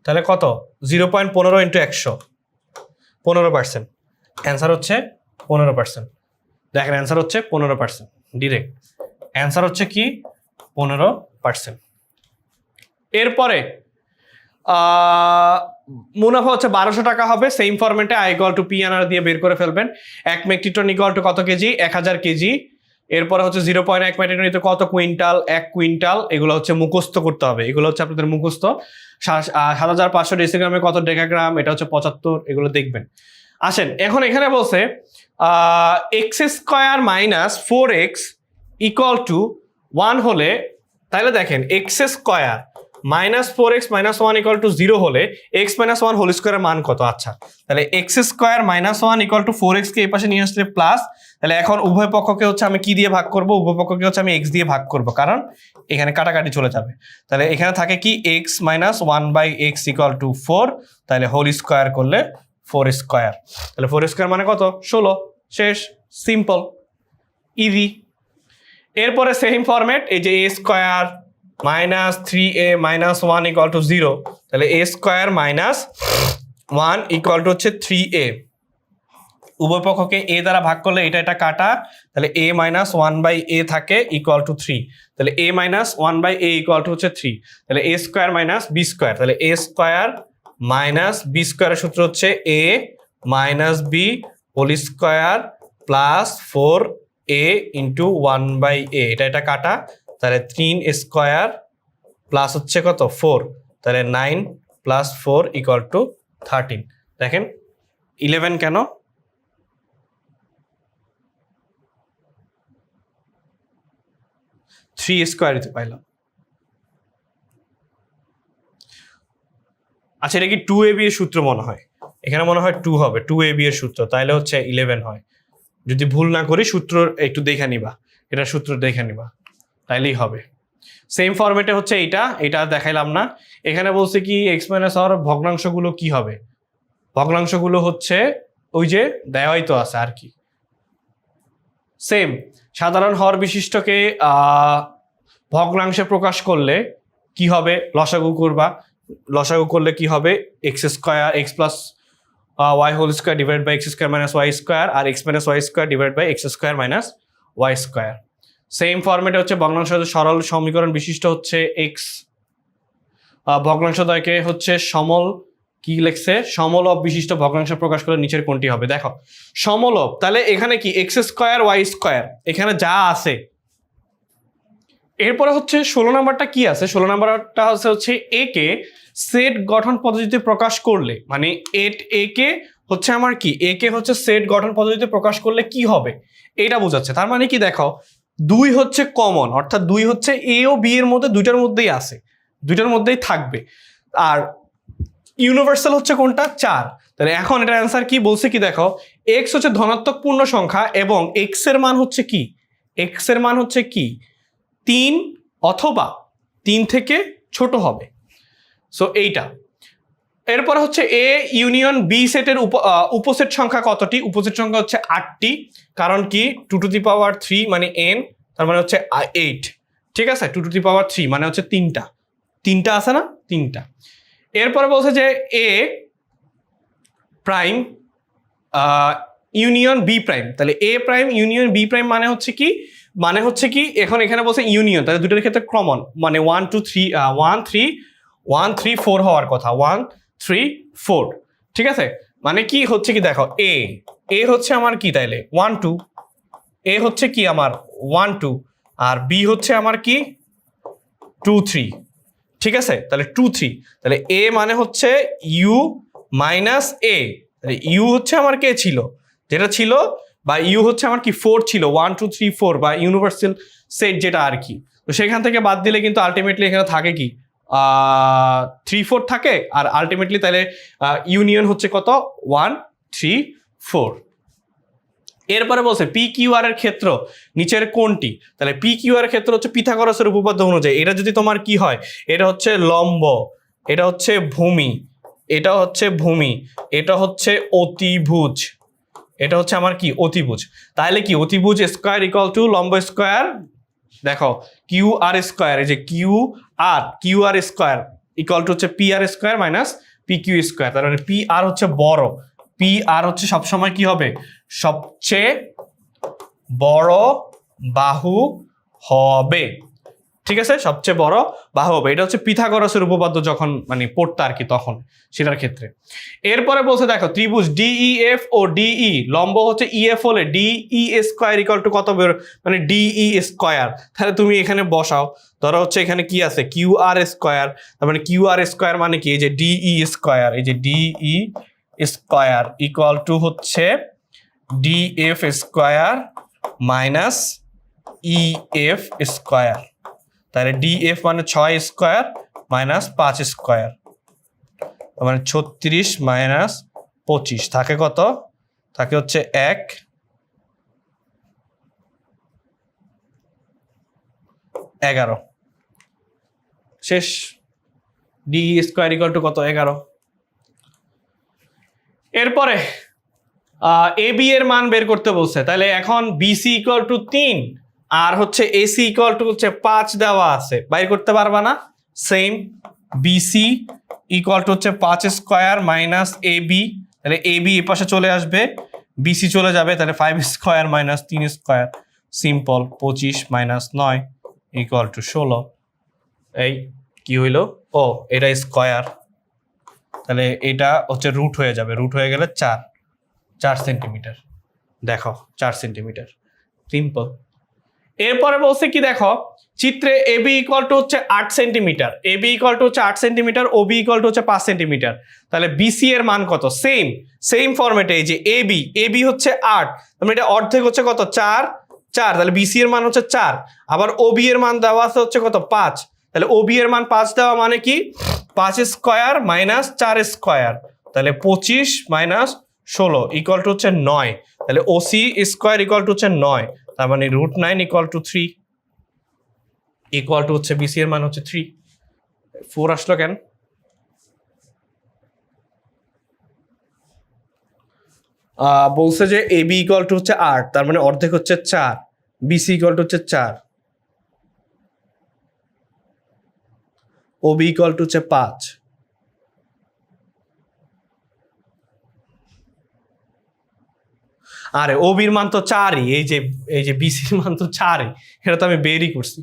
তাহলে কত? 0.15 ইন্টু 100, 15%। অ্যান্সার হচ্ছে 15%। দেখেন অ্যান্সার হচ্ছে 15%, ডিরেক্ট অ্যান্সার হচ্ছে কি 15%। এরপরে মুনাফা হচ্ছে 1200 টাকা হবে। সেম ফরম্যাটে I equal to P NR দিয়ে বের করে ফেলবেন। 1 মেট্রিক টন ইকুয়াল টু কত কেজি? 1000 কেজি। এরপরে হচ্ছে 0.1 মেট্রিক টন কত কুইন্টাল? 1 কুইন্টাল। এগুলো হচ্ছে মুখস্থ করতে হবে, এগুলো হচ্ছে আপনাদের মুখস্থ। 7500 ডেসিগ্রামে কত ডেকাগ্রাম? এটা হচ্ছে 75। এগুলো দেখবেন। আসেন এখন এখানে বলছে x square minus 4x equal to 1 হলে, তাহলে দেখেন x square minus 4x minus 1 equal to 0 হলে x মাইনাস 1 হোল স্কোয়ারের মান কত? আচ্ছা, তাহলে x square minus 1 equal to 4x কে এই পাশে নিয়ে আসলে প্লাস। তাহলে এখন উভয় পক্ষকে হচ্ছে আমি কি দিয়ে ভাগ করব? উভয় পক্ষকে হচ্ছে আমি x দিয়ে ভাগ করব, কারণ এখানে কাটাকাটি চলে যাবে। তাহলে এখানে থাকে কি x minus 1 by X equal to 4, তাহলে হোল স্কোয়ার করলে 4 স্কোয়ার। তাহলে 4 স্কোয়ার মানে কত? 16। শেষ, সিম্পল, ইজি। এরপরে সেম ফরম্যাট, এই যে a square minus 3a minus 1 equal to 0, তাহলে a square minus 1 equal to হচ্ছে 3a। উভয় পক্ষকে a দ্বারা ভাগ করলে এটা এটা কাটা, তাহলে a মাইনাস 1 বাই a থাকে ইকুয়াল টু 3, তাহলে a minus 1 by a equal to হচ্ছে 3, তাহলে a square minus b square, তাহলে a স্কোয়ার মাইনাস b স্কোয়ারের সূত্র হচ্ছে a minus b whole square plus 4a into 1 by a, এটা এটা কাটা, তাহলে 3 স্কোয়ার প্লাস হচ্ছে কত? 4, তাহলে 9 প্লাস 4 ইকুয়াল টু 13। দেখেন 11 কেন? থ্রি স্কোয়ারই পাইলাম। আচ্ছা, এটা কি 2ab এর সূত্র মনে হয়? এখানে মনে হয় 2 হবে, 2ab এর সূত্র, তাহলে হচ্ছে 11 হয়। যদি ভুল না করি সূত্র একটু দেখে নিবা, এটা সূত্র দেখে নিবা, তাইলেই হবে। সেম ফরম্যাটে হচ্ছে এটা দেখাইলাম না। এখানে বলছে কি এক্স মাইনাস আর ভগ্নাংশগুলো কি হবে? ভগ্নাংশগুলো হচ্ছে ওই যে দেওয়াই তো আছে আর কি। সেম সাধারণ হর বিশিষ্টকে ভগ্নাংশে প্রকাশ করলে কি হবে? লসাগু করবা, লসাগু করলে কি হবে? X square X plus Y whole square divide by X square minus Y square, আর X minus Y square divide by X square minus Y square. Same ফরম্যাটে হচ্ছে ভগ্নাংশ সরল সমীকরণ বিশিষ্ট হচ্ছে এক্স, ভগ্নাংশদ্বয়কে হচ্ছে সমল কি লিখছে? সমলব বিশিষ্ট ভগ্নাংশ প্রকাশ করে নিচের কোনটি হবে? দেখো সমলব, তাহলে এখানে কি এক্স স্কোয়ার ওয়াই স্কোয়ার এখানে যা আছে। এরপরে হচ্ছে 16 নাম্বারটা কি আছে? 16 নাম্বারটা হচ্ছে এ কে সেট গঠন পদ্ধতিতে প্রকাশ করলে, মানে এ কে হচ্ছে আমার কি, এ কে হচ্ছে সেট গঠন পদ্ধতিতে প্রকাশ করলে কি হবে এটা বোঝাচ্ছে। তার মানে কি দেখো 2 হচ্ছে কমন, অর্থাৎ 2 হচ্ছে এ ও বি এর মধ্যে দুইটার মধ্যেই আছে, দুইটার মধ্যেই থাকবে। আর ইউনিভার্সাল হচ্ছে কোনটা? 4। তাহলে এখন এটার অ্যান্সার কি বলছে কি দেখো, এক্স হচ্ছে ধনাত্মক পূর্ণ সংখ্যা এবং এক্স এর মান হচ্ছে কি, এক্স এর মান হচ্ছে কি 3 অথবা 3 থেকে ছোট হবে। সো এইটা। এরপর হচ্ছে এ ইউনিয়ন বি সেটের উপসেট সংখ্যা কতটি? উপসেট সংখ্যা হচ্ছে 8টি, কারণ কি 2 টু দি পাওয়ার 3 মানে n, তার মানে হচ্ছে 8। ঠিক আছে, 2 টু দি পাওয়ার 3 মানে হচ্ছে 3টা আছে না, 3টা। এরপরে বলছে যে এ প্রাইম ইউনিয়ন বি প্রাইম, তাহলে এ প্রাইম ইউনিয়ন বি প্রাইম মানে হচ্ছে কি, মানে হচ্ছে কি এখন এখানে বলছে ইউনিয়ন, তাহলে দুটোর ক্ষেত্রে কমন, মানে 1 2 3 1 3 4 হওয়ার কথা, 1 3 4। ঠিক আছে, মানে কি হচ্ছে কি দেখো এ হচ্ছে আমার কি, তাইলে 1 2, এ হচ্ছে কি আমার 1 2, আর বি হচ্ছে আমার কি 2 3। ঠিক আছে, তাহলে 2 3, তাহলে এ মানে হচ্ছে ইউ মাইনাস এ, তাহলে ইউ হচ্ছে আমার কে ছিল, যেটা ছিল, বা ইউ হচ্ছে আমার কি 4 ছিল, 1 2 3 4 বা ইউনিভার্সাল সেট যেটা আর কি। তো সেখান থেকে বাদ দিলে কিন্তু আলটিমেটলি এখানে থাকে কি 3 4 থাকে, আর আলটিমেটলি তাহলে ইউনিয়ন হচ্ছে কত 1 3 4। এরপরে বলছে পি কিউ আর এর ক্ষেত্র নিচের কোনটি? তাহলে পি কিউ আর এর ক্ষেত্র হচ্ছে পিথাগোরাসের উপপাদ্য অনুযায়ী। এটা যদি তোমার কি হয়, এটা হচ্ছে লম্ব, এটা হচ্ছে ভূমি, এটা হচ্ছে ভূমি, এটা হচ্ছে অতিভুজ, এটা হচ্ছে আমার কি অতিভুজ। তাহলে কি অতিভুজ স্কোয়ার ইকুয়াল টু লম্ব স্কোয়ার, দেখো কিউ আর স্কোয়ার, এই যে Q R square equal to হচ্ছে P R square minus P Q square. তার মানে পি আর হচ্ছে বড়, পি আর হচ্ছে সবসময় কি হবে সবচেয়ে বড় বাহু হবে, ঠিক আছে, সবচেয়ে বড় বাহু হবে। এটা হচ্ছে পিথাগোরাসের উপপাদ্য যখন মানে পড়তে আর কি তখন সেটার ক্ষেত্রে। এরপরে বলছে দেখো ত্রিভুজ ডিইএফ ও ডিই লম্ব হচ্ছে ইএফ হলে ডিই স্কোয়ার ইকুয়াল টু কত বের, মানে ডিই স্কোয়ার। তাহলে তুমি এখানে বসাও, ধরো হচ্ছে এখানে কি আছে কিউ আর স্কোয়ার, তার মানে কিউ আর স্কোয়ার মানে কি এই যে ডিই স্কোয়ার, এই যে ডিই স্কোয়ার ইকুয়াল টু হচ্ছে DF square minus EF square. তাহলে ডিএফ মানে 6 স্কোয়ার মাইনাস 5 স্কোয়ার, মানে 36 মাইনাস 25 থাকে কত, থাকে হচ্ছে 1 11। শেষ, ডি স্কোয়ার ইকুয়াল টু কত 11। এরপরে এ বি এর মান বের করতে বলছে। তাহলে এখন বিসি ইকুয়াল টু 3 আর হচ্ছে এসি ইকুয়াল টু হচ্ছে 5 দেওয়া আছে, বাইর করতে পারবা না? সেম, বিসি ইকুয়াল টু হচ্ছে 5 স্কোয়ার মাইনাস এ বি, তাহলে এ বি এ পাশে চলে আসবে, বিসি চলে যাবে, তাহলে 5 square minus 3 square, simple 25 minus 9 equal to 16। এই কি হইলো, ও এটা স্কোয়ার, তাহলে এটা হচ্ছে রুট হয়ে যাবে, রুট হয়ে গেলে 4 সেন্টিমিটার, দেখো 4 সেন্টিমিটার, সিম্পল। এরপরে বলছে কি দেখো চিত্রে এবি ইকুয়াল টু হচ্ছে 8 সেন্টিমিটার, এবি ইকুয়াল টু হচ্ছে 8 সেন্টিমিটার, ওবি ইকুয়াল টু হচ্ছে 5 সেন্টিমিটার। তাহলে বিসি এর মান কত? সেম ফরম্যাটে, এই যে এবি হচ্ছে 8, তাহলে এটা অর্ধেক হচ্ছে কত 4, তাহলে বিসি এর মান হচ্ছে 4, আবার ওবি এর মান দেওয়া আছে হচ্ছে কত 5, তাহলে ওবি এর মান 5 দেওয়া মানে কি 5 স্কোয়ার মাইনাস 4 স্কোয়ার, তাহলে 25 মাইনাস 16 ইকুয়াল টু হচ্ছে 9, তাহলে ওসি স্কোয়ার ইকুয়াল টু হচ্ছে 9, তার মানে √9 ইকুয়াল টু 3, ইকুয়াল টু হচ্ছে বিসি এর মান হচ্ছে 3। 4 আসলো কেন? বলছে যে এবি ইকুয়াল টু হচ্ছে 8, তার মানে অর্ধেক হচ্ছে 4, বিসি ইকুয়াল টু হচ্ছে 4, ওবি ইকুয়াল টু হচ্ছে 5। আরে ওবির মান তো 4ই, এই যে বিসির মান তো 4ই, এটা তো আমি বেরই করছি,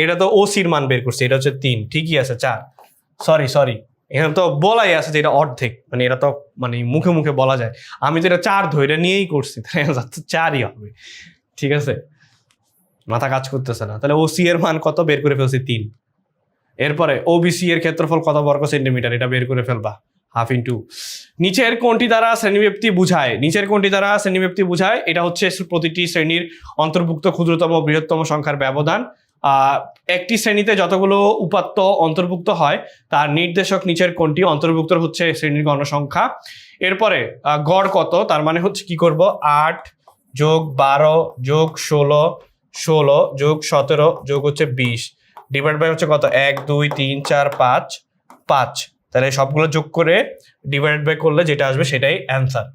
এটা তো ওসির মান বের করছি, এটা হচ্ছে 3, ঠিকই আছে 4, সরি এখানে তো বলাই আছে যে এটা অর্ধেক, মানে এটা তো মানে মুখে মুখে বলা যায়, আমি যেটা 4 ধরে নিয়েই করছি, তাই 4ই হবে, ঠিক আছে, মাথা কাজ করতেছে না। তাহলে ওসি এর মান কত বের করে ফেলছি 3। এরপরে ওবিসি এর ক্ষেত্রফল কত বর্গ সেন্টিমিটার, এটা বের করে ফেলবা, হাফ ইন্টু নিচের কোনটি দ্বারা শ্রেণীব্যাপ্তি বুঝায়, এটা হচ্ছে প্রতিটি শ্রেণীর অন্তর্ভুক্ত ক্ষুদ্রতম বৃহত্তম সংখ্যার ব্যবধান। একটি শ্রেণীতে যতগুলো উপাত্ত অন্তর্ভুক্ত হয় তার নির্দেশক নিচের কোনটি, অন্তর্ভুক্ত হচ্ছে শ্রেণীর গণসংখ্যা। এরপরে গড় কত, তার মানে হচ্ছে কি করব 8 যোগ 12 যোগ 16 যোগ 17 যোগ হচ্ছে 20 ডিভাইড বাই হচ্ছে কত 1 2 3 4 5, তাহলে সবগুলো যোগ করে ডিভাইড বাই করলে যেটা আসবে সেটাই অ্যান্সার।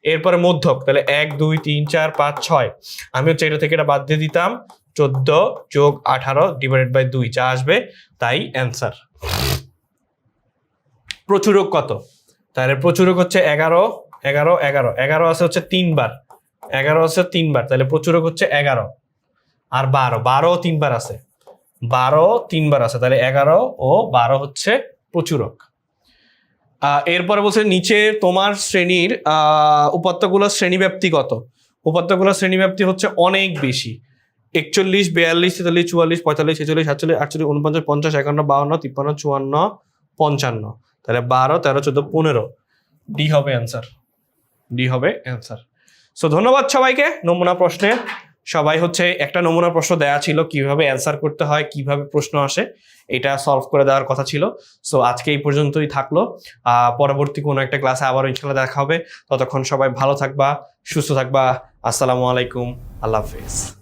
এরপরে মধ্যক, তাহলে 1 2 3 4 5 6, আমি হচ্ছে এটা থেকে এটা বাদ দিয়ে দিতাম, 14 যোগ 18 ডিভাইডেড বাই 2 যা আসবে তাই অ্যান্সার। প্রচুরক কত, তাহলে প্রচুরক হচ্ছে 11 আছে হচ্ছে 3 বার, 11 আছে 3 বার, তাহলে প্রচুরক হচ্ছে 11 আর 12 3 বার আছে, 12 3 বার আছে, তাহলে 11 ও 12 হচ্ছে প্রচুরক। এরপরে বলছে নিচে তোমার শ্রেণীর উপাত্তগুলোর শ্রেণীব্যাপ্তি কত, উপাত্তগুলোর শ্রেণীব্যাপ্তি হচ্ছে অনেক বেশি, 41 42 43 44 45 46 47 48 49 50 51 52 53 54 55, তাহলে 12 13 14 15, ডি হবে অ্যান্সার, সো ধন্যবাদ সবাইকে নমুনা প্রশ্নের সবাই হচ্ছে একটা নমুনা প্রশ্ন দেওয়া ছিল, কিভাবে অ্যান্সার করতে হয়, কিভাবে প্রশ্ন আসে, এটা সলভ করে দেওয়ার কথা ছিল। সো আজকে এই পর্যন্তই থাকলো। পরবর্তী কোনো একটা ক্লাসে আবারও ইনশাল্লাহ দেখা হবে। ততক্ষণ সবাই ভালো থাকবা, সুস্থ থাকবা। আসসালামু আলাইকুম, আল্লাহ হাফিজ।